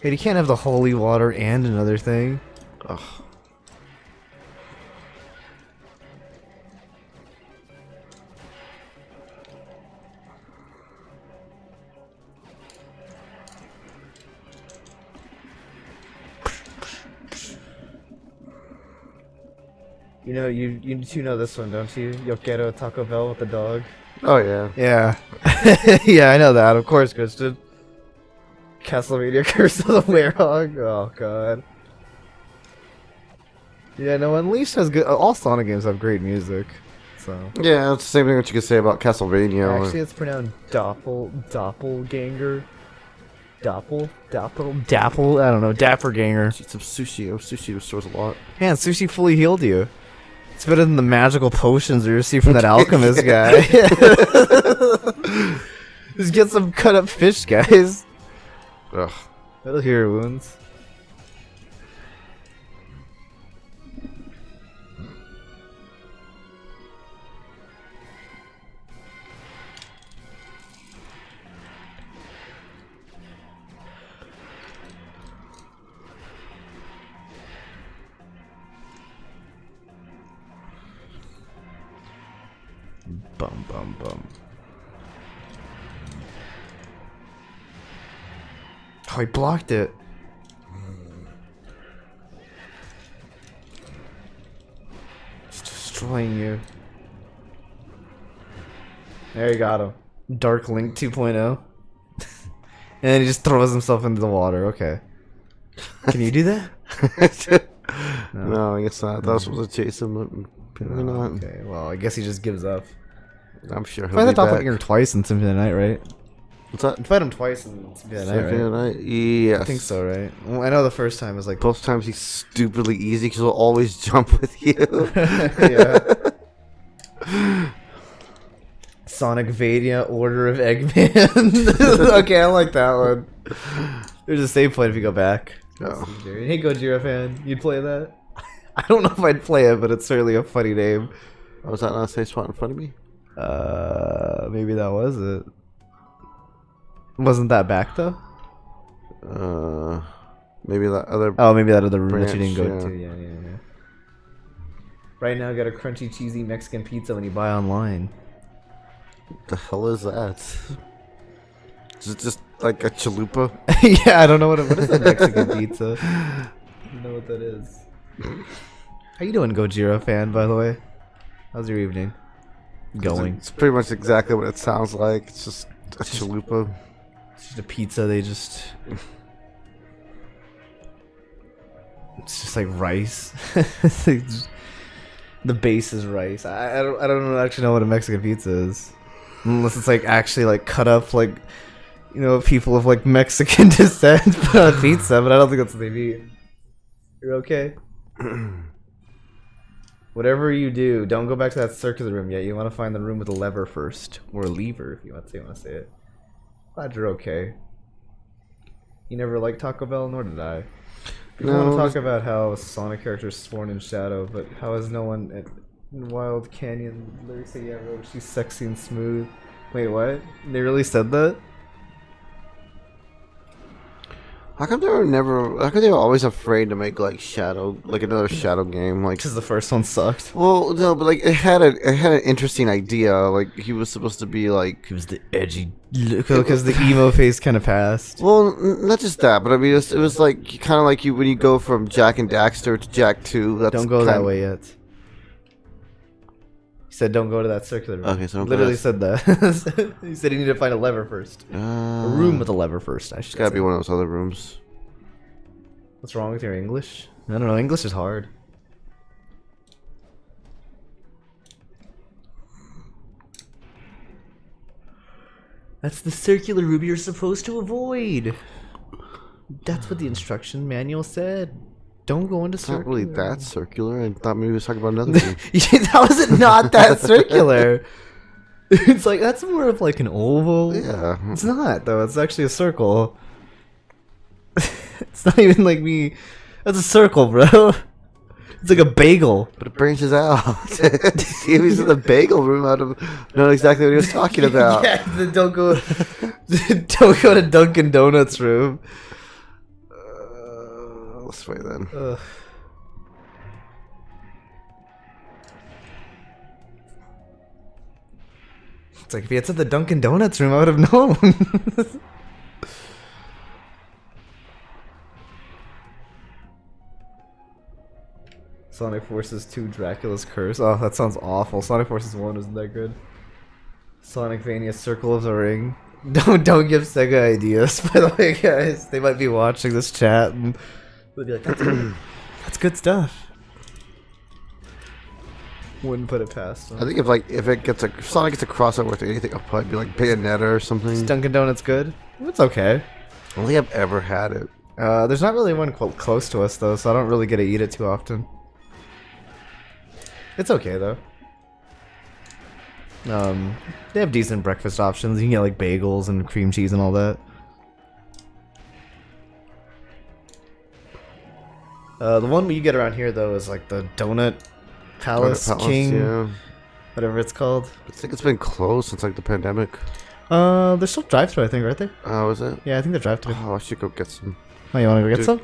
Hey, you can't have the holy water and another thing. Ugh. You know, you two know this one, don't you? Yo quiero Taco Bell with the dog. Oh yeah. Yeah. Yeah, I know that, of course, Kristen. Castlevania Curse of the Werehog. Oh god. Yeah, no, Unleashed has good. All Sonic games have great music. So Yeah, it's the same thing that you could say about Castlevania. actually, it's pronounced doppelganger. Dapple. I don't know. Dapperganger. Eat some sushi. Oh, sushi restores a lot. Man, sushi fully healed you. It's better than the magical potions we received from that alchemist guy. Just get some cut up fish, guys. Ugh. That'll heal your wounds. Bum bum bum. Oh, he blocked it. It's destroying you. There you got him. Dark Link 2.0. And then he just throws himself into the water. Okay. Can you do that? No, I guess not. That was supposed to chase him, but apparently not. Okay, well, I guess he just gives up. I'm sure I he'll fight be the back. doppelganger twice in Symphony of the Night, right? What's that? You fight him twice in Symphony of the Night, Symphony of right? the Night? Yes. I think so, right? Well, I know the first time was like... Both times he's stupidly easy because he'll always jump with you. Yeah. Sonicvania Order of Eggman. Okay, I like that one. There's a save point if you go back. Oh. Hey, Gojira fan, you'd play that? I don't know if I'd play it, but it's certainly a funny name. Oh, was that not a safe spot in front of me? Maybe that was it. Wasn't that back though? Maybe that other. Oh, maybe that other room that you branch, didn't go yeah. to. Yeah. Right now, got a crunchy, cheesy Mexican pizza when you buy online. What the hell is that? Is it just like a chalupa? Yeah, I don't know what is a Mexican pizza. I don't know what that is. How you doing, Gojira fan? By the way, how's your evening going? It's pretty much exactly what it sounds like. It's just a chalupa. It's just a pizza. It's just like rice. The base is rice. I don't actually know what a Mexican pizza is, unless it's like actually like cut up like, you know, people of like Mexican descent put on a pizza. But I don't think that's what they mean. You're okay. Whatever you do, don't go back to that circular room yet. You want to find the room with a lever first, or a lever if you want to say it. Glad you're okay. You never liked Taco Bell, nor did I. People want to talk about how Sonic characters sworn in shadow, but how has no one in Wild Canyon literally say, yeah, bro, she's sexy and smooth. Wait, what? They really said that? How come they were always afraid to make like Shadow, like another Shadow game? Like, Because the first one sucked. well, no, but like it had an interesting idea. Like he was supposed to be like, It was the edgy look. Because the emo phase kind of passed. well, not just that, but I mean it was like kind of like you when you go from Jack and Daxter to Jak 2. That's Don't go that kinda- way yet. He said don't go to that circular room. Okay, so don't go literally to said that. He said you need to find a lever first. A room with a lever first, I should It's gotta say. be one of those other rooms. What's wrong with your English? I don't know, English is hard. That's the circular room you're supposed to avoid. That's what the instruction manual said. Don't go into It's not circular. really that circular. I thought maybe we was talking about another game. How is it not that circular? It's like, that's more of like an oval. Yeah. It's not, though. It's actually a circle. It's not even like me. That's a circle, bro. It's like a bagel. But it branches out. He was in the bagel room out of know exactly what he was talking about. Yeah, don't go to Dunkin' Donuts room. This way then. Ugh. It's like if it's at the Dunkin' Donuts room, I would have known. Sonic Forces 2 Dracula's Curse. Oh, that sounds awful. Sonic Forces 1 isn't that good. Sonicvania Circle of the Ring. Don't give Sega ideas, by the way, guys. They might be watching this chat and they'll be like, that's good stuff. Wouldn't put it past them. I think if Sonic gets a crossover with anything, it'll probably be like Bayonetta or something. Is Dunkin' Donuts good? It's okay. I don't think I've ever had it. There's not really one close to us though, so I don't really get to eat it too often. It's okay though. They have decent breakfast options. You can get like bagels and cream cheese and all that. The one you get around here though is like the Donut Palace, King, yeah. whatever it's called. I think it's been closed since like the pandemic. They're still drive-thru, I think, aren't they? Oh, is it? Yeah, I think they're drive-thru. Oh, I should go get some. Oh, you want to go get some?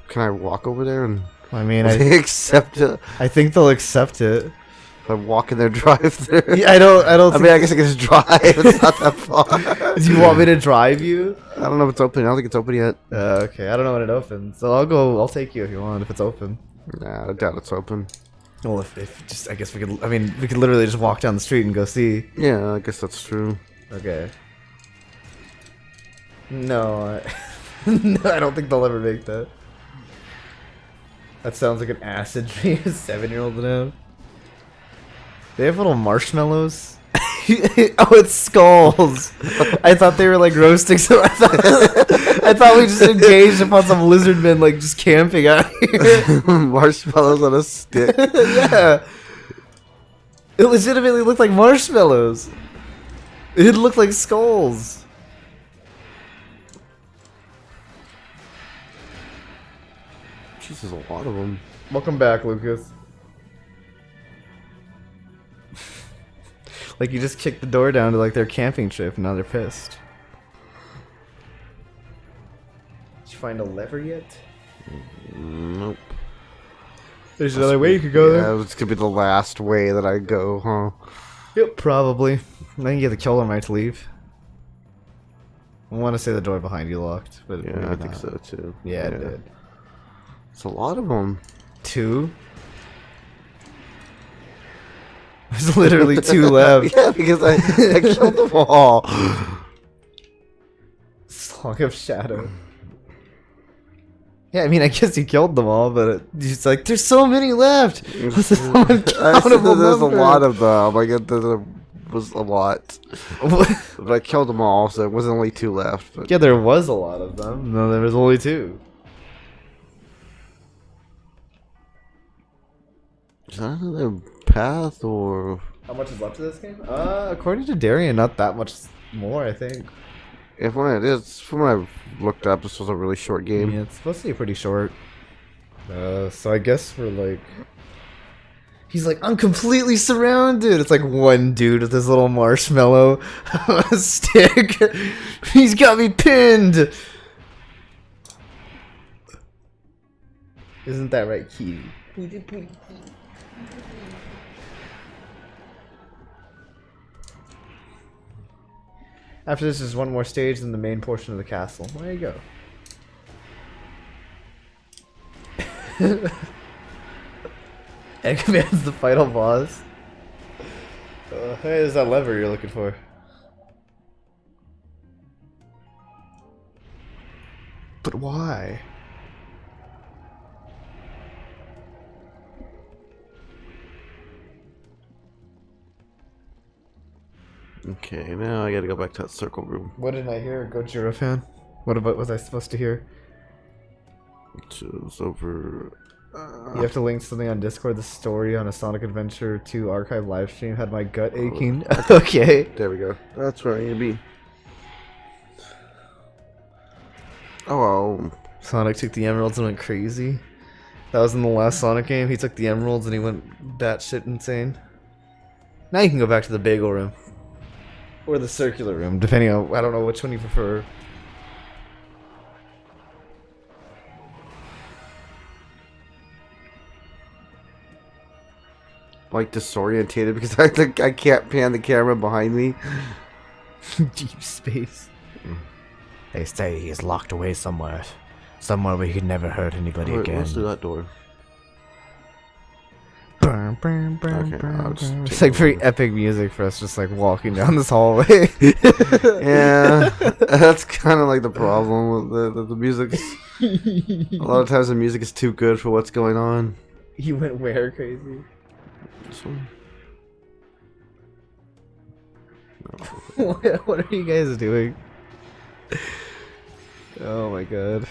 Can I walk over there and I mean, they accept it? I think they'll accept it. If I walk in their drive-thru. Yeah, I don't. I mean, I guess I can just drive. It's not that far. Do you want me to drive you? I don't know if it's open. I don't think it's open yet. Okay, I don't know when it opens, so I'll go. I'll take you if you want if it's open. Nah, I doubt it's open. Well, if just, I guess we could. I mean, we could literally just walk down the street and go see. Yeah, I guess that's true. Okay. No, no, I don't think they'll ever make that. That sounds like an acid dream a 7-year-old would have. They have little marshmallows. Oh, it's skulls. I thought they were like roasting. So I thought we just engaged upon some lizard men like just camping out here. Marshmallows on a stick. Yeah. It legitimately looked like marshmallows. It didn't look like skulls. Jesus, a lot of them. Welcome back, Lucas. Like you just kicked the door down to like their camping trip and now they're pissed. Did you find a lever yet? Nope. There's another way you could go there. Yeah, it's gonna be the last way that I go, huh? Yep, probably. Then you get the killer might to leave. I want to say the door behind you locked, but Yeah, maybe I think not. so too. Yeah, it did. It's a lot of them. 2? There's literally 2 left. Yeah, because I killed them all. Song of Shadow. Yeah, I mean, I guess you killed them all, but it's like, there's so many left! This is an I said uncountable that there's a number. lot of them. I get there was a lot. But I killed them all, so it wasn't only 2 left. But Yeah, there was a lot of them. No, there was only 2. Is that another path or? How much is left of this game? According to Darian, not that much more, I think. If when it is, from what I looked up, this was a really short game. Yeah, it's supposed to be pretty short. So I guess we're like... He's like, I'm completely surrounded! It's like one dude with this little marshmallow stick. He's got me pinned! Isn't that right, Kitty? After this is one more stage in the main portion of the castle. There you go. Eggman's the final boss. Hey, there's that lever you're looking for. But why? Okay, now I gotta go back to that circle room. What did I hear, Gojira fan? What about was I supposed to hear? Which is over. You have to link something on Discord. The story on a Sonic Adventure 2 archive livestream had my gut aching. Okay. There we go. That's where I need to be. Oh, Sonic took the emeralds and went crazy. That was in the last Sonic game. He took the emeralds and he went batshit insane. Now you can go back to the bagel room. Or the circular room, depending on, I don't know which one you prefer. like disorientated because I think I can't pan the camera behind me. Deep space. They say he is locked away somewhere. Somewhere where he could never hurt anybody Alright, again. let's do that door. Burn I'll just It's take like a very look. epic music for us, just like walking down this hallway. Yeah, that's kind of like the problem with the music. A lot of times the music is too good for what's going on. You went where crazy? This one? What are you guys doing? Oh my god.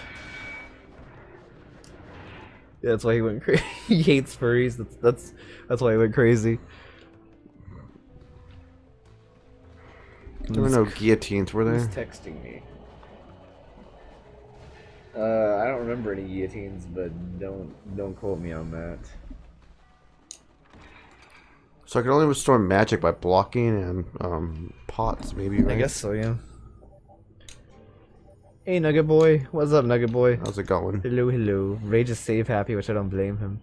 Yeah, that's why he went crazy. He hates furries. That's why he went crazy. There were no guillotines, were Who's there? texting me? I don't remember any guillotines, but don't quote me on that. So I can only restore magic by blocking and pots, maybe, right? I guess so, yeah. Hey, Nugget Boy. What's up, Nugget Boy? How's it going? Hello, hello. Rage is save happy, which I don't blame him.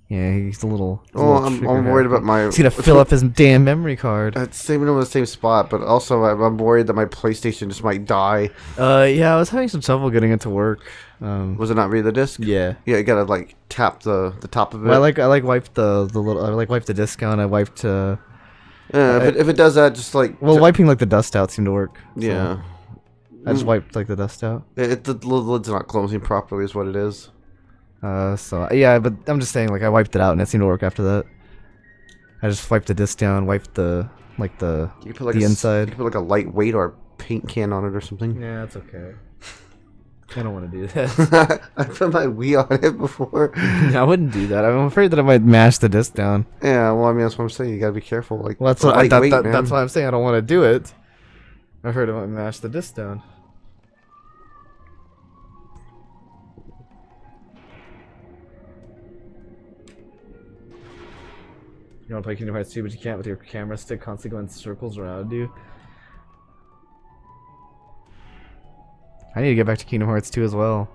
Yeah, he's a little. Oh, I'm worried about my... He's gonna fill up his damn memory card. It's saving them in the same spot, but also I'm worried that my PlayStation just might die. Yeah, I was having some trouble getting it to work. Was it not read the disc? Yeah. Yeah, you gotta like tap the top of it. Well, I like wiped the little. I like wiped the discount. I wiped. Yeah, if it does that, just like... Well, wiping like the dust out seemed to work. So Yeah. I just wiped like the dust out. The lid's not closing properly is what it is. So yeah, but I'm just saying, like I wiped it out and it seemed to work after that. I just wiped the disc down, wiped the You can put like the You inside. can put like a lightweight or paint can on it or something. Yeah, that's okay. I don't want to do that. I put my Wii on it before. I wouldn't do that. I'm afraid that I might mash the disc down. Yeah, well, I mean, that's what I'm saying. You gotta be careful. Like, Well, that's the what lightweight, man. that's why I'm saying I don't want to do it. I heard I might mash the disc down. You want to play Kingdom Hearts 2, but you can't with your camera stick constantly going in circles around you. I need to get back to Kingdom Hearts 2 as well.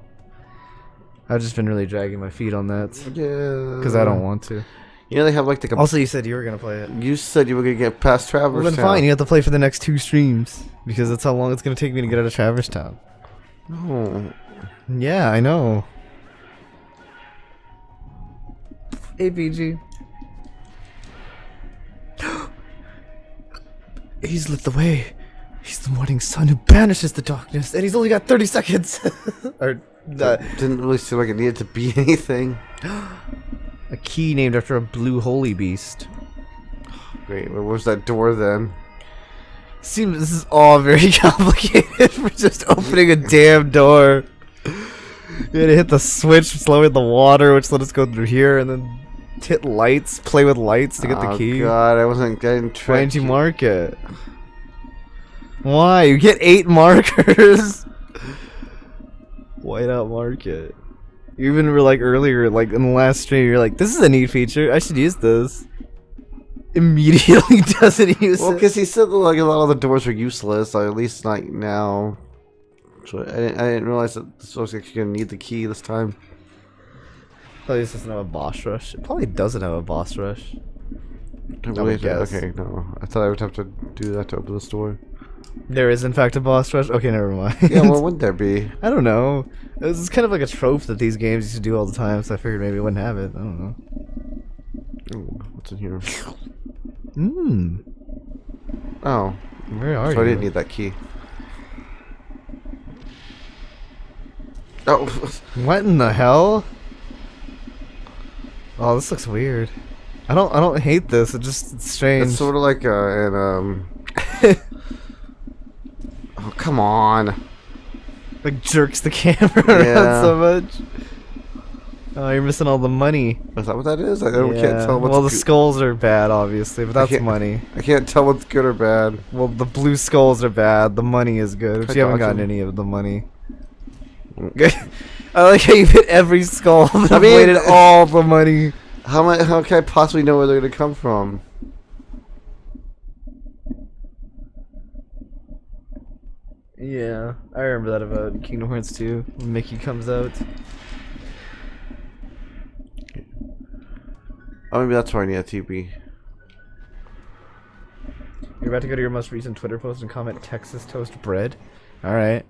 I've just been really dragging my feet on that. Yeah. Because I don't want to. You know, they have like the... Also, you said you were going to play it. You said you were gonna get past Traverse Well, then Town. fine. You have to play for the next 2 streams. Because that's how long it's going to take me to get out of Traverse Town. No. Yeah, I know. Hey, BG. He's lit the way. He's the morning sun who banishes the darkness, and he's only got 30 seconds. Or, Didn't really seem like it needed to be anything. a key named after a blue holy beast. Great. Where was that door then? Seems this is all very complicated for just opening a damn door. You had to hit the switch, slow the water, which let us go through here, and then hit lights, play with lights to get the key. Oh god, I wasn't getting Why tricked. didn't you mark it? Why? You get 8 markers. Why not mark it? You even were like earlier, like in the last stream, you're like, this is a neat feature. I should use this. Immediately doesn't use Well, it. because he said that, like a lot of the doors were useless, or at least like now. So I didn't realize that this was actually gonna need the key this time. Probably this doesn't have a boss rush. It probably doesn't have a boss rush. I would really guess. Okay, no. I thought I would have to do that to open this door. There is in fact a boss rush. Okay, never mind. Yeah, well, wouldn't there be? I don't know. This is kind of like a trope that these games used to do all the time, so I figured maybe it wouldn't have it. I don't know. Ooh, what's in here? Mmm. Oh, Where are so you? I didn't need that key. Oh, What in the hell? Oh, this looks weird. I don't hate this. It's strange. it's sort of like Oh, come on. Like jerks the camera around Yeah. so much. Oh, you're missing all the money. Is that what that is? I can't tell what's Well, the good. skulls are bad, obviously, but that's can't- money. I can't tell what's good or bad. Well, the blue skulls are bad. The money is good. But Try you haven't gotten dodging. any of the money. I like how you hit every skull, but I I've mean- waited all the money. How can I possibly know where they're gonna come from? Yeah, I remember that about Kingdom Hearts 2 when Mickey comes out. Oh, maybe that's where I need a TP. You're about to go to your most recent Twitter post and comment Texas toast bread? Alright.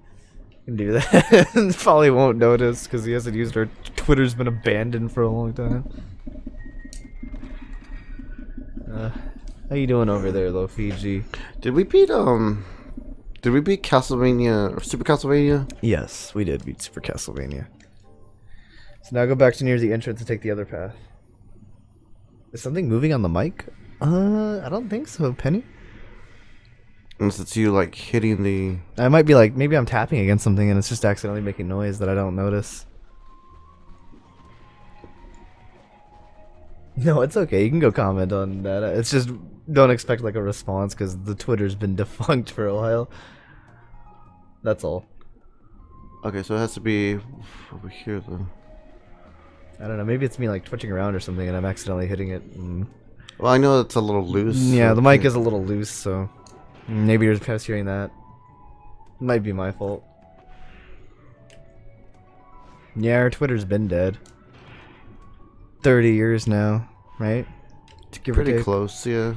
You can do that. Probably won't notice because he hasn't used our Twitter's been abandoned for a long time. How you doing over there, though, Fiji? Did we beat Castlevania or Super Castlevania? Yes, we did beat Super Castlevania. So now go back to near the entrance and take the other path. Is something moving on the mic? I don't think so, Penny. Unless it's you like hitting the. I might be like, maybe I'm tapping against something and it's just accidentally making noise that I don't notice. No, it's okay. You can go comment on that. It's just don't expect like a response because the Twitter's been defunct for a while. That's all. Okay, so it has to be over here then. I don't know. Maybe it's me like twitching around or something and I'm accidentally hitting it. Well, I know it's a little loose. Yeah, so the mic is a little loose, so maybe you're past hearing that. Might be my fault. Yeah, our Twitter's been dead. 30 years now, right? To give or pretty take. close, yeah.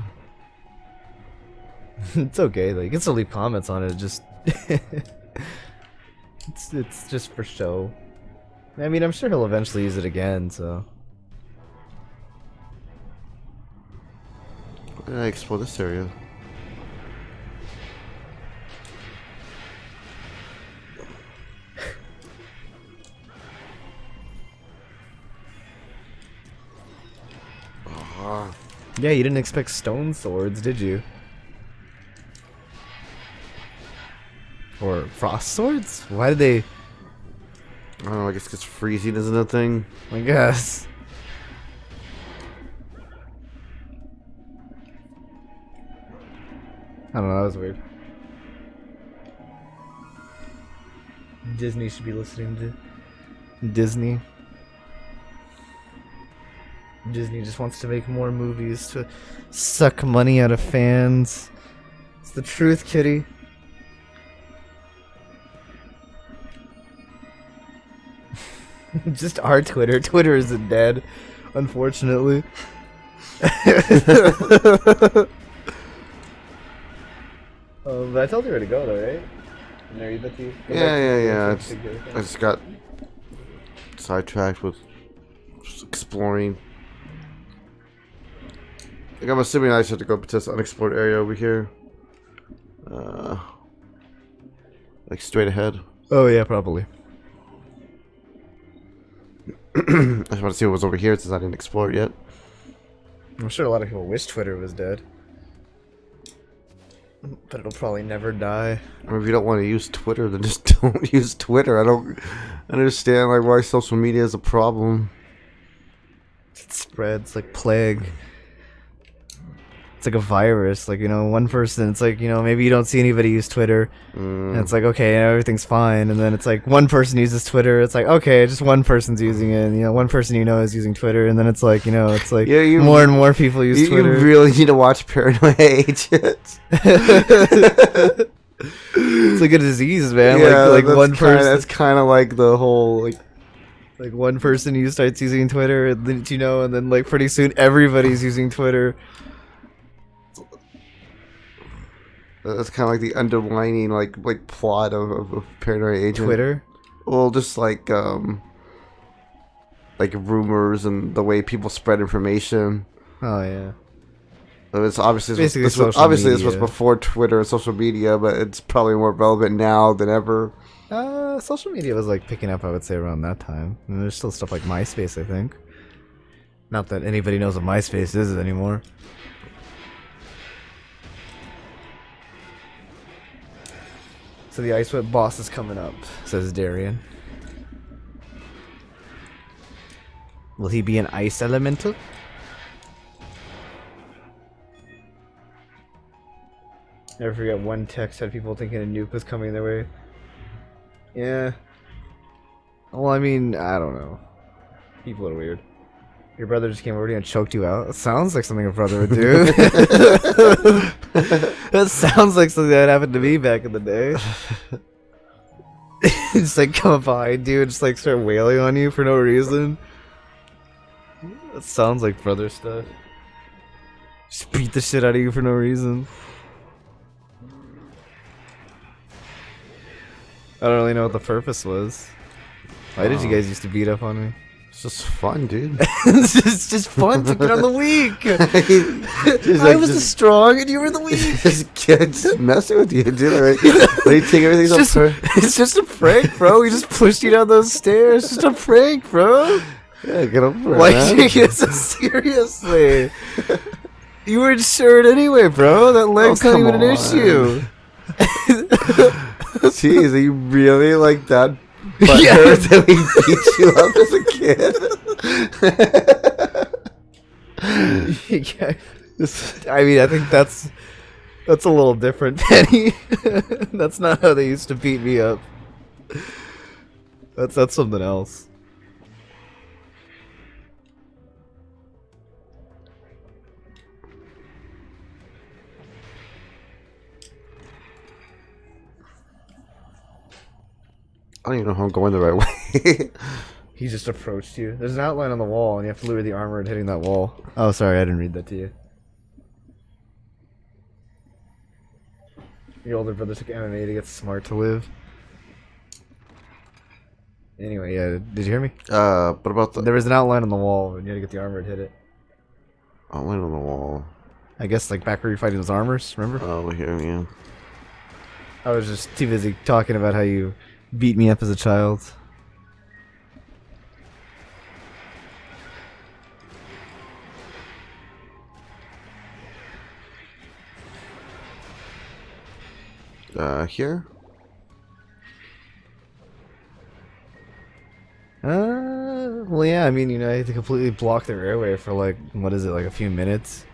It's okay, like you can still leave comments on it, just it's just for show. I mean, I'm sure he'll eventually use it again, so. Why did I explore this area? Yeah, you didn't expect stone swords, did you? Or frost swords? Why did they? I don't know, I guess because freezing isn't a thing. I guess. I don't know, that was weird. Disney should be listening to Disney. Disney just wants to make more movies to suck money out of fans. It's the truth, kitty. Just our Twitter. Twitter isn't dead, unfortunately. But I told you where to go, though, right? There, you Yeah. I just got sidetracked with just exploring. Like, I'm assuming I just have to go to this unexplored area over here. Like straight ahead. Oh yeah, probably. I just want to see what was over here since I didn't explore it yet. I'm sure a lot of people wish Twitter was dead. But it'll probably never die. I mean, if you don't want to use Twitter, then just don't use Twitter. I don't understand like why social media is a problem. It spreads like plague. It's like a virus. Like, you know, one person, it's like, you know, maybe you don't see anybody use Twitter. And it's like, okay, everything's fine. And then it's like one person uses Twitter. It's like, okay, just one person's using it. And, you know, one person you know is using Twitter. And then it's like, you know, it's like more and more people use Twitter. You really need to watch Paranoia Agents. It's like a disease, man. Yeah, like one person. That's kind of like the whole like one person you starts using Twitter, and then, you know, and then like pretty soon everybody's using Twitter. That's kind of like the underlining like plot of Paranoia Agent. Twitter. Well, just like rumors and the way people spread information. Oh yeah. It's obviously Basically this was before Twitter and social media, but it's probably more relevant now than ever. Social media was like picking up, I would say, around that time. And there's still stuff like MySpace, I think. Not that anybody knows what MySpace is anymore. So the Ice Whip boss is coming up, says Darian. Will he be an ice elemental? Never forget one text had people thinking a nuke was coming their way. Yeah. Well, I mean, I don't know. People are weird. Your brother just came over to you and choked you out? It sounds like something a brother would do. That sounds like something that happened to me back in the day. Just like come up behind you and just like start wailing on you for no reason. That sounds like brother stuff. Just beat the shit out of you for no reason. I don't really know what the purpose was. Why did you guys used to beat up on me? It's just fun, dude. It's just fun to get on the weak. Just, I like, was the just, strong and you were the weak. just messing with you, dude. Right? They take everything It's it's just a prank, bro. We just pushed you down those stairs. It's just a prank, bro. Yeah, get over it. Why man. take it so seriously? You were insured anyway, bro. That leg's not come even an on. issue. Jeez, are you really like that? But Yeah. that we beat you up as a kid. Yeah. I mean, I think that's a little different, Penny. That's not how they used to beat me up. That's something else. I don't even know how I'm going the right way. He just approached you. There's an outline on the wall, and you have to lure the armor and hitting that wall. Oh, sorry, I didn't read that to you. Your older brother took MMA to get smart to live. Anyway, yeah, did you hear me? What about the There was an outline on the wall, and you had to get the armor and hit it. outline on the wall? I guess, like, back where you're fighting those armors, remember? Oh, here, yeah. I was just too busy talking about how you beat me up as a child. Here? Well, yeah, I mean, you know, I had to completely block their airway for, like, what is it, like a few minutes?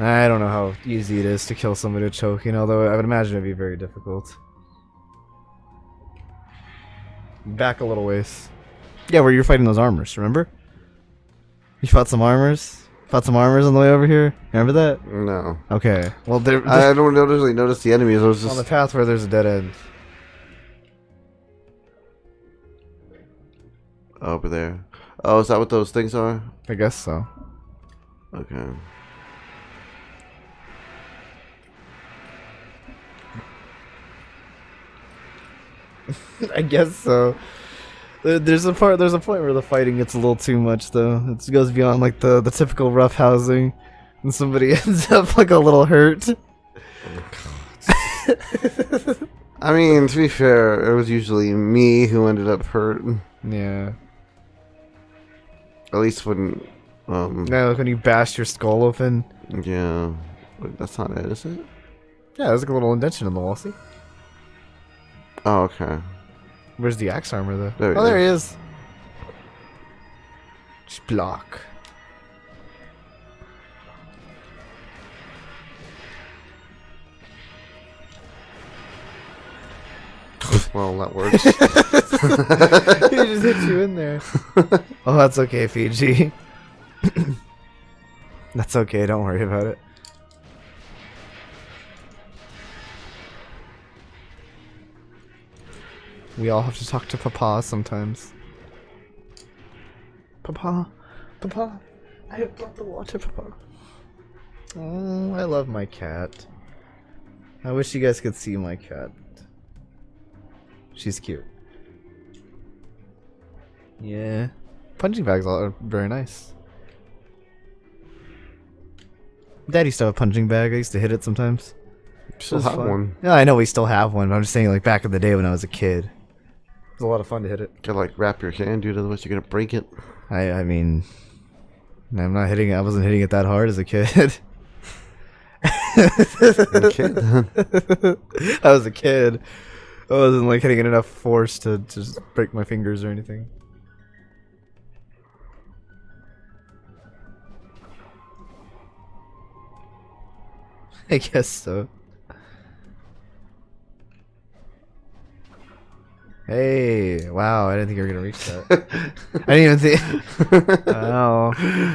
I don't know how easy it is to kill somebody with choking, although I would imagine it'd be very difficult. Back a little ways. Yeah, where you're fighting those armors, remember? You fought some armors? Fought some armors on the way over here? Remember that? No. Okay. Well, they're I don't really notice the enemies. I was on the just... path where there's a dead end. over there. Oh, is that what those things are? I guess so. Okay. I guess so. There's a point where the fighting gets a little too much, though. It goes beyond like the typical rough housing, and somebody ends up like a little hurt. I mean, to be fair, it was usually me who ended up hurt. Yeah. At least when, Yeah, like when you bashed your skull open. yeah. Wait, that's not it, is it? Yeah, there's like a little indentation in the wall. See? Oh, okay. Where's the axe armor though? There he There he is. Just block. Well, that works. He just hit you in there. Oh, that's okay, Fiji. That's okay, don't worry about it. We all have to talk to Papa sometimes. Papa, Papa, I have brought the water, Papa. Oh, I love my cat. I wish you guys could see my cat. She's cute. Yeah. Punching bags are very nice. Dad used to have a punching bag. I used to hit it sometimes. Still was have fun. one. Yeah, I know we still have one, but I'm just saying, like, back in the day when I was a kid. It was a lot of fun to hit it. Gotta like wrap your hand, dude, otherwise you're gonna break it. I mean, I'm not hitting it. I wasn't hitting it that hard as a kid. Okay, then. I was a kid. I wasn't like hitting it enough force to just break my fingers or anything. I guess so. Hey, wow, I didn't think you were gonna reach that. I didn't even think. Wow,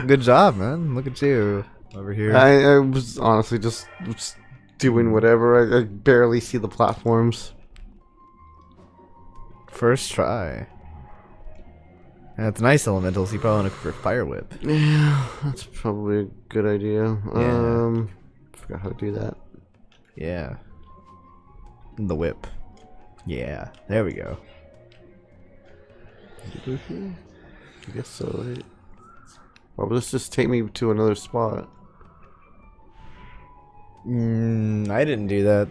good job, man. Look at you over here. I was honestly just doing whatever. I barely see the platforms. First try. That's nice elementals. You probably want to for fire whip. Yeah, that's probably a good idea. Yeah. Forgot how to do that. Yeah. The whip. Yeah. There we go. I guess so, right? Or will this just take me to another spot? I didn't do that.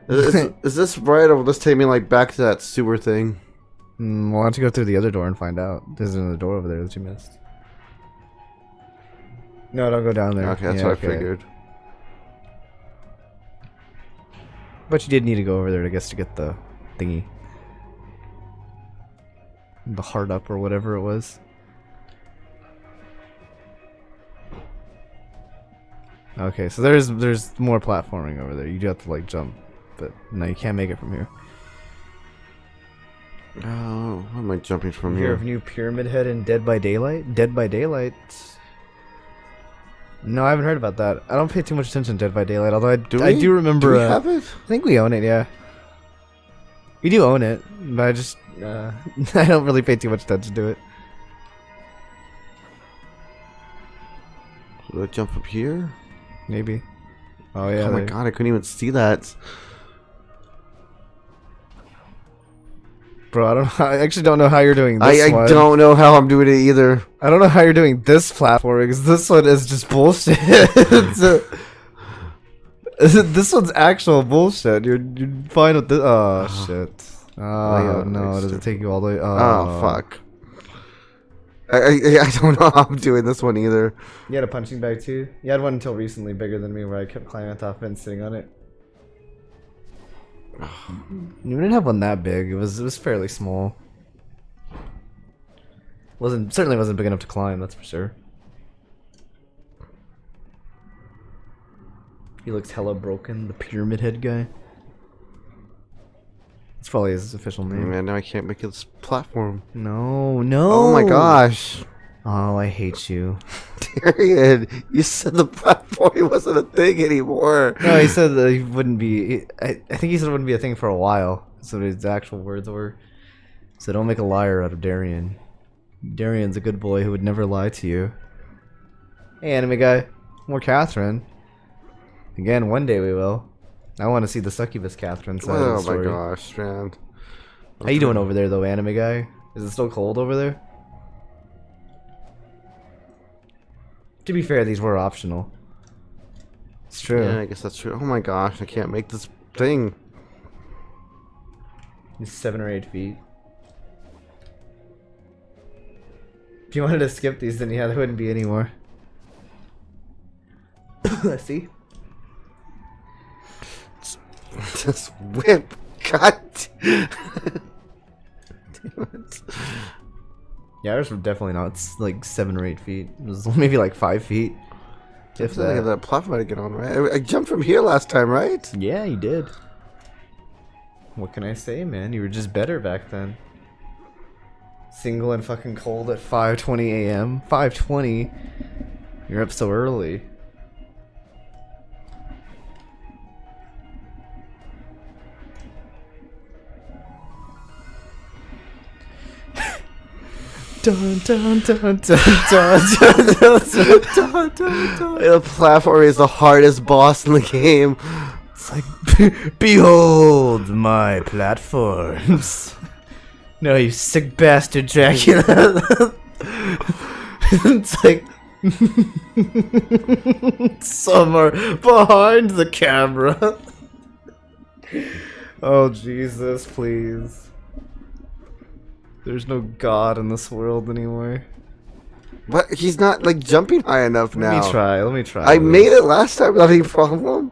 Is this right, or will this take me like back to that sewer thing? Why don't you go through the other door and find out? There's another door over there that you missed. No, don't go down there. Okay, that's what I figured. But you did need to go over there, I guess, to get the thingy. The heart up or whatever it was. Okay, so there's more platforming over there. You do have to like jump, but no, you can't make it from here. Oh, why am I jumping from Hear here? of new Pyramid Head in Dead by Daylight? Dead by Daylight? No, I haven't heard about that. I don't pay too much attention to Dead by Daylight, although I do remember. Do we have it? I think we own it, yeah. We do own it, but I just I don't really pay too much attention to it. Do I jump up here? Maybe. Oh yeah. Oh my god, I couldn't even see that. Bro, I actually don't know how you're doing this one. I don't know how I'm doing it either. I don't know how you're doing this platforming, because this one is just bullshit. This one's actual bullshit. You're fine with this. Oh, shit. Oh, no. Does it take you all the way? Oh, fuck. I don't know how I'm doing this one either. You had a punching bag too? You had one until recently bigger than me where I kept climbing on top of it and sitting on it. You didn't have one that big. It was fairly small. Certainly wasn't big enough to climb, that's for sure. He looks hella broken, the Pyramid Head guy. That's probably his official name. Man, now I can't make this platform. No. Oh my gosh. Oh, I hate you. Period. You said the platform wasn't a thing anymore. No, he said that he wouldn't be. I think he said it wouldn't be a thing for a while. So his actual words were. So don't make a liar out of Darian. Darian's a good boy who would never lie to you. Hey, anime guy. More Catherine. Again, one day we will. I want to see the succubus Catherine side of the Oh my story. gosh, man. How you doing over there, though, anime guy? Is it still cold over there? To be fair, these were optional. It's true. Yeah, I guess that's true. Oh my gosh, I can't make this thing. It's 7 or 8 feet. If you wanted to skip these, then yeah, there wouldn't be any more. Let's see. Just whip. God. Damn it. Yeah, ours were definitely not like 7 or 8 feet. It was maybe like 5 feet. If Look at that. that platform to get on, right? I jumped from here last time, right? Yeah, you did. What can I say, man? You were just better back then. Single and fucking cold at 5:20 a.m. 5:20. You're up so early. Dun, dun, dun, dun, dun, dun, dun, dun, dun, dun. The platform is the hardest boss in the game. It's like, behold my platforms. No, you sick bastard, Dracula. It's like, some are behind the camera. Oh, Jesus, please. There's no God in this world anymore. But he's not like jumping high enough now. Let me try. I made it last time without any problem.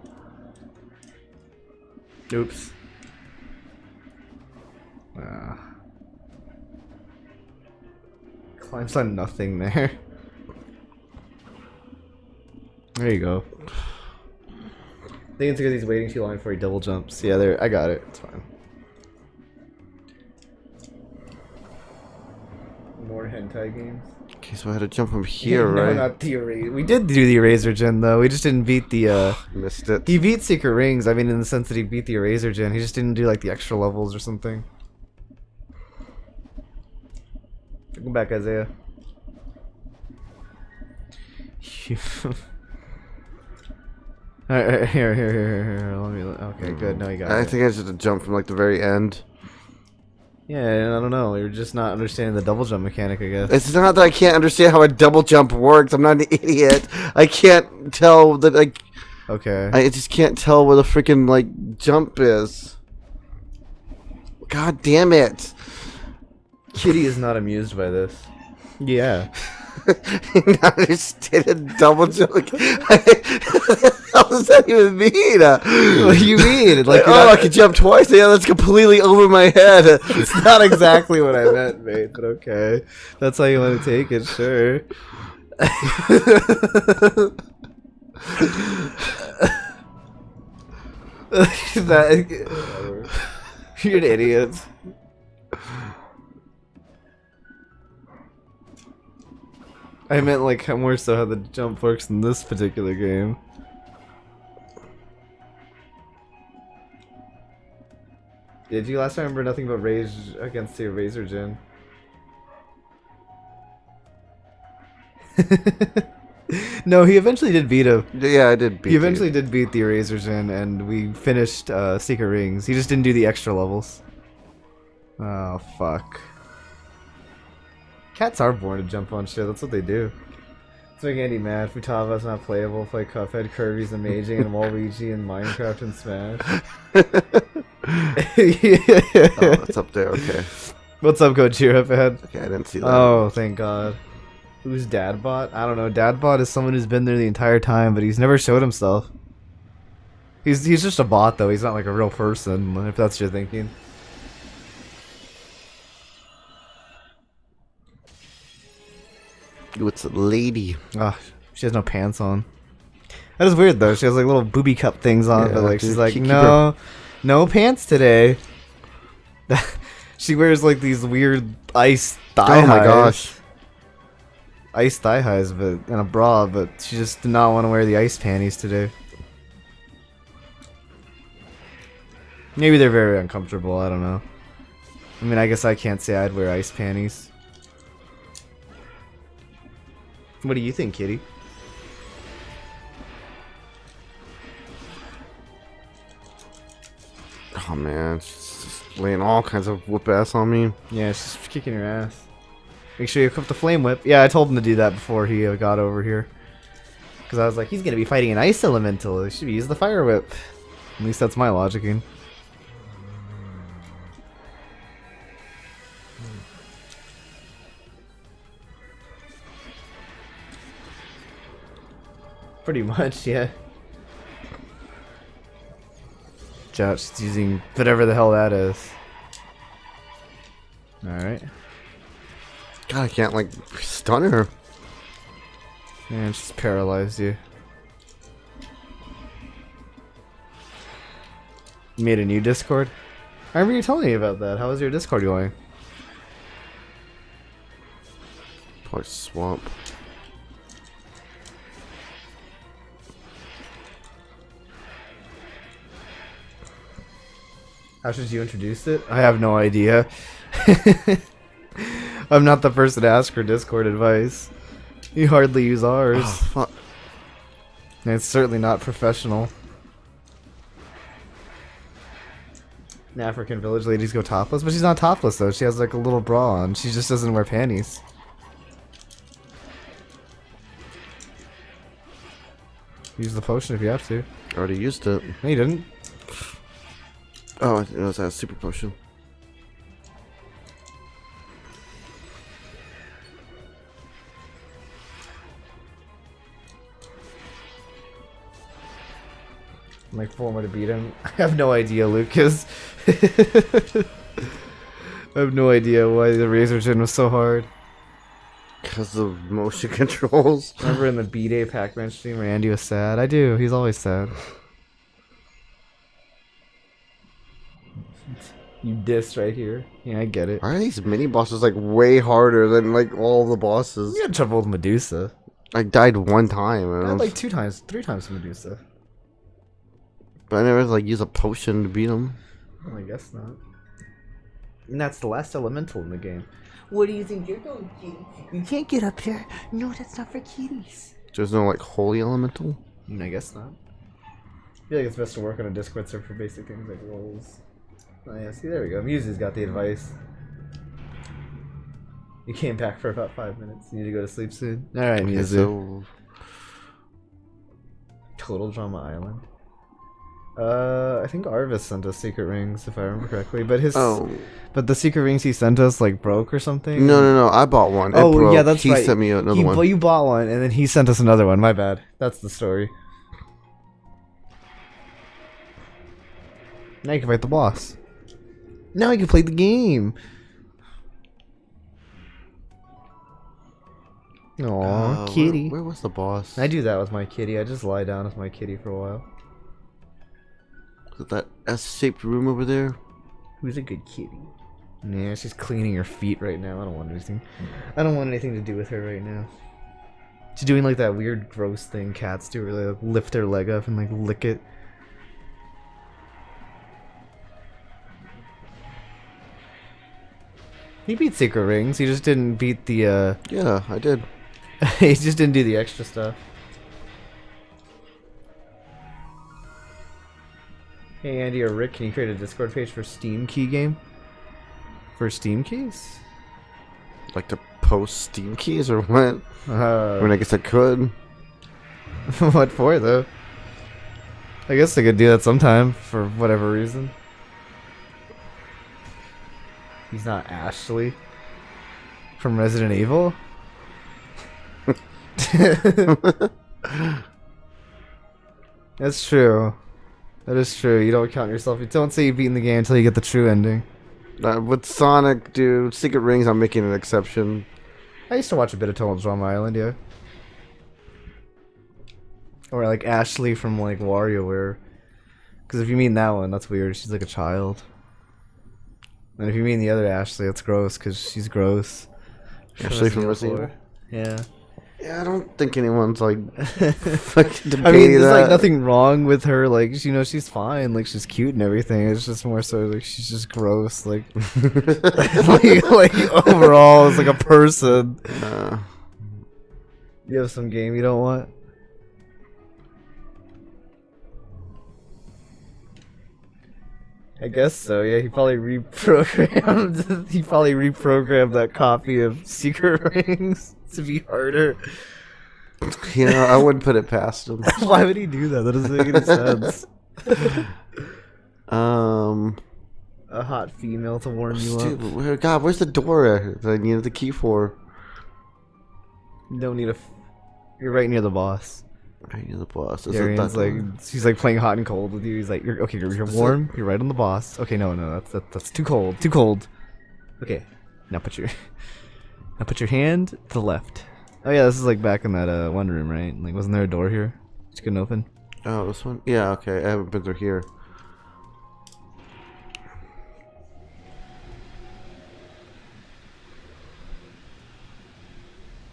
Oops. Climbs on nothing there. There you go. I think it's because he's waiting too long before he double jumps. Yeah, there. I got it. It's fine. More hentai games. Okay, so I had to jump from here, No, right? not the eraser. We did do the eraser gen though. We just didn't beat the. Missed it. He beat Secret Rings. I mean, in the sense that he beat the eraser gen. He just didn't do like the extra levels or something. Welcome back, Isaiah. Alright, here. Let me. Okay, good. Now you got I it. think I just had to jump from like the very end. Yeah, I don't know. You're just not understanding the double jump mechanic, I guess. It's not that I can't understand how a double jump works. I'm not an idiot. I can't tell that, like... Okay. I just can't tell where the freaking, like, jump is. God damn it. Kitty is not amused by this. Yeah. Not understand a double jump. How does that even mean? What do you mean? Like, Oh, I can jump twice? Yeah, that's completely over my head. It's not exactly what I meant, mate, but okay. That's how you want to take it, sure. You're an idiot. I meant like how more so how the jump works in this particular game. Did you last time remember nothing but rage against the Razor Jin? No, he eventually did beat him. Yeah, I did beat He eventually did beat the Razor Jin, and we finished Secret Rings. He just didn't do the extra levels. Oh, fuck. Cats are born to jump on shit, that's what they do. Let's make Andy mad. Futava's not playable. Play Cuphead, Kirby's Amazing, and Waluigi, and Minecraft and Smash. Oh, it's up there, okay. What's up, Gojira fan? Okay, I didn't see that. Oh, thank God. Who's Dadbot? I don't know. Dadbot is someone who's been there the entire time, but he's never showed himself. He's just a bot, though. He's not like a real person, if that's what you're thinking. Ooh, it's a lady. Ah, she has no pants on. That is weird, though. She has like little booby cup things on, Yeah, but like she's like, keep no, no pants today. She wears like these weird ice thigh highs. Oh my gosh. Ice thigh highs, but and a bra, but she just did not want to wear the ice panties today. Maybe they're very uncomfortable. I don't know. I mean, I guess I can't say I'd wear ice panties. What do you think, Kitty? Oh man, she's just laying all kinds of whoop ass on me. Yeah, she's kicking your ass. Make sure you equip the flame whip. Yeah, I told him to do that before he got over here. Because I was like, he's going to be fighting an ice elemental. He should use the fire whip. At least that's my logicking. Pretty much, yeah. Josh is using whatever the hell that is. Alright. God, I can't like stun her. Yeah, it's just paralyzed you. You made a new Discord? I remember you telling me about that. How was your Discord going? Probably swamp. How should you introduce it? I have no idea. I'm not the person to ask for Discord advice. You hardly use ours. Oh, fuck. And it's certainly not professional. African village ladies go topless, but she's not topless though. She has like a little bra on. She just doesn't wear panties. Use the potion if you have to. I already used it. No, you didn't. Oh, it was a super potion. Like 4 more to beat him. I have no idea, Lucas. I have no idea why the Razor Jin was so hard. Because of motion controls. Remember in the B-Day Pac-Man stream where Andy was sad? I do. He's always sad. You diss right here. Yeah, I get it. Why are these mini bosses like way harder than like all the bosses? You had trouble with Medusa. I died one time. I And had like 2 times, 3 times with Medusa. but I never like use a potion to beat them. Well, I guess not. And that's the last elemental in the game. What do you think you're going to do? You can't get up here. No, that's not for kitties. There's no like holy elemental. I guess not. I feel like it's best to work on a Discord server for basic things like roles. Oh yeah, see, there we go. Musy's got the advice. You came back for about 5 minutes. You need to go to sleep soon. All right, Okay, Mizu. so Total Drama Island. I think Arvis sent us secret rings, if I remember correctly. But but the secret rings he sent us like broke or something. no, I bought one. It Oh broke. yeah, that's he right. He sent me another one. Well, you bought one, and then he sent us another one. My bad. That's the story. Now you can fight the boss. Now you can play the game. Aw, kitty. Where was the boss? I do that with my kitty. I just lie down with my kitty for a while. Is it that S-shaped room over there? Who's a good kitty? Yeah, she's cleaning her feet right now. I don't want anything. I don't want anything to do with her right now. She's doing like that weird, gross thing cats do, where they like, lift their leg up and like lick it. He beat Secret Rings. He just didn't beat the. Yeah, I did. He just didn't do the extra stuff. Hey Andy or Rick, can you create a Discord page for Steam Key game? For Steam keys? Like to post Steam keys or what? I mean, I guess I could. What for though? I guess I could do that sometime for whatever reason. He's not Ashley from Resident Evil. That's true. That is true. You don't count yourself. You don't say you've beaten the game until you get the true ending. With Sonic, dude, Secret Rings, I'm making an exception. I used to watch a bit of Total Drama Island, yeah. Or like Ashley from like WarioWare. Because if you mean that one, that's weird. She's like a child. And if you mean the other Ashley, that's gross because she's gross. Ashley from Resident Evil? Yeah. Yeah, I don't think anyone's like fucking debating I mean, there's that. like nothing wrong with her. Like, you know, she's fine. Like, she's cute and everything. It's just more so like she's just gross. Like, like overall, as like a person. You have some game you don't want? I guess so. Yeah, he probably reprogrammed. He probably reprogrammed that copy of Secret Rings to be harder. You know, I wouldn't put it past him. Why would he do that? That doesn't make any sense. A hot female to warm you up. Dude, God, where's the door that I needed the key for? You don't need a. You're right near the boss. Right near the boss. Darian's like, she's like playing hot and cold with you. He's like, you're okay. You're warm. You're right on the boss. Okay, no, that's too cold. Too cold. Okay, now put your hand to the left. Oh yeah, this is like back in that one room, right? Like, wasn't there a door here? Which couldn't open. Oh, this one? Yeah, okay. I haven't been through here.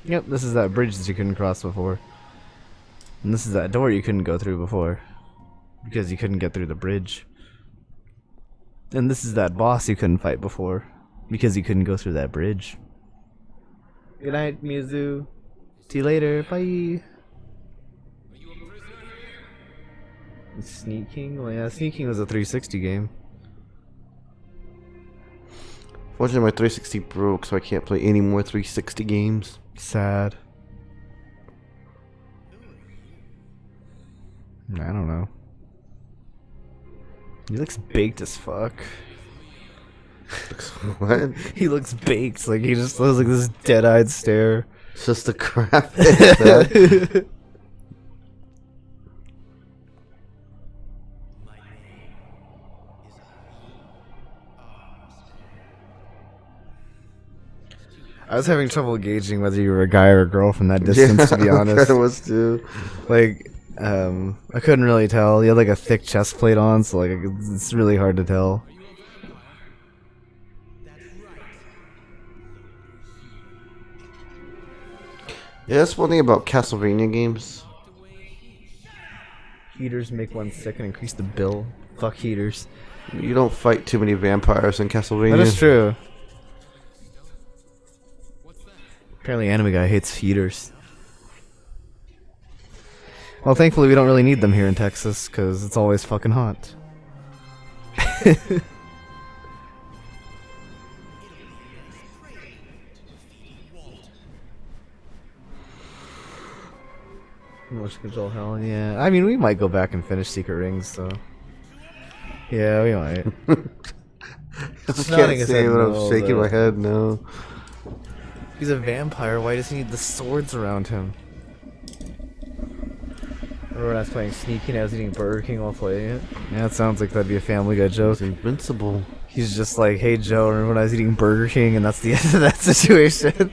Yep, this is that bridge that you couldn't cross before. And this is that door you couldn't go through before. Because you couldn't get through the bridge. And this is that boss you couldn't fight before. Because you couldn't go through that bridge. Good night, Mizu. See you later. Bye. Sneaking? Well, yeah, Sneaking was a 360 game. Fortunately, my 360 broke, so I can't play any more 360 games. Sad. I don't know. He looks baked as fuck. What? He looks baked. Like, he just has like this dead-eyed stare. It's just the graphics. I was having trouble gauging whether you were a guy or a girl from that distance, to be honest. I was too. Like, I couldn't really tell. You had like a thick chest plate on, so like it's really hard to tell. Yeah, that's one thing about Castlevania games. Heaters make one sick and increase the bill. Fuck heaters. You don't fight too many vampires in Castlevania. That is true. Apparently Anime Guy hates heaters. Well, thankfully we don't really need them here in Texas, because it's always fucking hot. Motion control hell, yeah. I mean, we might go back and finish Secret Rings, so. Yeah, we might. I just nodding can't his say head when I'm no, shaking but- my head. No. He's a vampire. Why does he need the swords around him? Remember when I was playing Sneaky and I was eating Burger King while playing it? Yeah, it sounds like that'd be a Family Guy joke. It's invincible. He's just like, hey Joe, remember when I was eating Burger King and that's the end of that situation?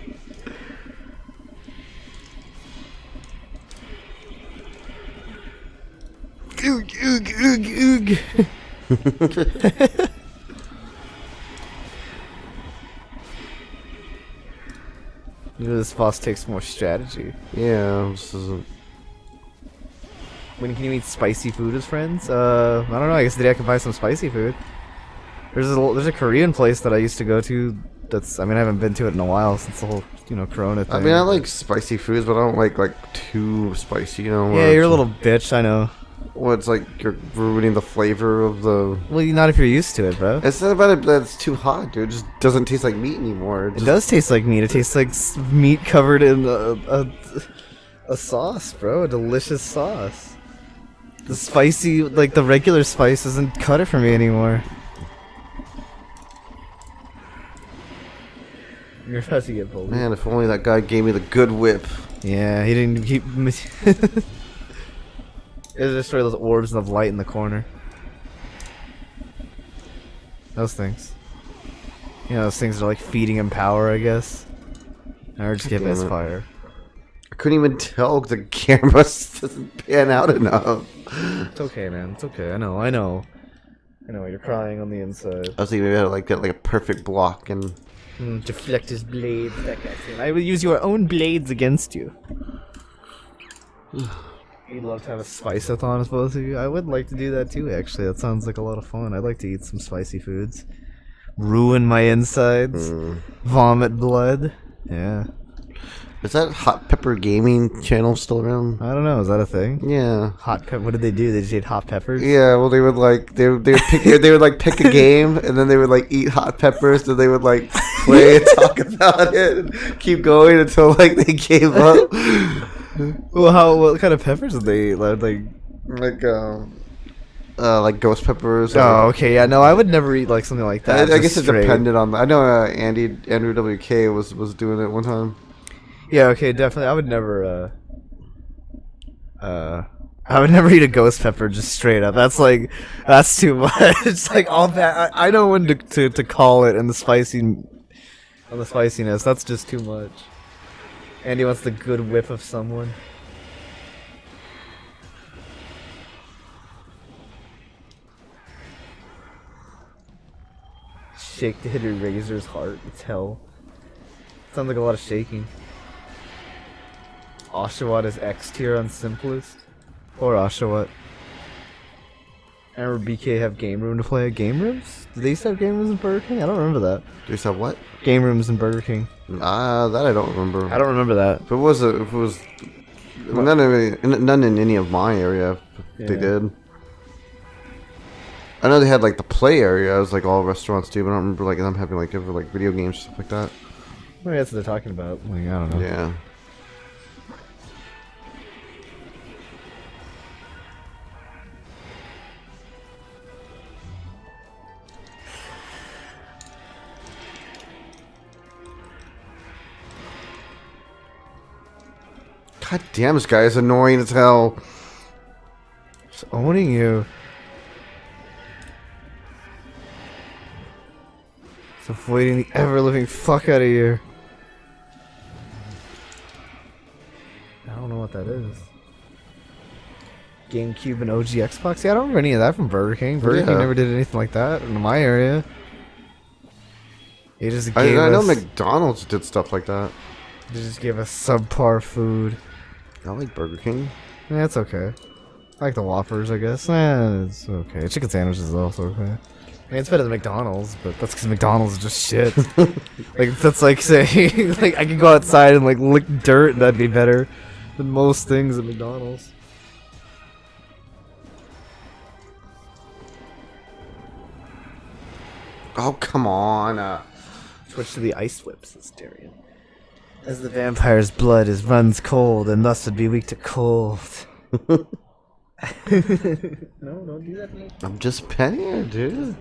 Oog, oog, oog, oog. This boss takes more strategy. Yeah, this isn't. When can you eat spicy food as friends? I don't know. I guess today I can buy some spicy food. There's a Korean place that I used to go to. I mean, I haven't been to it in a while since the whole Corona thing. I mean, I like spicy foods, but I don't like too spicy. You know. Yeah, you're a little bitch. I know. Well, it's like you're ruining the flavor of the. Well, not if you're used to it, bro. It's not about it that it's too hot, dude. It just doesn't taste like meat anymore. It does taste like meat. It tastes like meat covered in a sauce, bro. A delicious sauce. The spicy, like the regular spice, doesn't cut it for me anymore. You're about to get pulled. Man, if only that guy gave me the good whip. Yeah, he didn't keep. It'll destroy those orbs of light in the corner. Those things. You know, those things are like feeding him power, I guess. Or just give Damn his it. fire. I couldn't even tell the camera doesn't pan out enough. It's okay, man. It's okay. I know. I know. You're crying on the inside. I was thinking maybe I had to get like a perfect block and. Deflect his blades. That guy's saying, I will use your own blades against you. You'd love to have a spice-a-thon as both of you. I would like to do that too, actually. That sounds like a lot of fun. I'd like to eat some spicy foods. Ruin my insides. Vomit blood. Yeah. Is that Hot Pepper Gaming channel still around? I don't know. Is that a thing? Yeah. Hot pepper. What did they do? They just ate hot peppers? Yeah, well, they would like they would pick they would like pick a game and then they would like eat hot peppers and they would like play and talk about it and keep going until like they gave up. Well, what kind of peppers did they eat? Like ghost peppers. Oh, okay. Yeah, no, I would never eat like something like that. I guess it straight. depended on. I know Andrew WK was doing it one time. Yeah, okay, definitely. I would never eat a ghost pepper just straight up. That's too much. It's like all that. I know when to call it and the spiciness. That's just too much. Andy wants the good whip of someone. Shake to hit a razor's heart. It's hell. Sounds like a lot of shaking. Oshawott is X tier on simplest. Or Oshawott. I remember BK have game room to play at Game Rooms? Did they used to have game rooms in Burger King? I don't remember that. Do you have what? Game rooms in Burger King. That I don't remember. I don't remember that. If it was none in any of my area, they Yeah. did. I know they had like the play area. It was like all restaurants too, but I don't remember like them having like ever like video games stuff like that. Maybe that's what they're talking about. Like, I don't know. Yeah. God damn, this guy is annoying as hell. Just owning you. It's avoiding the ever-living fuck out of you. I don't know what that is. GameCube and OG Xbox? Yeah, I don't remember any of that from Burger King. Burger King Yeah. never did anything like that in my area. They just I gave know us, McDonald's did stuff like that. they just gave us subpar food. I like Burger King. Yeah, it's okay. I like the Whoppers, I guess. It's okay. Chicken sandwiches is also okay. I mean, it's better than McDonald's, but that's because McDonald's is just shit. Like, that's like saying, like, I could go outside and, like, lick dirt and that'd be better than most things at McDonald's. Oh, come on. Switch to the ice whips, says Darian. As the vampire's blood runs cold, and thus would be weak to cold. No, don't do that to me. I'm just petting her, dude.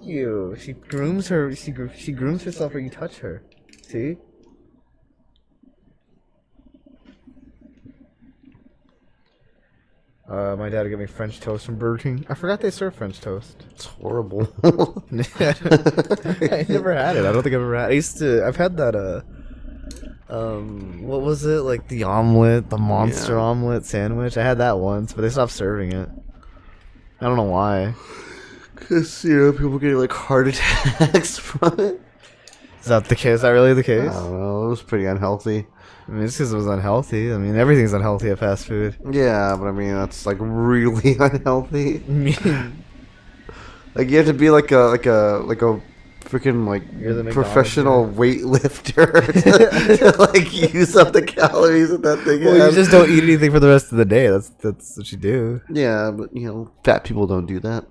You. She grooms her. She grooms herself when you touch her. See? My dad got me French toast from Burger King. I forgot they serve French toast. It's horrible. I never had it. I don't think I've ever had it. I've had that, what was it? Like the omelet, the monster omelet sandwich. I had that once, but they stopped serving it. I don't know why. Because, you know, people getting, like, heart attacks from it. Is that the case? Is that really the I case? don't know. It was pretty unhealthy. I mean, it's because it was unhealthy. I mean, everything's unhealthy at fast food. Yeah, but I mean, that's, like, really unhealthy. I mean, Like, you have to be like a freaking, like, You're the McDonald's professional weightlifter to, like, use up the calories that that thing well, you has. just don't eat anything for the rest of the day. That's what you do. Yeah, but, you know, fat people don't do that.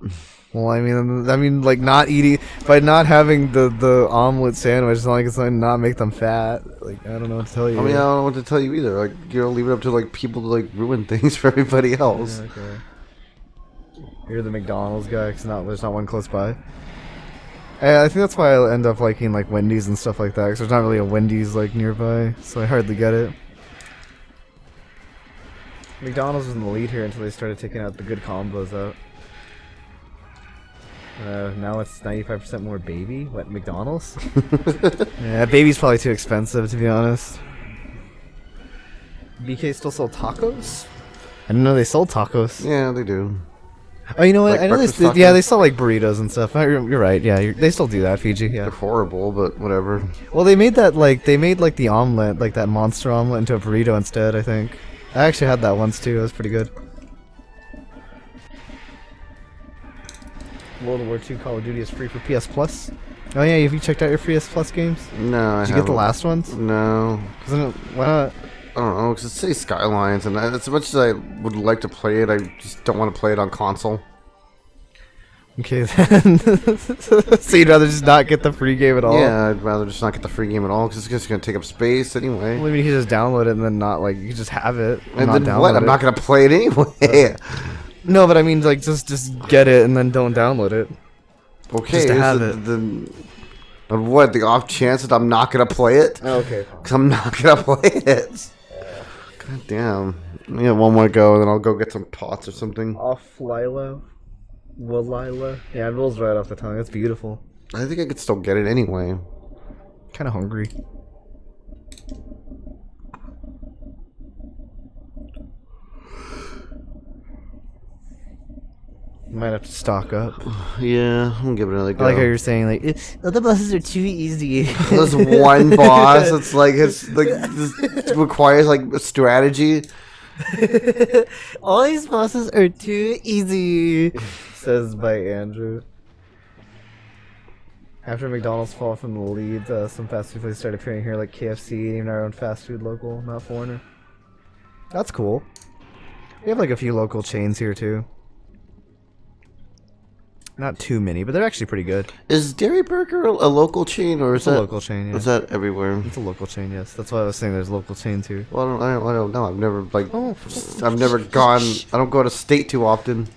Well, I mean, like not eating by not having the omelet sandwich. It's not like it's going to not make them fat. Like I don't know what to tell you. I mean, I don't know what to tell you either. Like, you know, leave it up to, like, people to, like, ruin things for everybody else. Yeah, okay. You're the McDonald's guy because there's not one close by. I think that's why I end up liking like Wendy's and stuff like that because there's not really a Wendy's like nearby, so I hardly get it. McDonald's was in the lead here until they started taking out the good combos out. Now it's 95% more baby. What, McDonald's? Yeah, baby's probably too expensive to be honest. BK still sell tacos? I didn't know they sold tacos. Yeah, they do. Oh, you know what? Like I know breakfast they tacos? they sell like burritos and stuff. You're right. Yeah, they still do that, Fiji. They're Yeah. horrible, but whatever. Well, they made the omelet, like that monster omelet, into a burrito instead. I think. I actually had that once too. It was pretty good. World War II Call of Duty is free for PS Plus. Oh yeah, have you checked out your PS Plus games? No, Did you get the last ones? No. Isn't it, why not? I don't know, because it's City Skylines, and as much as I would like to play it, I just don't want to play it on console. Okay then. So you'd rather just not get the free game at all? Yeah, I'd rather just not get the free game at all, because it's just going to take up space anyway. Well, I mean, you can just download it and then not like you can just have it And not then what? download I'm it. not going to play it anyway. No, but I mean, like just get it and then don't download it. Okay, Just to have it. And what, the off chance that I'm not going to play it? Oh, okay. Because I'm not going to play it. God damn. Yeah, one more go, and then I'll go get some pots or something. Off Lila. Walila. Yeah, it rolls right off the tongue. It's beautiful. I think I could still get it anyway. Kind of hungry. Might have to stock up. Yeah, I'm gonna give it another I go. like how you're saying like the buses are too easy. There's one boss. It's like this requires like a strategy. All these bosses are too easy. Says by Andrew. After McDonald's fall from the lead, some fast food places started appearing here, like KFC, even our own fast food local, not foreigner. That's cool. We have like a few local chains here too. Not too many, but they're actually pretty good. Is Dairy Burger a local chain, or is It's a that local chain, yeah. Is that everywhere? It's a local chain, yes. That's why I was saying there's local chains here. Well, I don't know. I've never Oh. I've never gone. I don't go to state too often.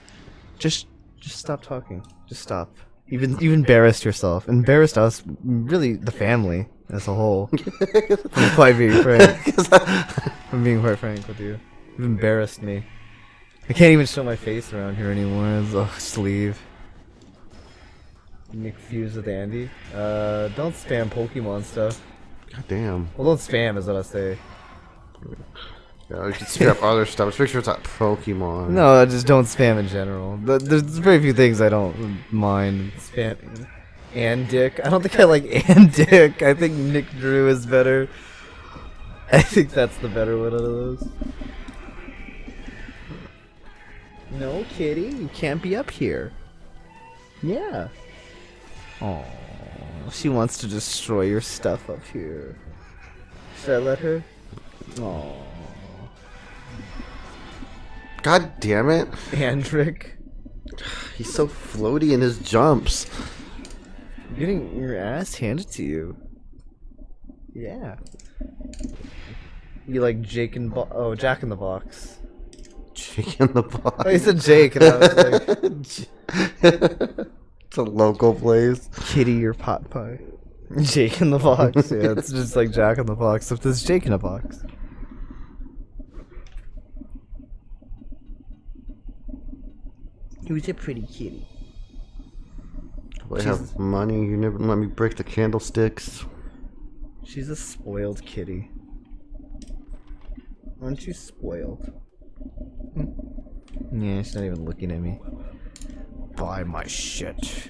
Just stop talking. Just stop. You've embarrassed yourself. Embarrassed us, really the family as a whole. I'm quite being frank. I'm being quite frank with you. You've embarrassed me. I can't even show my face around here anymore. Just leave. Nick Fuse with Andy. Don't spam Pokemon stuff. God damn. Well, don't spam is what I say. Yeah, we should scrap other stuff. Just make sure it's not Pokemon. No, just don't spam in general. There's very few things I don't mind spamming. And Dick. I don't think I like and Dick. I think Nick Drew is better. I think that's the better one out of those. No, kitty. You can't be up here. Yeah. Oh, she wants to destroy your stuff up here. Should I let her? Oh, God damn it. Andrick. He's so floaty in his jumps. You're getting your ass handed to you. Yeah. You like Jack in the Box. Jake in the Box. Oh, you said Jake, and I was like, It's a local place. Kitty or pot pie. Jake in the Box. Yeah, it's just like Jack in the Box, except it's Jake in a Box. Who's a pretty kitty? I have money. You never let me break the candlesticks. She's a spoiled kitty. Aren't you spoiled? Yeah, she's not even looking at me. Buy my shit.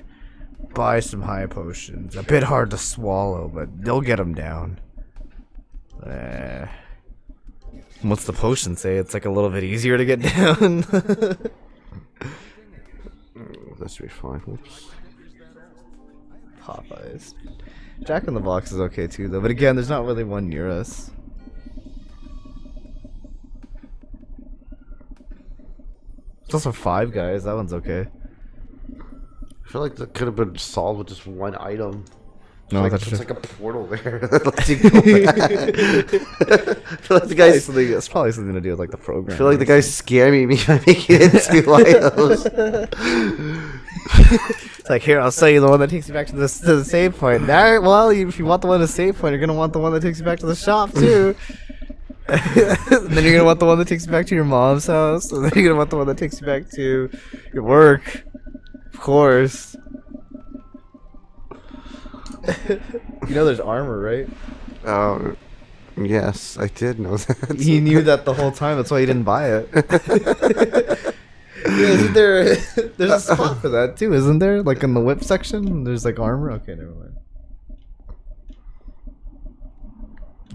Buy some high potions. A bit hard to swallow, but they'll get them down. What's the potion say? It's like a little bit easier to get down. That should be fine. Oops. Popeyes. Jack in the Box is okay too, though. But again, there's not really one near us. It's also Five Guys. That one's okay. I feel like that could have been solved with just one item. No, like, that's it's true. like a portal there. That lets you go back. I feel like the guy's. It's probably something to do with like the program. I feel like the guy's scamming me by making it two items. It's like, here, I'll sell you the one that takes you back to the save point. Now, well, if you want the one to save point, you're gonna want the one that takes you back to the shop too. And then you're gonna want the one that takes you back to your mom's house, and then you're gonna want the one that takes you back to your work. Of course. You know there's armor, right? Yes, I did know that. You knew that the whole time, that's why you didn't buy it. Yeah, isn't there there's a spot for that too, isn't there? Like in the whip section, there's like armor. Okay, never mind.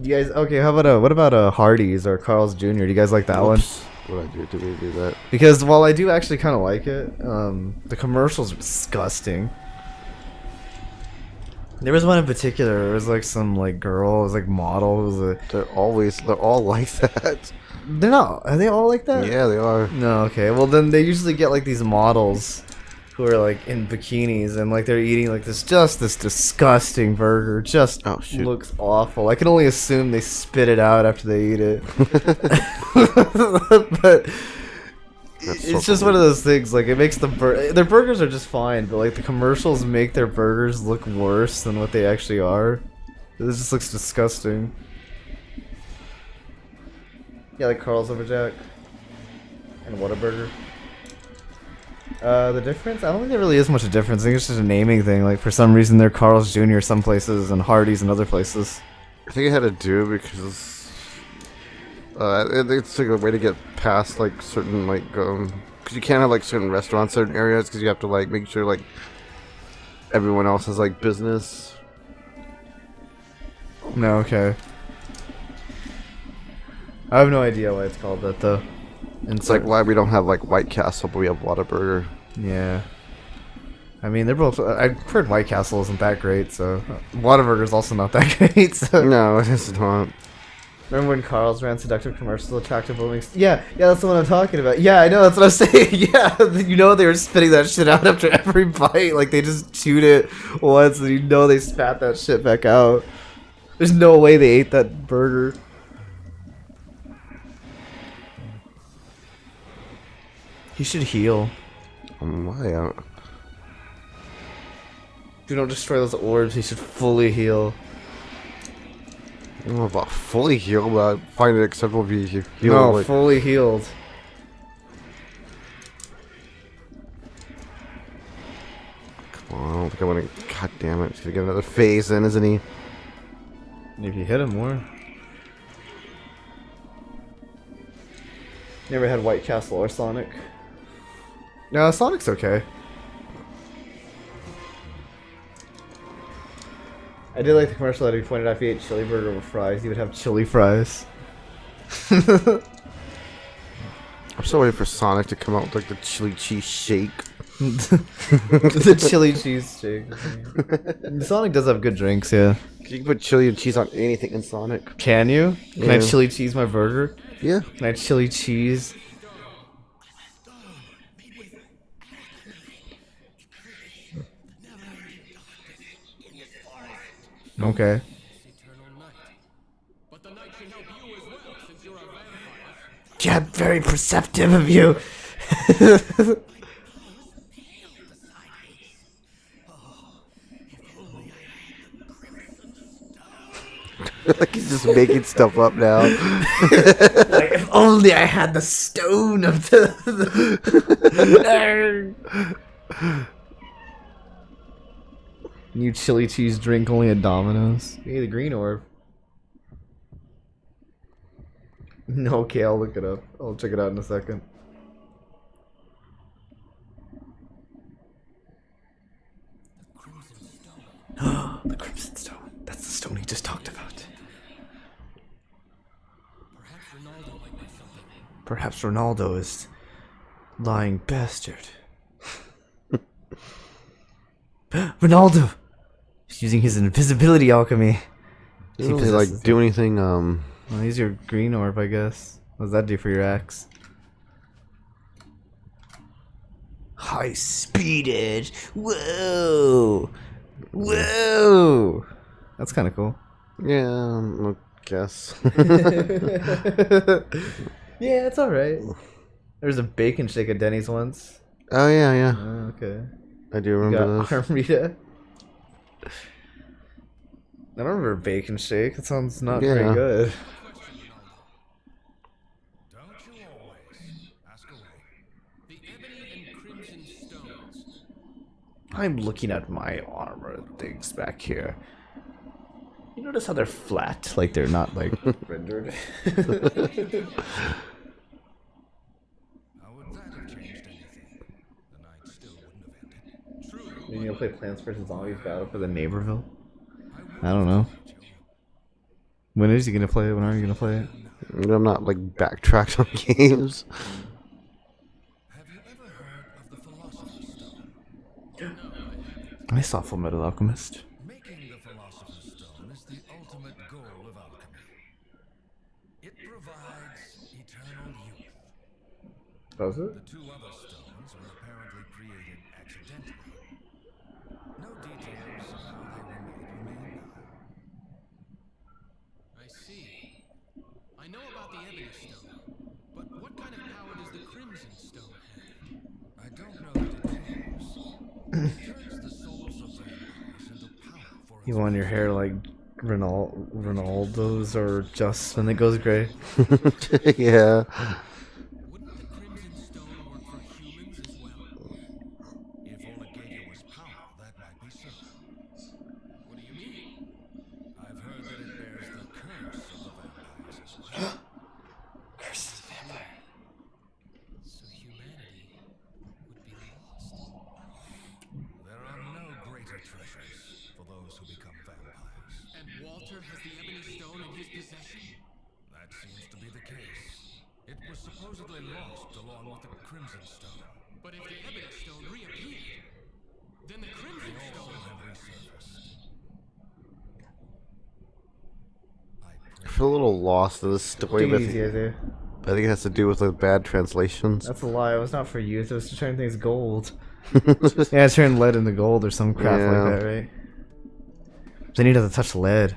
You guys, okay, what about Hardee's or Carl's Jr.? Do you guys like that one? What I do? Did we do that? Because while I do actually kind of like it, the commercials are disgusting. There was one in particular. It was like some like girl, it was like model. It was They're all like that. they're not. Are they all like that? Yeah, they are. No. Okay. Well, then they usually get like these models who are like in bikinis and like they're eating like this disgusting burger. Just Oh, shoot. looks awful. I can only assume they spit it out after they eat it. But it's just one of those things. Like it makes their burgers are just fine, but like the commercials make their burgers look worse than what they actually are. It just looks disgusting. Yeah, like Carl's Overjack and Whataburger. The difference? I don't think there really is much of a difference. I think it's just a naming thing. Like for some reason they're Carl's Jr. some places and Hardee's in other places. I think it had to do because it's like a way to get past like certain like because you can't have like certain restaurants, certain areas because you have to like make sure like everyone else has like business. No, okay. I have no idea why it's called that though. And It's like why we don't have like White Castle, but we have Whataburger. yeah. I mean, they're both. I've heard White Castle isn't that great, so Whataburger's also not that great. So. No, it is not. Remember when Carl's ran seductive commercials, attractive women? Yeah, that's the one I'm talking about. Yeah, I know, that's what I'm saying. Yeah, you know they were spitting that shit out after every bite. Like they just chewed it once, and you know they spat that shit back out. There's no way they ate that burger. He should heal. Why? If you don't destroy those orbs, he should fully heal. I don't know about fully healed, but I find it acceptable if you heal. No, like, fully healed. come on, I don't think I want to. God damn it! He's gonna get another phase in, isn't he? If you hit him more. Never had White Castle or Sonic. No, Sonic's okay. I did like the commercial that he pointed out if he ate chili burger with fries, he would have chili fries. I'm still waiting for Sonic to come out with like the chili cheese shake. The chili cheese shake. Sonic does have good drinks, yeah. You can put chili and cheese on anything in Sonic. Can you? Can I Yeah. chili cheese my burger? Yeah. Can I chili cheese? Okay. very perceptive of you. Like he's just making stuff up now. Like, if only I had the stone of the... New chili cheese drink only at Domino's. Hey, the green orb. No, okay, I'll look it up. I'll check it out in a second. The Crimson Stone. That's the stone he just talked about. Perhaps Ronaldo is lying bastard. Ronaldo! He's using his invisibility alchemy. Doesn't really like do anything. Well, he's your green orb, I guess. What does that do for your axe? High speeded. Whoa! Whoa! That's kind of cool. Yeah, I guess. Yeah, it's alright. There was a bacon shake at Denny's once. Oh yeah, yeah. Oh, okay. I do You remember got this. Armrita. I don't remember bacon shake. That sounds not Yeah. very good. Don't you always ask away? The ebony and crimson stones. I'm looking at my armor things back here. You notice how they're flat? Like they're not like rendered. How would that have changed anything? The night still wouldn't have ended. True. You gonna play Plants vs Zombies Battle for the Neighborville? I don't know. When is he gonna play it? When are you gonna play it? I'm not like backtracked on games. Have you ever heard of the Philosopher's Stone? I saw Full Metal Alchemist. Making the Philosopher's Stone is the ultimate goal of alchemy. It provides eternal youth. Does it? The two other stones were apparently created accidentally. No details of how they were made remain known. I see. I know about the ebony stone, but what kind of power does the crimson stone have? I don't know the details. It turns the souls of vampires into power for its You want your hair like Ronaldo's or just when it goes gray? Yeah. Wouldn't the crimson stone work for humans as well? If Oligega was power, that might be so. What do you mean? I've heard that it bears the curse of the vampires as well. Curse is vampire. So humanity would be lost. There are no greater treasures for those who become vampires. And Walter has the ebony stone in his possession? That seems to be the case. It was supposedly lost along with the crimson stone. But if the ebony stone reappeared, then the crimson stone have resurfaced. I feel a little lost in this story, but I think it has to do with the bad translations. That's a lie. It was not for youth. It was to turn things gold. Yeah, turn lead into gold or some crap Yeah. like that, right? Then you'd have to touch lead.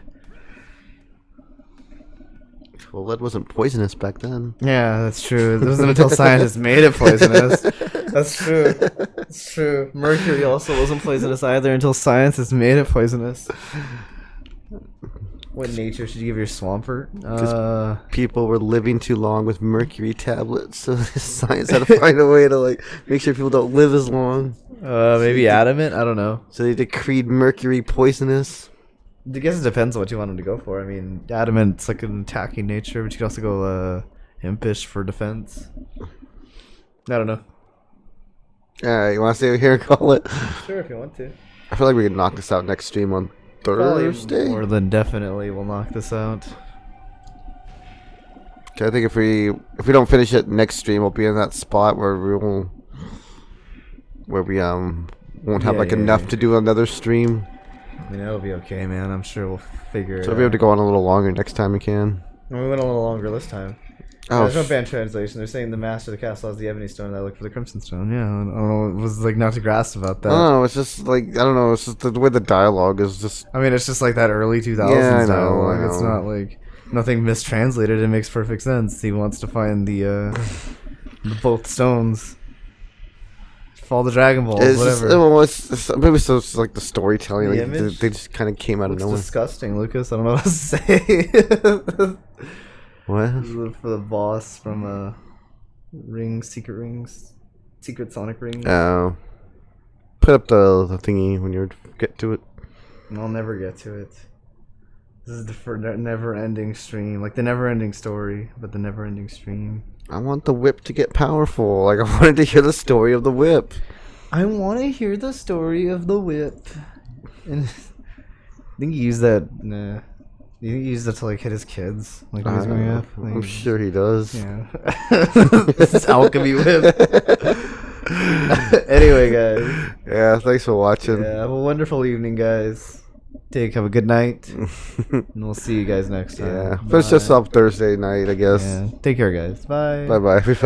Well, lead wasn't poisonous back then. Yeah, that's true. It wasn't until scientists made it poisonous. That's true. That's true. Mercury also wasn't poisonous either until scientists made it poisonous. What nature should you give your Swampert? People were living too long with mercury tablets, so science had to find a way to like make sure people don't live as long. Maybe adamant? I don't know. So they decreed mercury poisonous. I guess it depends on what you want him to go for. I mean, adamant's like an attacking nature, but you could also go impish for defense. I don't know. Alright, you want to stay here and call it? Sure, if you want to. I feel like we can knock this out next stream on Thursday. More than definitely we'll knock this out. 'Kay, I think if we don't finish it next stream, we'll be in that spot where we won't have Yeah, like yeah, enough yeah. to do another stream. I mean, it'll be okay, man. I'm sure we'll figure So it if we have out. to go on a little longer next time, we can. And we went a little longer this time. Oh, There's no bad translation. They're saying the master of the castle has the ebony stone, and I look for the crimson stone. Yeah, I don't know. It was like not to grasp about that. no, it's just like I don't know. It's just the way the dialogue is just. I mean, it's just like that early 2000s Yeah, I know, dialogue. I It's know. not like Nothing mistranslated. It makes perfect sense. He wants to find the both stones. Follow the Dragon Balls, It's whatever. maybe it's just like the storytelling. The Like, image? they just kind of came out of Looks nowhere. disgusting, Lucas. I don't know what to say. What? For the boss from Secret Sonic Rings. Put up the thingy when you get to it. I'll never get to it. This is the never-ending stream, like the never-ending story, but the never-ending stream. I want the whip to get powerful. Like, I wanted to hear the story of the whip. I want to hear the story of the whip. And I think he used that. Nah, you think he used that to like hit his kids, like when he was growing up. Like, I'm sure he does. Yeah. This is alchemy whip. Anyway, guys. Yeah, thanks for watching. Yeah, have a wonderful evening, guys. Have a good night, and we'll see you guys next time. Yeah, finish this up Thursday night, I guess. Yeah. Take care, guys. Bye. Bye bye.